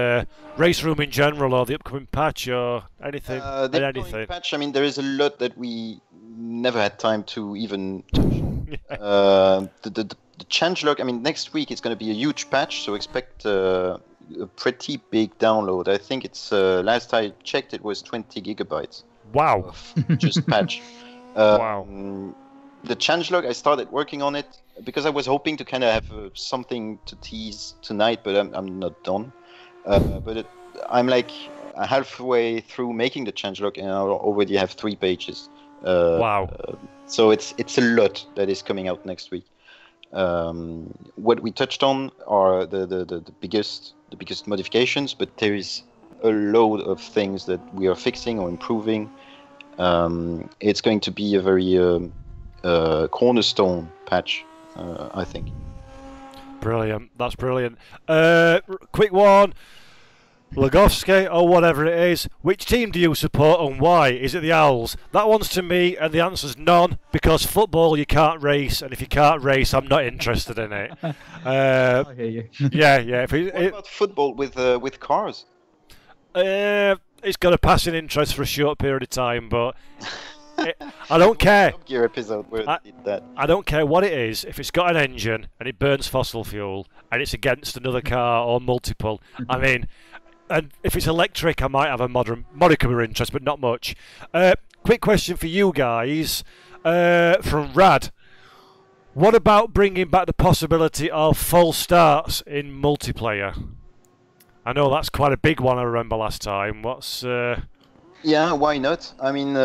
RaceRoom in general, or the upcoming patch, or anything? The upcoming patch, I mean, there is a lot that we never had time to even touch on. The changelog, I mean, next week it's going to be a huge patch, so expect a pretty big download. I think it's, last I checked, it was 20 gigabytes. Wow. Of just patch. Wow. The changelog, I started working on it because I was hoping to kind of have something to tease tonight, but I'm not done. I'm like halfway through making the changelog, and I already have 3 pages. Wow. So it's a lot that is coming out next week. What we touched on are the biggest modifications, but there is a load of things that we are fixing or improving. It's going to be a very cornerstone patch, I think. Brilliant. That's brilliant. Quick one. Lagowski, or whatever it is, which team do you support and why? Is it the Owls? That one's to me, and the answer's none, because football you can't race, and if you can't race, I'm not interested in it. I hear you. Yeah. What about football with cars? It's got a passing interest for a short period of time, but I don't care. Top Gear episode where they did that. I don't care what it is. If it's got an engine and it burns fossil fuel and it's against another car or multiple, I mean, and if it's electric, I might have a modicum of interest, but not much. Quick question for you guys from Rad. What about bringing back the possibility of false starts in multiplayer? I know that's quite a big one. I remember last time. What's? Yeah, why not? I mean,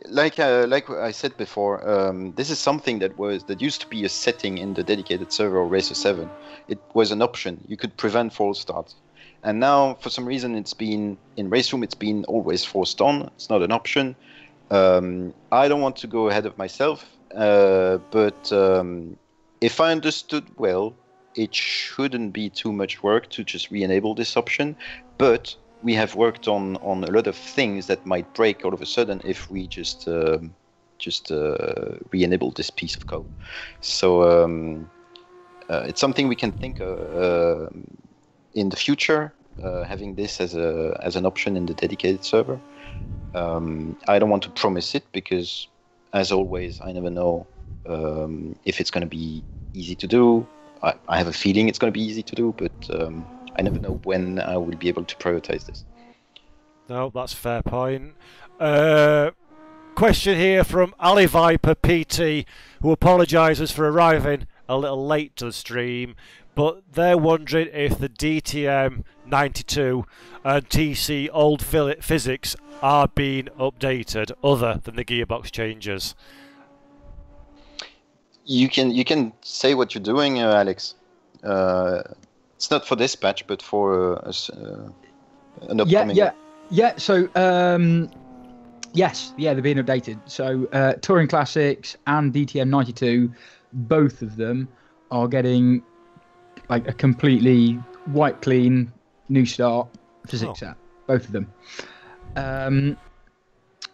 like I said before, this is something that used to be a setting in the dedicated server of Racer 7. It was an option. You could prevent false starts. And now, for some reason, it's been in RaceRoom. It's been always forced on. It's not an option. I don't want to go ahead of myself, but if I understood well, it shouldn't be too much work to just re-enable this option. But we have worked on a lot of things that might break all of a sudden if we just re-enable this piece of code. So it's something we can think of in the future, having this as an option in the dedicated server. I don't want to promise it because, as always, I never know if it's going to be easy to do. I have a feeling it's going to be easy to do, but I never know when I will be able to prioritize this. No, that's a fair point. Question here from Ali Viper PT, who apologises for arriving a little late to the stream, but they're wondering if the DTM 92 and TC old physics are being updated other than the gearbox changes. You can say what you're doing, Alex. It's not for this patch, but for an upcoming. Yeah. So yes, they're being updated. So Touring Classics and DTM 92, both of them are getting like a completely white clean new start physics set. Both of them.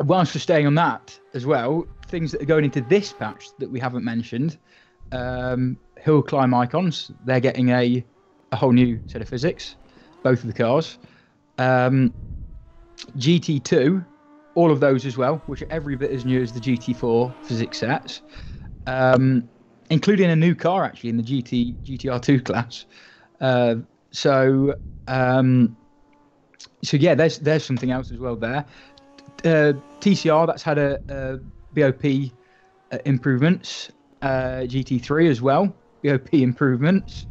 Whilst we're staying on that as well, things that are going into this patch that we haven't mentioned, hill climb icons, they're getting a whole new set of physics, both of the cars. GT2 all of those as well, which are every bit as new as the GT4 physics sets, including a new car actually in the GTR2 class. So yeah, there's something else as well there. TCR, that's had a BOP improvements. GT3 as well, BOP improvements.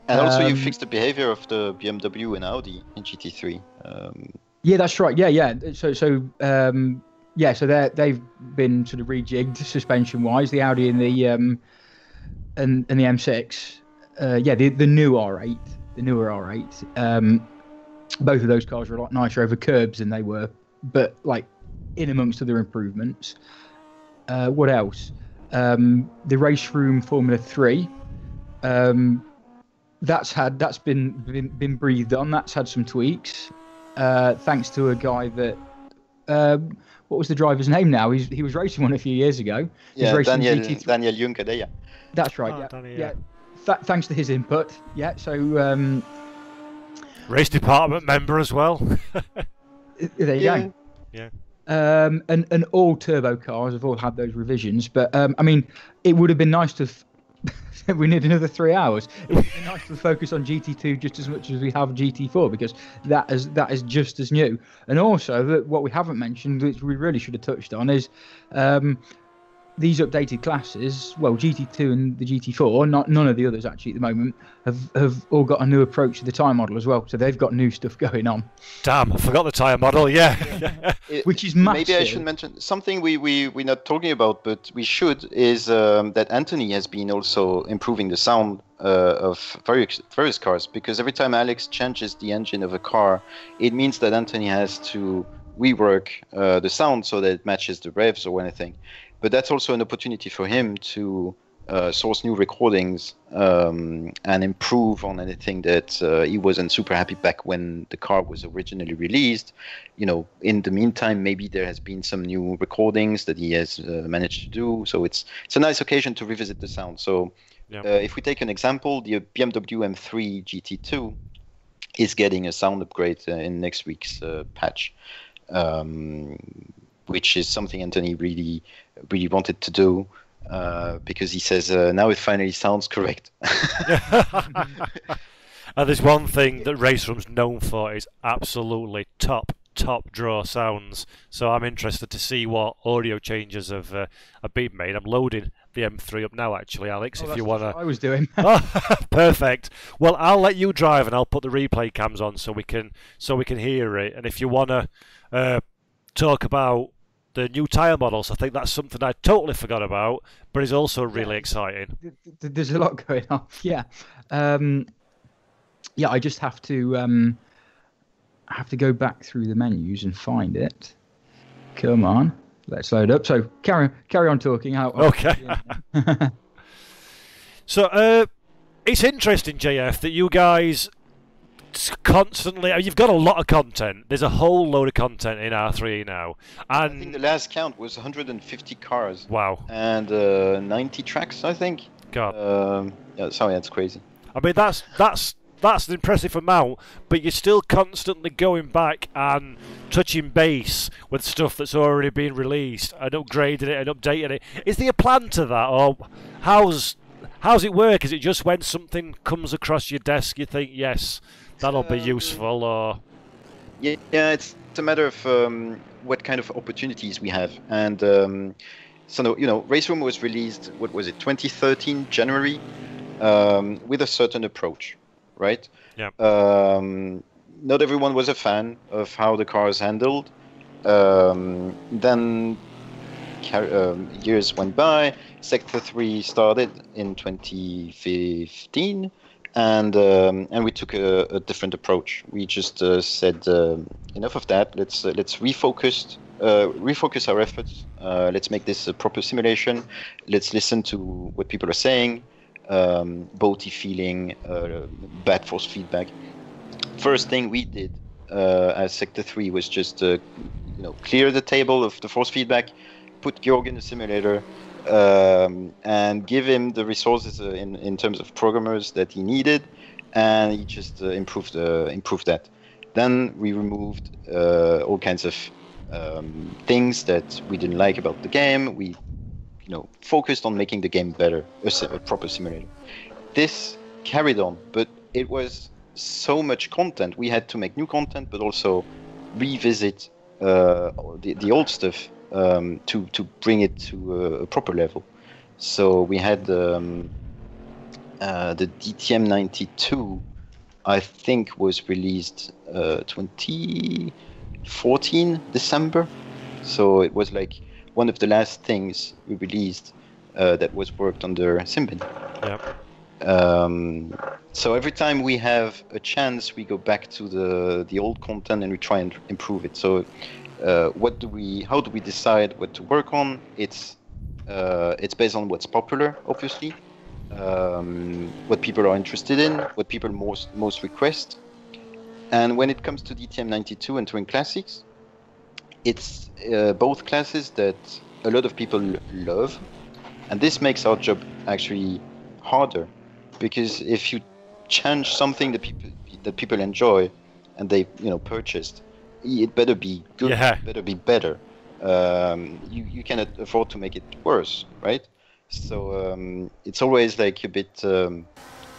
And also you fixed the behavior of the BMW and Audi in GT3. Yeah, that's right. Yeah. So they've been sort of rejigged suspension-wise. The Audi and the and the M6. The new R8, the newer R8. Both of those cars were a lot nicer over curbs than they were, but like in amongst other improvements. What else? The RaceRoom Formula 3. That's been breathed on. That's had some tweaks, thanks to a guy that what was the driver's name now? He was racing one a few years ago. Yeah, Daniel Juncker. That's right. Oh, yeah. Thanks to his input. Yeah. So race department member as well. There you go. Yeah. And all turbo cars have all had those revisions, but I mean, it would have been nice to. We need another 3 hours. It would be nice to focus on GT2 just as much as we have GT4, because that is just as new. And also, what we haven't mentioned, which we really should have touched on, is these updated classes. Well, GT2 and the GT4, none of the others actually at the moment, have all got a new approach to the tyre model as well. So they've got new stuff going on. Damn, I forgot the tyre model. Yeah. Which is massive. Maybe I should mention something we're not talking about, but we should, is that Anthony has been also improving the sound of various cars, because every time Alex changes the engine of a car, it means that Anthony has to rework the sound so that it matches the revs or anything. But that's also an opportunity for him to source new recordings and improve on anything that he wasn't super happy back when the car was originally released. You know, in the meantime, maybe there has been some new recordings that he has managed to do. So it's a nice occasion to revisit the sound. So if we take an example, the BMW M3 GT2 is getting a sound upgrade in next week's patch. Which is something Anthony really wanted to do, because he says now it finally sounds correct. And there's one thing that RaceRoom's known for is absolutely top draw sounds. So I'm interested to see what audio changes have been made. I'm loading the M3 up now, actually, Alex. If you want to, I was doing. Perfect. Well, I'll let you drive, and I'll put the replay cams on so we can hear it. And if you want to talk about the new tyre models, I think that's something I totally forgot about, but is also really exciting. There's a lot going on. Yeah. I just have to go back through the menus and find it. Come on, let's load up. So carry on talking. Okay. So it's interesting, JF, that you guys constantly, you've got a lot of content. There's a whole load of content in R3 now, and I think the last count was 150 cars. Wow. And 90 tracks, I think. God. Sorry, that's crazy. I mean, that's an impressive amount, but you're still constantly going back and touching base with stuff that's already been released and upgrading it and updating it. Is there a plan to that, or how's it work? Is it just when something comes across your desk you think, yes, that'll be useful, or? Yeah, it's a matter of what kind of opportunities we have. And so, you know, RaceRoom was released, what was it, 2013, January, with a certain approach, right? Yeah. Not everyone was a fan of how the car is handled. Then years went by, Sector3 started in 2015. And we took a different approach. We just said enough of that. Let's refocus our efforts. Let's make this a proper simulation. Let's listen to what people are saying, boaty feeling, bad force feedback. First thing we did as Sector3 was just clear the table of the force feedback, put Georg in the simulator. And give him the resources in terms of programmers that he needed, and he just improved that. Then we removed all kinds of things that we didn't like about the game. We, focused on making the game better, a proper simulator. This carried on, but it was so much content. We had to make new content, but also revisit the old stuff to bring it to a proper level. So we had the DTM 92, I think, was released 2014 December. So it was like one of the last things we released that was worked under Symbian. Yep. So every time we have a chance, we go back to the old content and we try and improve it. So how do we decide what to work on? It's based on what's popular, obviously, what people are interested in, what people most request. And when it comes to DTM 92 and Touring Classics, it's both classes that a lot of people love, and this makes our job actually harder, because if you change something that people enjoy and they purchased, it better be good, it better be better. You cannot afford to make it worse, right? So it's always like a bit of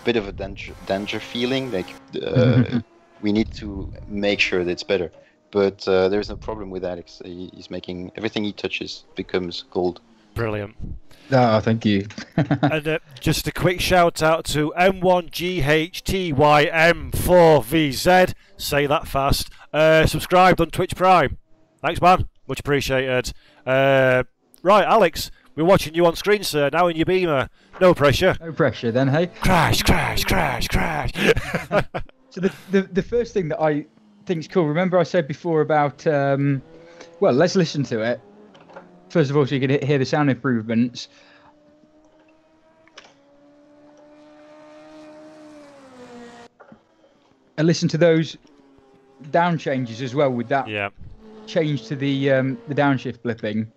a danger feeling, like we need to make sure that it's better. But there's no problem with Alex. He's making everything he touches becomes gold. Brilliant. Oh, thank you. And just a quick shout out to M1GHTYM4VZ. Say that fast. Subscribed on Twitch Prime. Thanks, man. Much appreciated. Right, Alex, we're watching you on screen, sir. Now in your Beamer. No pressure. No pressure, then, hey. Crash, crash, crash, crash. So the first thing that I think's cool. Remember I said before about well, let's listen to it first of all so you can hear the sound improvements. And listen to those down changes as well with that change to the downshift blipping.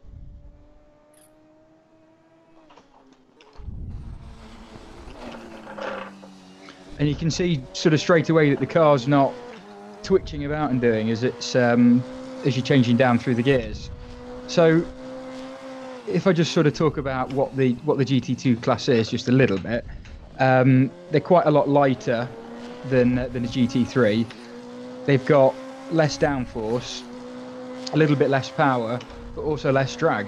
And you can see sort of straight away that the car's not twitching about and doing as it's as you're changing down through the gears. So if I just sort of talk about what the GT2 class is just a little bit, they're quite a lot lighter than the GT3. They've got less downforce, a little bit less power, but also less drag,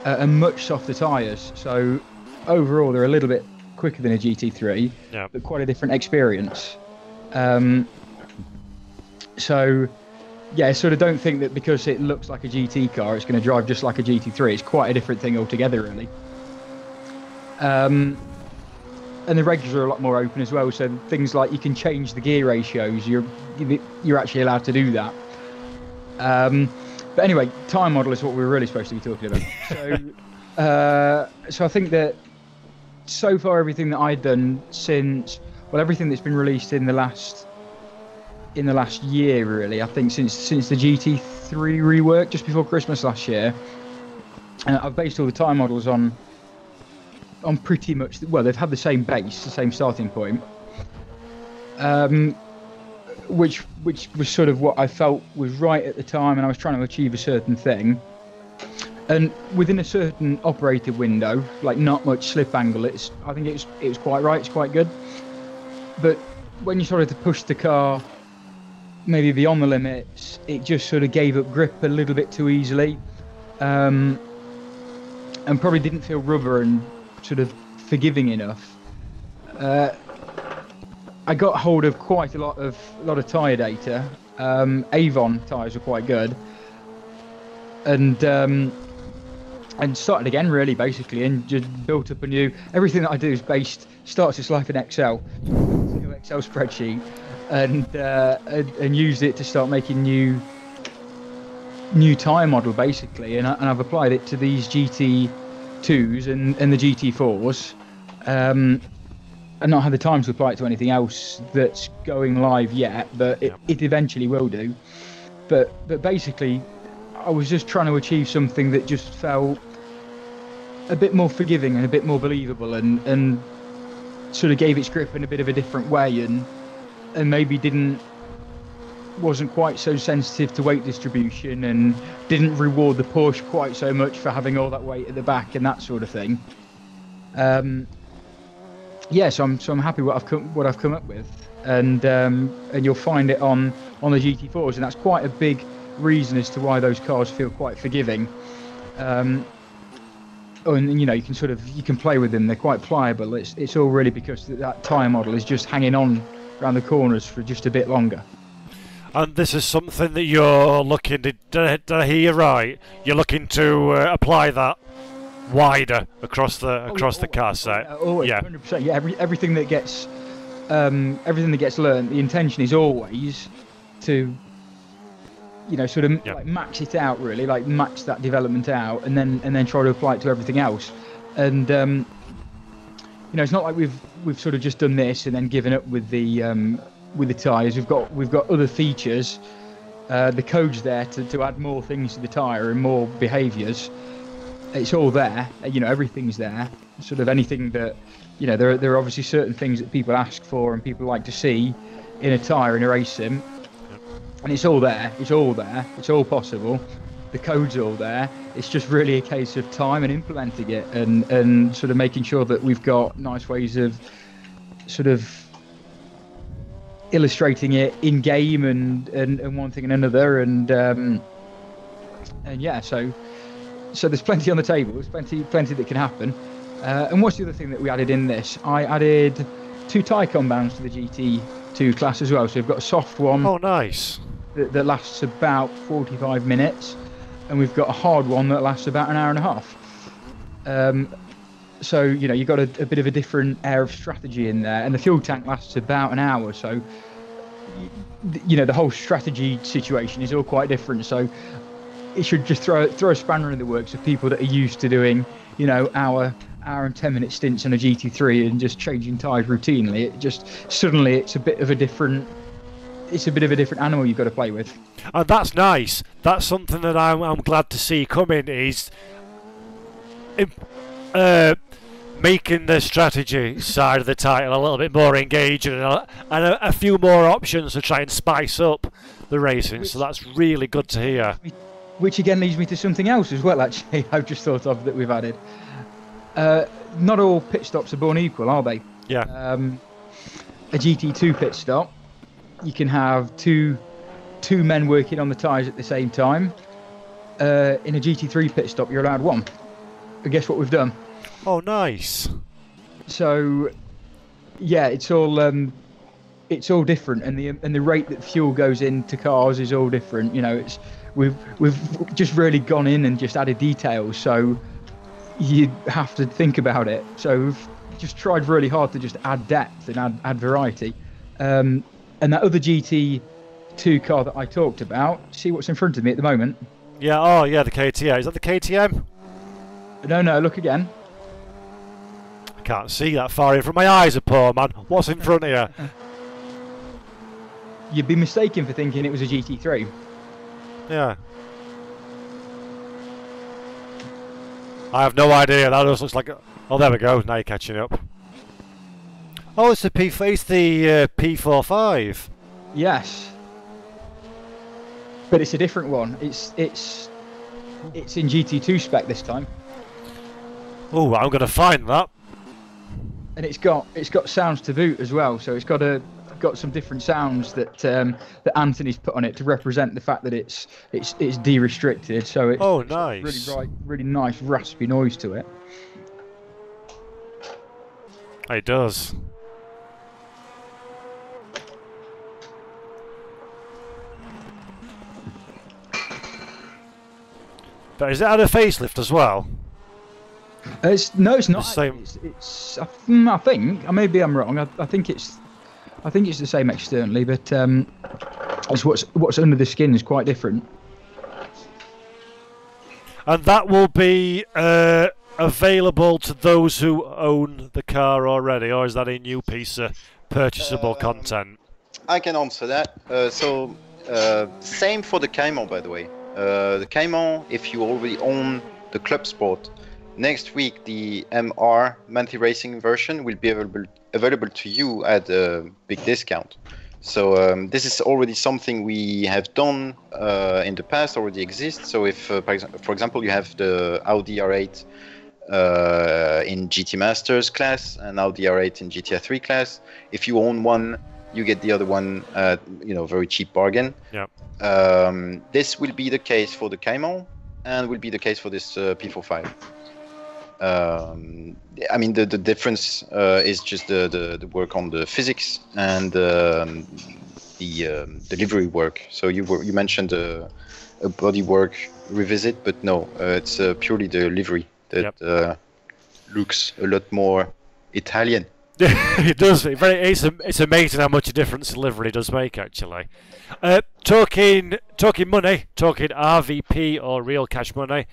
and much softer tyres. So overall, they're a little bit quicker than a GT3, but quite a different experience. So yeah, I sort of don't think that because it looks like a GT car, it's going to drive just like a GT3. It's quite a different thing altogether, really. And the regs are a lot more open as well. So things like you can change the gear ratios. You're actually allowed to do that. But anyway, tyre model is what we were really supposed to be talking about. So I think that so far everything that I've done since, well, everything that's been released in the last year, really, I think since the GT3 rework just before Christmas last year, I've based all the tyre models on pretty much, well, they've had the same base, the same starting point, which was sort of what I felt was right at the time, and I was trying to achieve a certain thing. And within a certain operated window, like not much slip angle, I think it was quite right, it's quite good. But when you started to push the car maybe beyond the limits, it just sort of gave up grip a little bit too easily, and probably didn't feel rubber and sort of forgiving enough. I got hold of quite a lot of tyre data. Avon tyres were quite good, and started again, really, basically, and just built up a new. Everything that I do is starts its life in Excel, new Excel spreadsheet, and used it to start making new tyre model, basically, and I've applied it to these GT2s and the GT4s, and not had the time to apply it to anything else that's going live yet, but it eventually will do. But basically, I was just trying to achieve something that just felt a bit more forgiving and a bit more believable, and sort of gave its grip in a bit of a different way, and maybe didn't wasn't quite so sensitive to weight distribution and didn't reward the Porsche quite so much for having all that weight at the back and that sort of thing. Yeah, so I'm happy what I've come up with, and you'll find it on the GT4s, and that's quite a big reason as to why those cars feel quite forgiving. And you know, you can play with them; they're quite pliable. It's all really because that tyre model is just hanging on around the corners for just a bit longer. And this is something that you're looking to, did I hear you right? You're looking to apply that wider across the car set. Always, yeah, 100%. Yeah, everything that gets learned, the intention is always to, you know, sort of like max it out, really, like max that development out, and then try to apply it to everything else. And you know, it's not like we've sort of just done this and then given up with the tyres. We've got other features. The code's there to add more things to the tyre and more behaviours. It's all there, you know, everything's there. Sort of anything that, you know, there are obviously certain things that people ask for and people like to see in a tyre in a race sim, and it's all there. It's all there. It's all possible. The code's all there. It's just really a case of time and implementing it, and sort of making sure that we've got nice ways of sort of illustrating it in game and one thing and another, and yeah, so there's plenty on the table. There's plenty that can happen. And what's the other thing that we added in this? I added 2 tyre compounds to the GT2 class as well. So we've got a soft one. Oh, nice. That lasts about 45 minutes, and we've got a hard one that lasts about an hour and a half. So you know, you've got a bit of a different air of strategy in there, and the fuel tank lasts about an hour. So you know, the whole strategy situation is all quite different. So it should just throw a spanner in the works of people that are used to doing, you know, hour and 10-minute stints on a GT3 and just changing tyres routinely. It just suddenly it's a bit of a different animal you've got to play with. And that's nice. That's something that I'm glad to see coming, is making the strategy side of the title a little bit more engaging, and a few more options to try and spice up the racing. So that's really good to hear. Which again leads me to something else as well, actually, I've just thought of that we've added. Not all pit stops are born equal, are they? Yeah. A GT2 pit stop, you can have two men working on the tyres at the same time. In a GT3 pit stop, you're allowed 1. But guess what we've done? Oh, nice. So, yeah, it's all different, and the rate that fuel goes into cars is all different. You know, we've just really gone in and just added details, so you have to think about it. So we've just tried really hard to just add depth and add variety. And that other GT2 car that I talked about, see what's in front of me at the moment? Yeah, oh yeah, the KTM. Is that the KTM? No, look again. I can't see that far in front. My eyes are poor, man. What's in front of you? You'd be mistaken for thinking it was a GT3. Yeah. I have no idea. That just looks like... Oh, there we go. Now you're catching up. Oh, it's the P45. Yes. But it's a different one. It's in GT2 spec this time. Oh, I'm going to find that. And it's got sounds to boot as well. So it's got some different sounds that Anthony's put on it to represent the fact that it's de-restricted. So it's nice. really nice raspy noise to it. It does. But is it had a facelift as well? It's not. The same. I think. Maybe I'm wrong. I think it's the same externally, but it's what's under the skin is quite different. And that will be available to those who own the car already, or is that a new piece of purchasable content? I can answer that. Same for the Cayman, by the way. The Cayman, if you already own the Club Sport, next week the MR monthly racing version will be available to you at a big discount. So this is already something we have done in the past, already exists. So if, for example, you have the Audi R8 in GT Masters class and Audi R8 in GT3 class, if you own one, you get the other one at very cheap bargain. Yeah. This will be the case for the Cayman and will be the case for this P45. I mean, the difference is just the work on the physics and the delivery work. So you mentioned a bodywork revisit, but no, it's purely the livery that looks a lot more Italian. It does. It's amazing how much a difference livery does make, actually. Talking money, talking RVP or real cash money.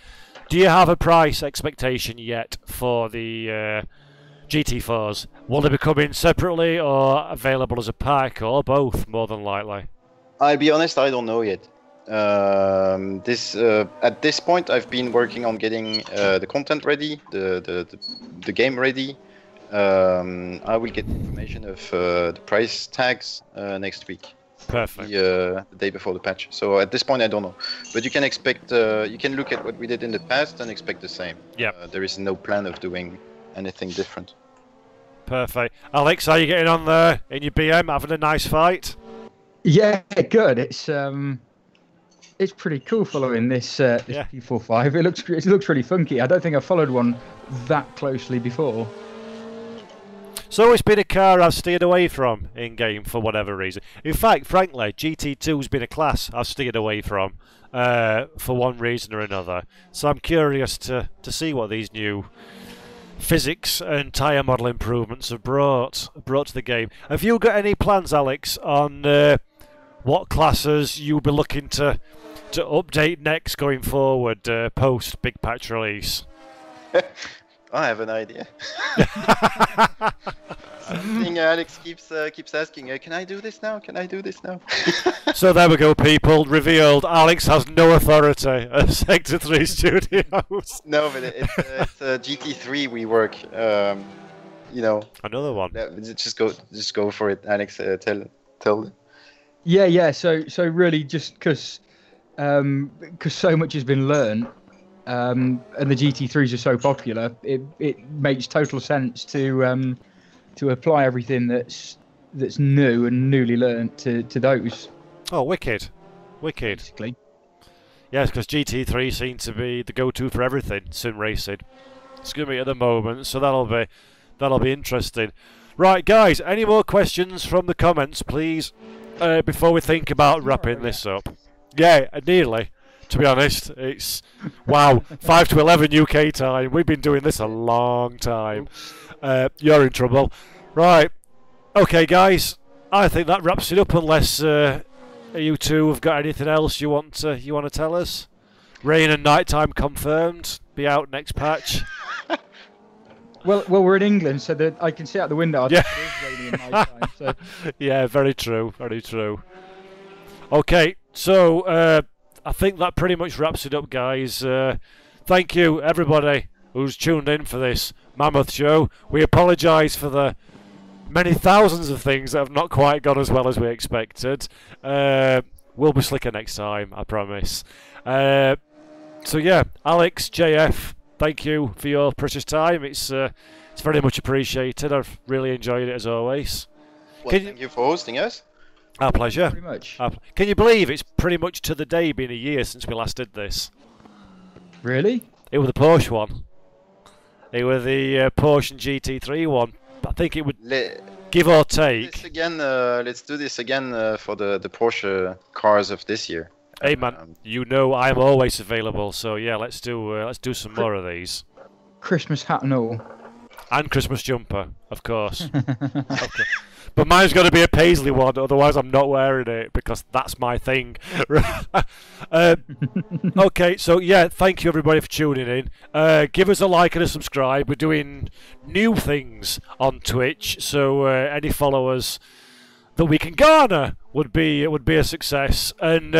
Do you have a price expectation yet for the GT4s? Will they be coming separately or available as a pack or both, more than likely? I'll be honest, I don't know yet. At this point, I've been working on getting the content ready, the game ready. I will get information of the price tags next week. Perfect. The day before the patch. So at this point, I don't know. But you can expect, you can look at what we did in the past and expect the same. Yeah. There is no plan of doing anything different. Perfect. Alex, how are you getting on there in your BM? Having a nice fight? Yeah, good. It's pretty cool following this P45. It looks really funky. I don't think I've followed one that closely before. So it's been a car I've steered away from in-game for whatever reason. In fact, frankly, GT2's been a class I've steered away from for one reason or another. So I'm curious to see what these new physics and tyre model improvements have brought to the game. Have you got any plans, Alex, on what classes you'll be looking to update next going forward post big patch release? I have an idea. Alex keeps asking, can I do this now? Can I do this now? So there we go, people. Revealed. Alex has no authority at Sector3 Studios. No, but it's GT3 we work. Another one. Just go for it, Alex. Tell them. Yeah. So really, just because so much has been learned. And the GT3s are so popular, it makes total sense to apply everything that's new and newly learnt to those. Oh, wicked. Basically. Yes, because GT3 seems to be the go-to for everything sim racing. It's going to be at the moment, so that'll be interesting. Right, guys, any more questions from the comments, please, before we think about wrapping this up? Yeah, nearly. To be honest, it's wow, 5 to 11 UK time. We've been doing this a long time. You're in trouble, right? Okay, guys, I think that wraps it up. Unless you two have got anything else you want to tell us. Rain and nighttime confirmed. Be out next patch. Well, we're in England, so that I can see out the window. Yeah. It is raining in my time, so. Yeah, very true. Okay, so. I think that pretty much wraps it up, guys. Thank you, everybody who's tuned in for this mammoth show. We apologise for the many thousands of things that have not quite gone as well as we expected. We'll be slicker next time, I promise. So yeah, Alex, JF, thank you for your precious time. It's very much appreciated. I've really enjoyed it as always. Well, thank you for hosting us. Our pleasure. Pretty much. Can you believe it's pretty much to the day been a year since we last did this? Really? It was the Porsche one. It was the Porsche GT3 one. I think it would give or take. Let's do this again for the Porsche cars of this year. Hey man, you know I'm always available. So yeah, let's do some more of these. Christmas hat and all. And Christmas jumper, of course. Okay. But mine's got to be a Paisley one, otherwise I'm not wearing it, because that's my thing. Okay, so yeah, thank you everybody for tuning in. Give us a like and a subscribe. We're doing new things on Twitch, so any followers that we can garner would be a success. And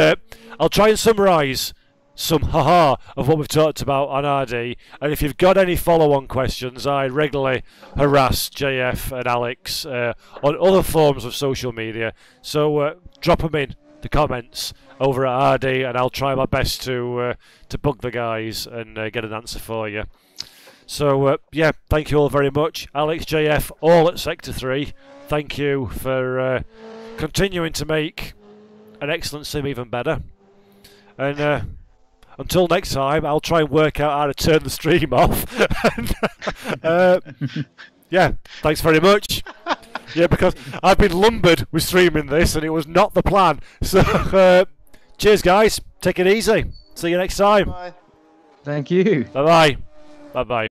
I'll try and summarise some haha of what we've talked about on RD. And if you've got any follow-on questions, I regularly harass JF and Alex on other forms of social media. So drop them in the comments over at RD, and I'll try my best to bug the guys and get an answer for you. So yeah, thank you all very much. Alex, JF, all at Sector 3. Thank you for continuing to make an excellent sim even better. And until next time, I'll try and work out how to turn the stream off. And, yeah, thanks very much. Yeah, because I've been lumbered with streaming this, and it was not the plan. So, cheers, guys. Take it easy. See you next time. Bye. Thank you. Bye-bye. Bye-bye.